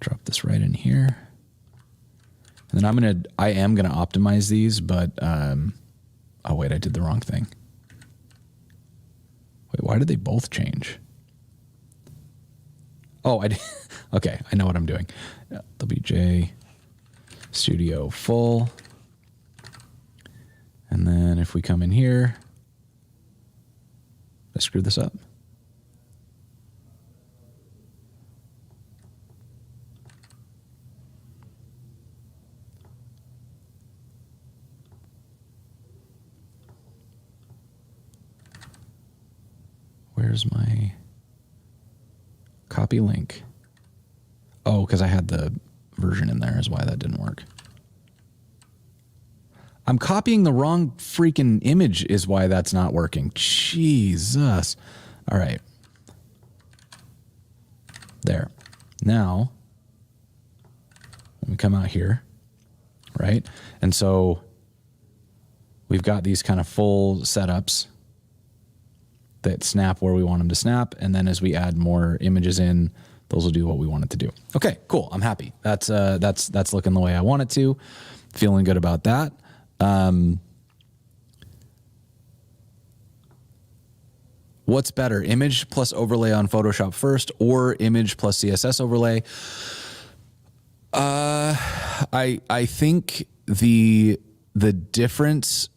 drop this right in here. And then I am gonna optimize these, but oh wait, I did the wrong thing. Wait, why did they both change? Oh, I did. Okay, I know what I'm doing. WJ Studio full. And then if we come in here, I screwed this up. Where's my copy link? Oh, because I had the version in there is why that didn't work. I'm copying the wrong freaking image is why that's not working. Jesus. All right. There. Now, let me come out here, right? And so we've got these kind of full setups that snap where we want them to snap. And then as we add more images in, those will do what we want it to do. Okay, cool. I'm happy. That's looking the way I want it to. Feeling good about that. What's better, image plus overlay on Photoshop first or image plus CSS overlay? I think the difference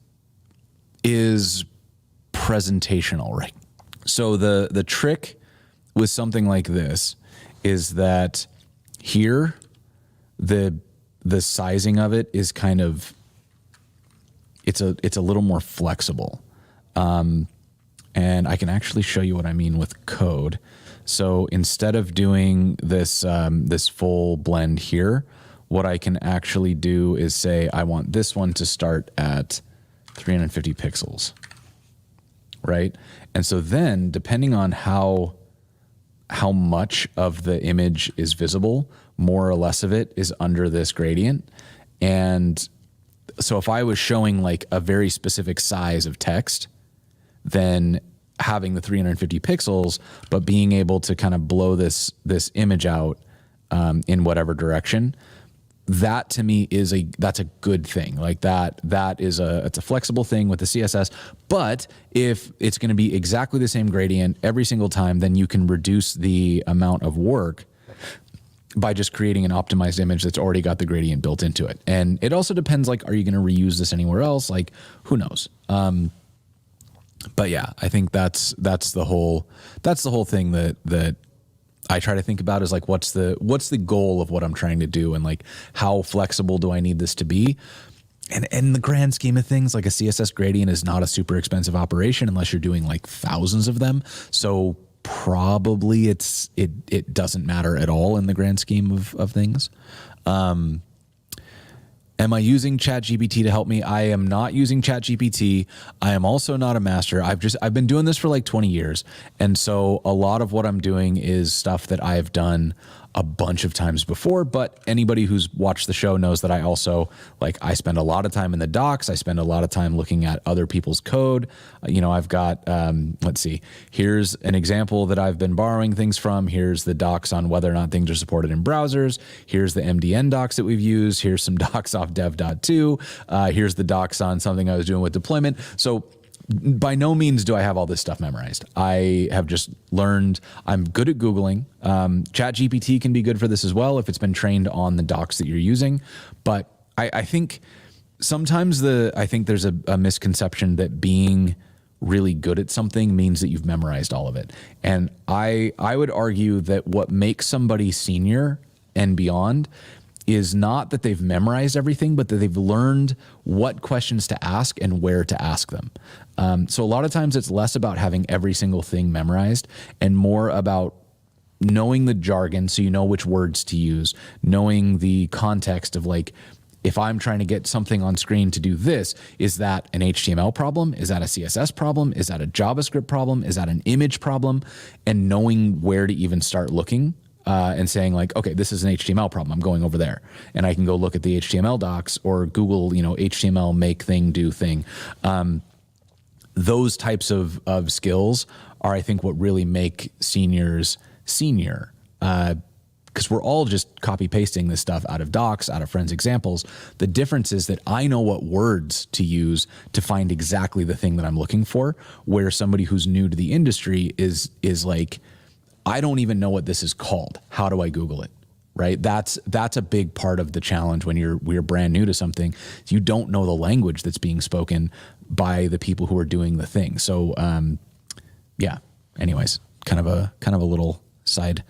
is presentational, right? So the trick with something like this is that here the sizing of it is kind of it's a little more flexible. And I can actually show you what I mean with code. So instead of doing this this full blend here, what I can actually do is say I want this one to start at 350 pixels, right? And so then depending on how much of the image is visible, more or less of it is under this gradient. And so if I was showing like a very specific size of text, then having the 350 pixels, but being able to kind of blow this image out in whatever direction, that to me is that's a good thing. Like it's a flexible thing with the CSS. But if it's going to be exactly the same gradient every single time, then you can reduce the amount of work by just creating an optimized image that's already got the gradient built into it. And it also depends, like, are you going to reuse this anywhere else? Like, who knows? But yeah, I think that's the whole thing that I try to think about is like, what's the goal of what I'm trying to do, and like, how flexible do I need this to be? And in the grand scheme of things, like a CSS gradient is not a super expensive operation unless you're doing like thousands of them. So probably it doesn't matter at all in the grand scheme of things. Am I using ChatGPT to help me? I am not using ChatGPT. I am also not a master. I've been doing this for like 20 years. And so a lot of what I'm doing is stuff that I've done a bunch of times before, but anybody who's watched the show knows that I also, like, I spend a lot of time in the docs. I spend a lot of time looking at other people's code. I've got, let's see, here's an example that I've been borrowing things from. Here's the docs on whether or not things are supported in browsers. Here's the MDN docs that we've used. Here's some docs off dev.to. Here's the docs on something I was doing with deployment. So by no means do I have all this stuff memorized. I have just learned. I'm good at Googling. ChatGPT can be good for this as well if it's been trained on the docs that you're using. But I think sometimes there's a misconception that being really good at something means that you've memorized all of it. And I would argue that what makes somebody senior and beyond is not that they've memorized everything, but that they've learned what questions to ask and where to ask them. So a lot of times it's less about having every single thing memorized and more about knowing the jargon so you know which words to use, knowing the context of, like, if I'm trying to get something on screen to do this, is that an HTML problem? Is that a CSS problem? Is that a JavaScript problem? Is that an image problem? And knowing where to even start looking. And saying, like, okay, this is an HTML problem. I'm going over there, and I can go look at the HTML docs or Google, HTML make thing, do thing. Those types of skills are, I think, what really make seniors senior. because we're all just copy pasting this stuff out of docs, out of friends' examples. The difference is that I know what words to use to find exactly the thing that I'm looking for, where somebody who's new to the industry is like, I don't even know what this is called. How do I Google it? Right? That's a big part of the challenge when we're brand new to something. You don't know the language that's being spoken by the people who are doing the thing. So yeah. Anyways, kind of a little side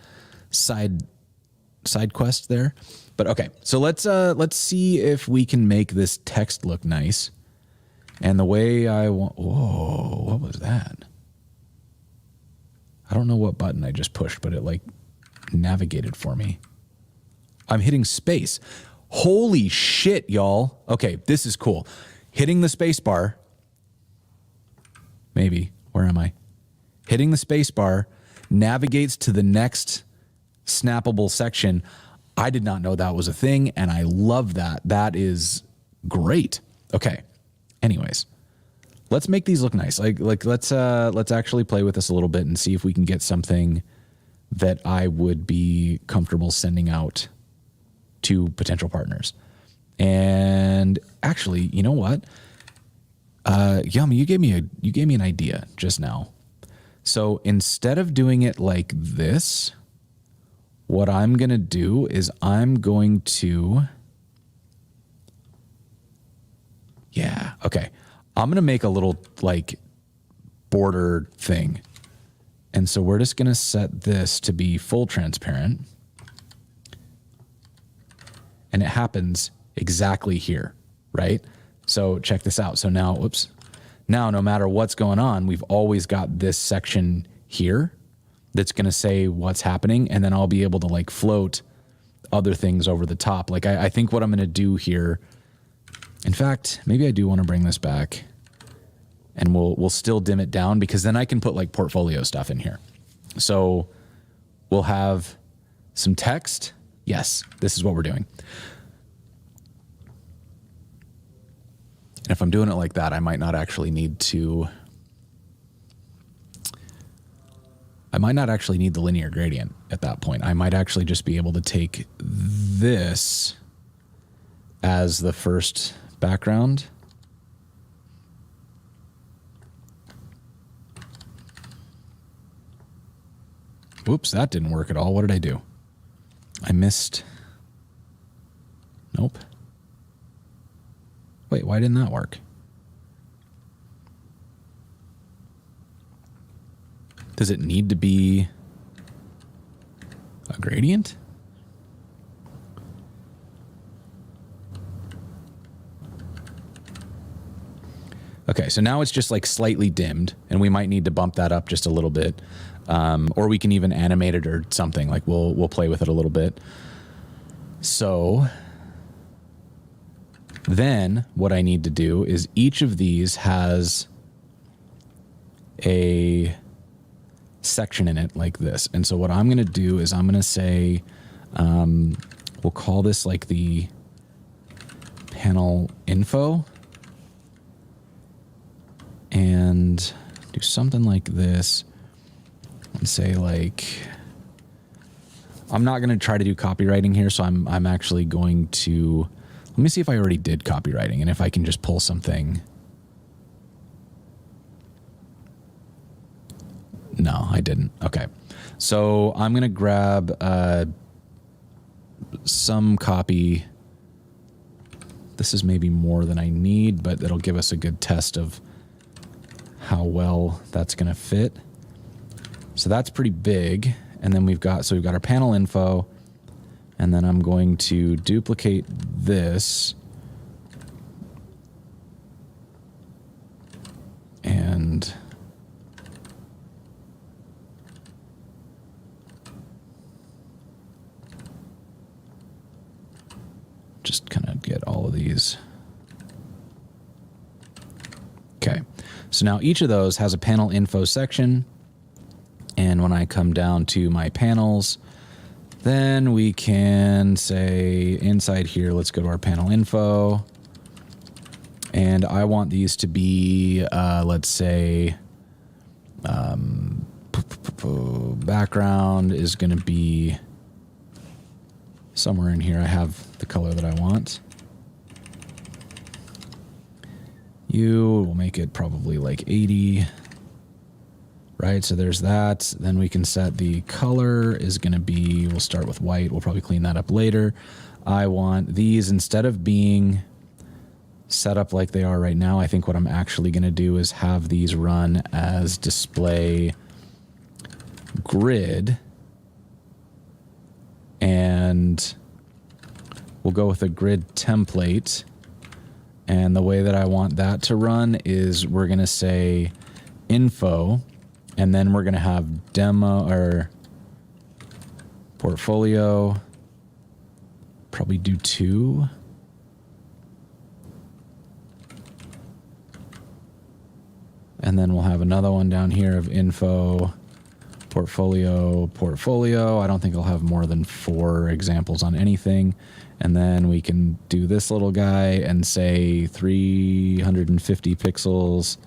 quest there. But okay, so let's see if we can make this text look nice. And the way I want, whoa, what was that? I don't know what button I just pushed, but it like navigated for me. I'm hitting space. Holy shit, y'all. Okay, this is cool. Hitting the space bar. Maybe, where am I? Hitting the space bar navigates to the next snappable section. I did not know that was a thing, and I love that. That is great. Okay. Anyways, let's make these look nice. Like let's actually play with this a little bit and see if we can get something that I would be comfortable sending out to potential partners. And actually, you know what? Yummy, you gave me an idea just now. So instead of doing it like this, what I'm going to do is I'm going to, yeah, okay. I'm going to make a little like border thing. And so we're just going to set this to be full transparent. And it happens exactly here, right? So check this out. So now, whoops. Now, no matter what's going on, we've always got this section here that's going to say what's happening. And then I'll be able to like float other things over the top. Like I think what I'm going to do here, in fact, maybe I do want to bring this back and we'll still dim it down, because then I can put like portfolio stuff in here. So we'll have some text. Yes, this is what we're doing. And if I'm doing it like that, I might not actually need the linear gradient at that point. I might actually just be able to take this as the first background. Whoops, that didn't work at all. What did I do? I missed. Nope. Wait, why didn't that work? Does it need to be a gradient? Okay, so now it's just like slightly dimmed, and we might need to bump that up just a little bit. Or we can even animate it or something. Like we'll play with it a little bit. So then what I need to do is each of these has a section in it like this. And so what I'm going to do is I'm going to say, we'll call this like the panel info, and do something like this and say like, I'm not going to try to do copywriting here. So I'm actually going to, let me see if I already did copywriting and if I can just pull something. No, I didn't. Okay. So I'm going to grab some copy. This is maybe more than I need, but it'll give us a good test of how well that's going to fit. So that's pretty big. And then we've got our panel info, and then I'm going to duplicate this and just kind of get all of these. Okay. So now each of those has a panel info section. And when I come down to my panels, then we can say inside here, let's go to our panel info. And I want these to be, let's say, background is going to be somewhere in here I have the color that I want. We'll make it probably like 80. Right, so there's that. Then we can set the color is going to be, we'll start with white. We'll probably clean that up later. I want these, instead of being set up like they are right now, I think what I'm actually going to do is have these run as display grid. And we'll go with a grid template. And the way that I want that to run is we're going to say info. And then we're going to have demo or portfolio, probably do 2. And then we'll have another one down here of info, portfolio. I don't think I'll have more than 4 examples on anything. And then we can do this little guy and say 350 pixels,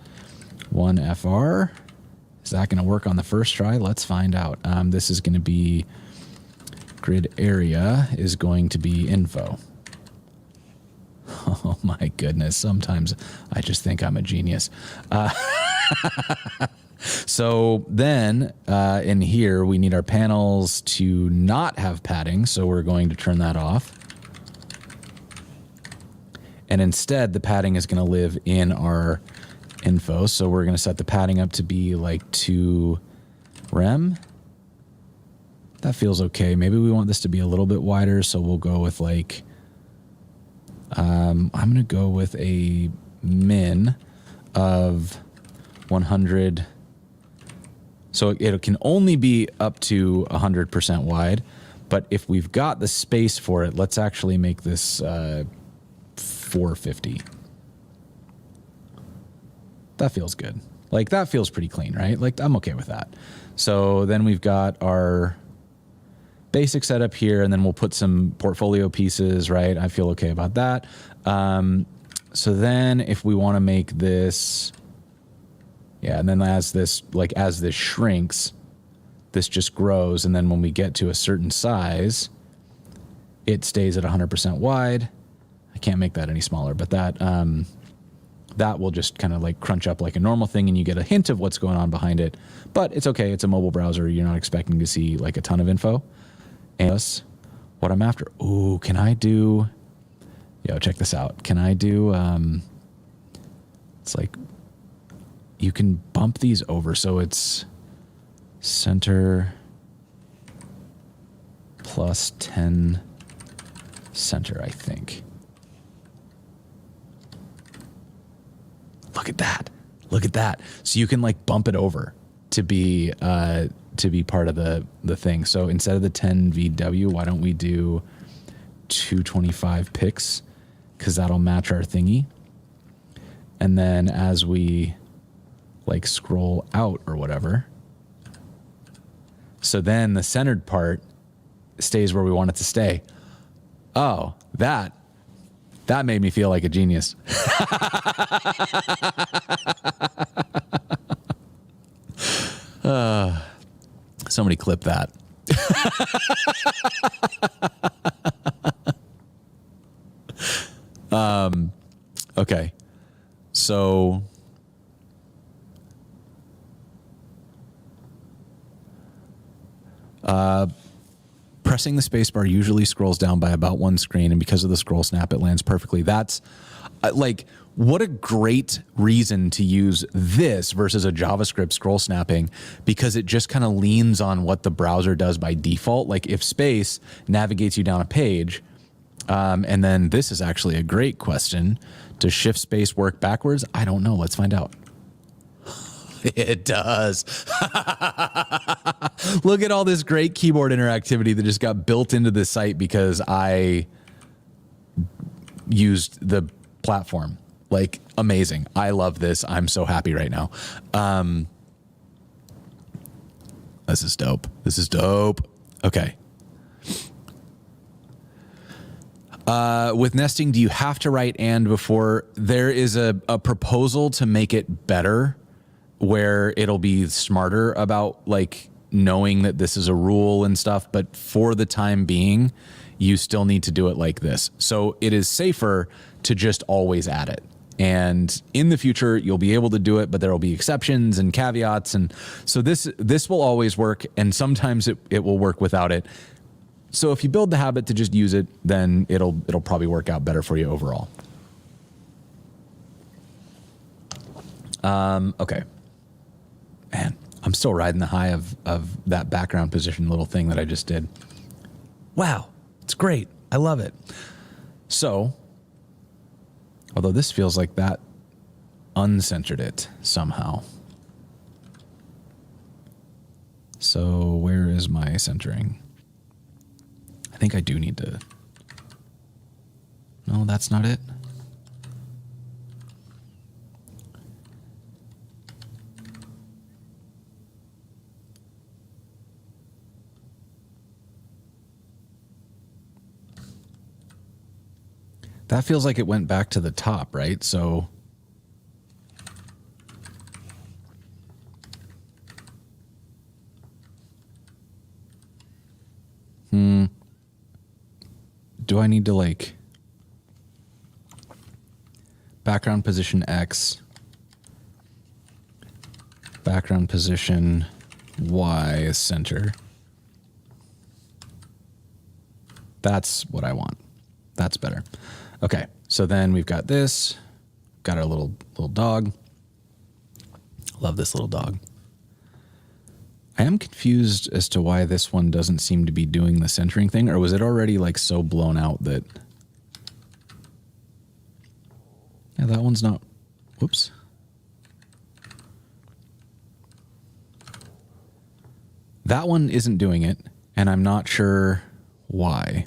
1 FR. Is that going to work on the first try? Let's find out. This is going to be grid area is going to be info. Oh my goodness. Sometimes I just think I'm a genius. So then in here, we need our panels to not have padding. So we're going to turn that off. And instead, the padding is going to live in our info. So we're going to set the padding up to be like 2 rem. That feels okay. Maybe we want this to be a little bit wider. So we'll go with like, I'm going to go with a min of 100. So it can only be up to 100% wide. But if we've got the space for it, let's actually make this 450. That feels good. Like, that feels pretty clean, right? Like, I'm okay with that. So then we've got our basic setup here, and then we'll put some portfolio pieces, right? I feel okay about that. So then if we want to make this, yeah, and then as this shrinks, this just grows. And then when we get to a certain size, it stays at 100% wide. I can't make that any smaller, but that will just kind of like crunch up like a normal thing, and you get a hint of what's going on behind it. But it's okay. It's a mobile browser. You're not expecting to see like a ton of info. And that's what I'm after. Ooh, can I do... Yo, check this out. Can I do... it's like... You can bump these over. So it's center plus 10 center, I think. Look at that. Look at that. So you can like bump it over to be part of the thing. So instead of the 10 VW, why don't we do 225 pics? Because that'll match our thingy. And then as we like scroll out or whatever, so then the centered part stays where we want it to stay. Oh, that made me feel like a genius. Somebody clip that. Okay. So pressing the spacebar usually scrolls down by about 1 screen, and because of the scroll snap, it lands perfectly. That's like, what a great reason to use this versus a JavaScript scroll snapping, because it just kind of leans on what the browser does by default. Like if space navigates you down a page, and then this is actually a great question. Does shift space work backwards? I don't know. Let's find out. It does. Look at all this great keyboard interactivity that just got built into the site because I used the platform. Like, amazing. I love this. I'm so happy right now. This is dope. This is dope. Okay. With nesting, do you have to write and before? There is a proposal to make it better, where it'll be smarter about like knowing that this is a rule and stuff. But for the time being, you still need to do it like this. So it is safer to just always add it. And in the future, you'll be able to do it, but there will be exceptions and caveats. And so this will always work. And sometimes it will work without it. So if you build the habit to just use it, then it'll probably work out better for you overall. Okay. Man, I'm still riding the high of that background position little thing that I just did. Wow, it's great. I love it. So, although this feels like that uncentered it somehow. So where is my centering? I think I do need to... No, that's not it. That feels like it went back to the top, right? So do I need to like background position X, background position Y center? That's what I want. That's better. Okay, so then we've got this, got our little dog. Love this little dog. I am confused as to why this one doesn't seem to be doing the centering thing, or was it already like so blown out that... Yeah, that one's not... Whoops. That one isn't doing it, and I'm not sure why.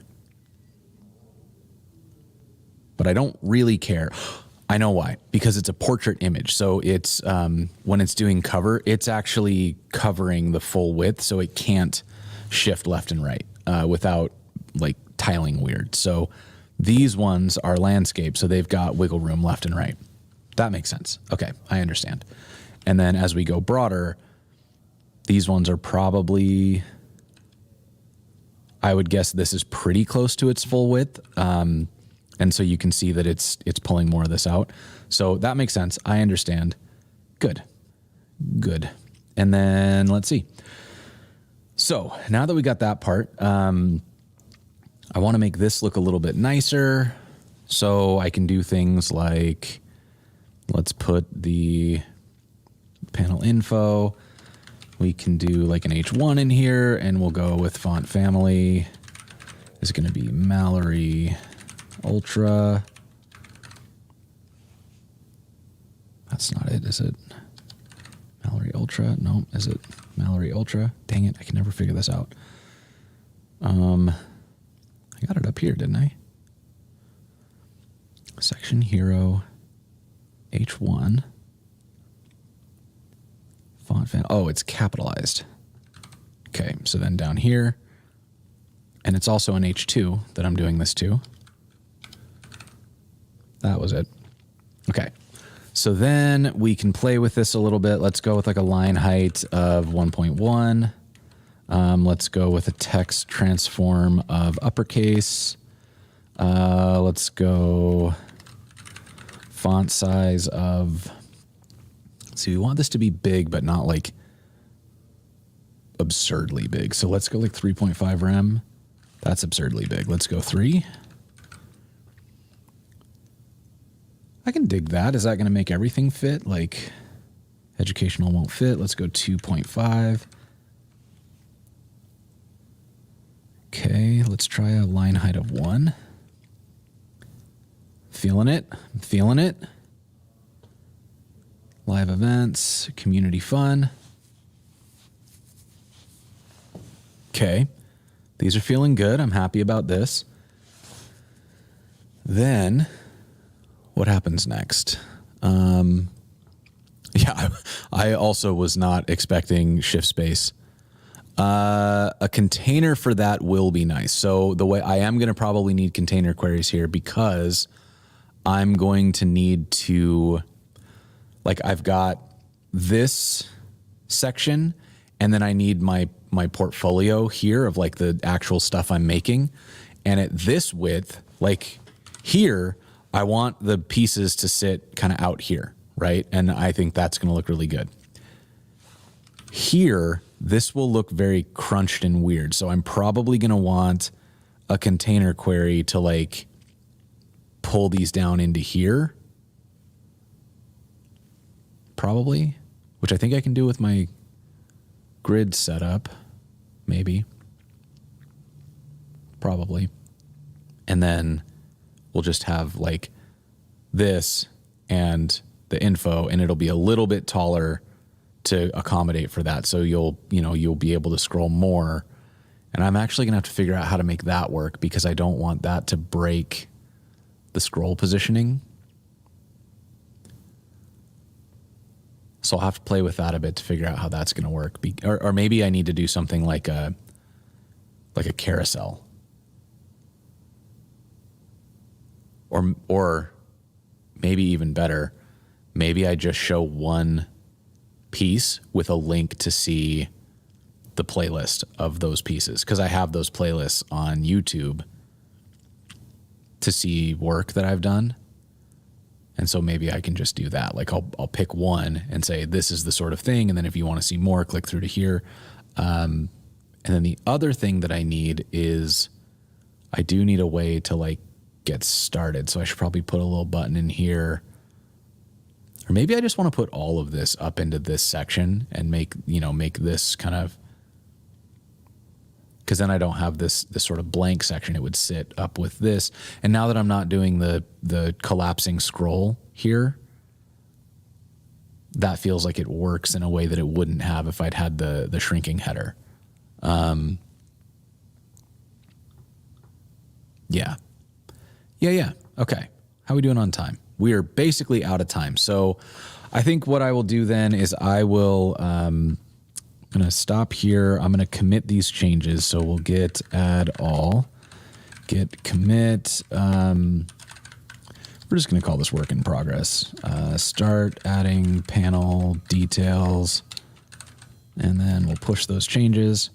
But I don't really care. I know why, because it's a portrait image. So it's, when it's doing cover, it's actually covering the full width. So it can't shift left and right, without like tiling weird. So these ones are landscape. So they've got wiggle room left and right. That makes sense. Okay. I understand. And then as we go broader, these ones are probably, I would guess this is pretty close to its full width. And so you can see that it's pulling more of this out. So that makes sense. I understand. Good. Good. And then let's see. So now that we got that part, I want to make this look a little bit nicer. So I can do things like, let's put the panel info. We can do like an H1 in here, and we'll go with font family is going to be Mallory Ultra. That's not it, is it? Mallory Ultra? No, is it Mallory Ultra? Dang it, I can never figure this out. I got it up here, didn't I? Section Hero H1. Font fan. Oh, it's capitalized. Okay, so then down here, and it's also an H2 that I'm doing this to. That was it. Okay. So then we can play with this a little bit. Let's go with like a line height of 1.1. Let's go with a text transform of uppercase. Let's go font size of, see, we want this to be big, but not like absurdly big. So let's go like 3.5 rem. That's absurdly big. Let's go 3. I can dig that. Is that going to make everything fit? Like educational won't fit. Let's go 2.5. Okay, let's try a line height of 1. Feeling it. I'm feeling it. Live events, community fun. Okay, these are feeling good. I'm happy about this. Then what happens next? Yeah, I also was not expecting shift space. A container for that will be nice. So the way I am going to probably need container queries here, because I'm going to need to, like, I've got this section, and then I need my portfolio here of like the actual stuff I'm making. And at this width, like here, I want the pieces to sit kind of out here, right? And I think that's going to look really good. Here, this will look very crunched and weird. So I'm probably going to want a container query to like pull these down into here. Probably, which I think I can do with my grid setup, maybe. Probably. And then we'll just have like this and the info, and it'll be a little bit taller to accommodate for that. So you'll be able to scroll more. And I'm actually gonna have to figure out how to make that work because I don't want that to break the scroll positioning. So I'll have to play with that a bit to figure out how that's gonna work. Or maybe I need to do something like a carousel. Or maybe even better, maybe I just show one piece with a link to see the playlist of those pieces, because I have those playlists on YouTube to see work that I've done. And so maybe I can just do that. Like I'll pick one and say, this is the sort of thing. And then if you want to see more, click through to here. And then the other thing that I need is I do need a way to like get started. So I should probably put a little button in here. Or maybe I just want to put all of this up into this section and make this kind of, because then I don't have this sort of blank section. It would sit up with this. And now that I'm not doing the collapsing scroll here, that feels like it works in a way that it wouldn't have if I'd had the shrinking header. Yeah. Okay. How are we doing on time? We are basically out of time. So I think what I will do then is I will, I'm going to stop here. I'm going to commit these changes. So we'll get add all, get commit. We're just going to call this work in progress. Start adding panel details, and then we'll push those changes.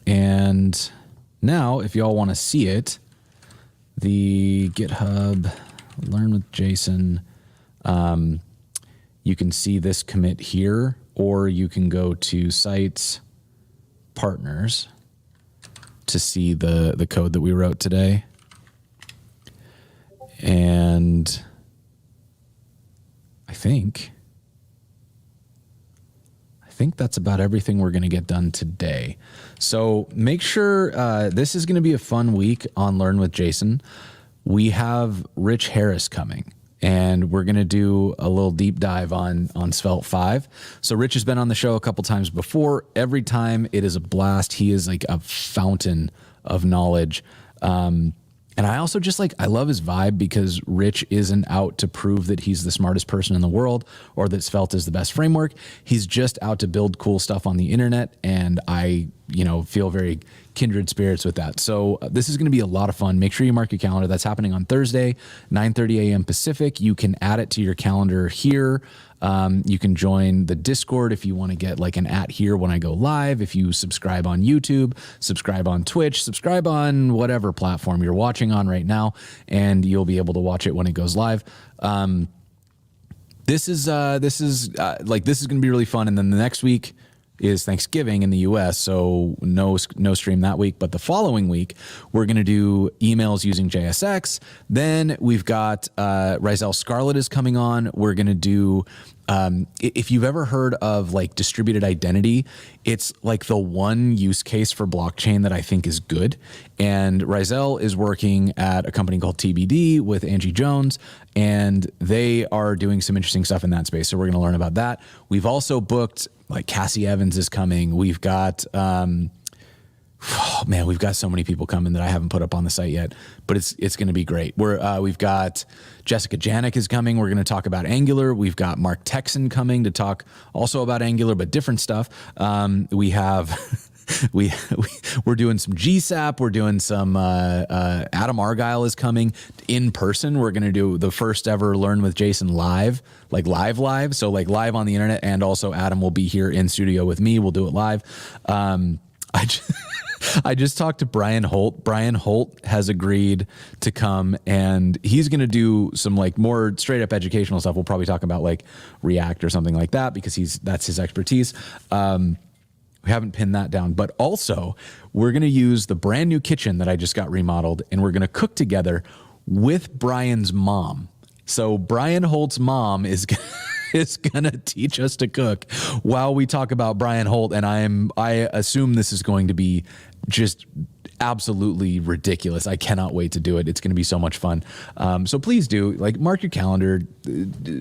And now if y'all want to see it, the GitHub learn with JSON, you can see this commit here, or you can go to sites partners to see the code that we wrote today. And I think that's about everything we're going to get done today. So make sure this is going to be a fun week on Learn with Jason. We have Rich Harris coming, and we're going to do a little deep dive on Svelte 5. So Rich has been on the show a couple times before. Every time it is a blast. He is like a fountain of knowledge. And I also just I love his vibe, because Rich isn't out to prove that he's the smartest person in the world or that Svelte is the best framework. He's just out to build cool stuff on the internet. And I, feel very kindred spirits with that. So this is going to be a lot of fun. Make sure you mark your calendar. That's happening on Thursday, 9:30 a.m. Pacific. You can add it to your calendar here. You can join the Discord if you want to get an @ here when I go live. If you subscribe on YouTube, subscribe on Twitch, subscribe on whatever platform you're watching on right now, and you'll be able to watch it when it goes live. This is going to be really fun. And then the next week is Thanksgiving in the US, so no stream that week. But the following week, we're going to do emails using JSX. Then we've got Rizel Scarlett is coming on. We're going to do, if you've ever heard of distributed identity, it's the one use case for blockchain that I think is good. And Rizel is working at a company called TBD with Angie Jones, and they are doing some interesting stuff in that space. So we're going to learn about that. We've also booked, Cassie Evans is coming. We've got, we've got so many people coming that I haven't put up on the site yet, but it's going to be great. We've got Jessica Janik is coming. We're going to talk about Angular. We've got Mark Texan coming to talk also about Angular, but different stuff. We have, we're doing some GSAP. We're doing some, Adam Argyle is coming in person. We're going to do the first ever Learn with Jason live, live. So live on the internet. And also Adam will be here in studio with me. We'll do it live. I just talked to Brian Holt. Brian Holt has agreed to come, and he's going to do some like more straight up educational stuff. We'll probably talk about like React or something like that because that's his expertise. We haven't pinned that down, but also we're going to use the brand new kitchen that I just got remodeled, and we're going to cook together with Brian's mom. So Brian Holt's mom is going to teach us to cook while we talk about Brian Holt. And I assume this is going to be just absolutely ridiculous. I cannot wait to do it. It's going to be so much fun. So please do like mark your calendar,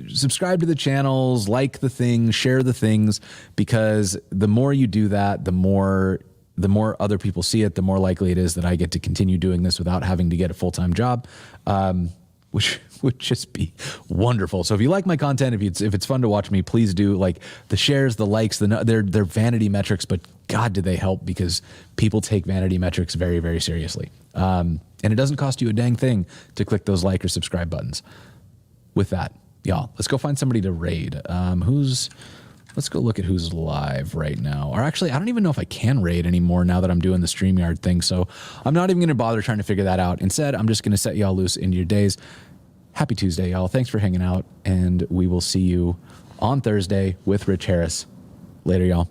subscribe to the channels, like the things, share the things, because the more you do that, the more other people see it, the more likely it is that I get to continue doing this without having to get a full-time job. Which would just be wonderful. So if you like my content, if it's fun to watch me, please do. Like the shares, the likes, they're vanity metrics, but God, do they help, because people take vanity metrics very, very seriously. And it doesn't cost you a dang thing to click those like or subscribe buttons. With that, y'all, let's go find somebody to raid. Let's go look at who's live right now. Or actually, I don't even know if I can raid anymore now that I'm doing the StreamYard thing. So I'm not even going to bother trying to figure that out. Instead, I'm just going to set y'all loose into your days. Happy Tuesday, y'all. Thanks for hanging out. And we will see you on Thursday with Rich Harris. Later, y'all.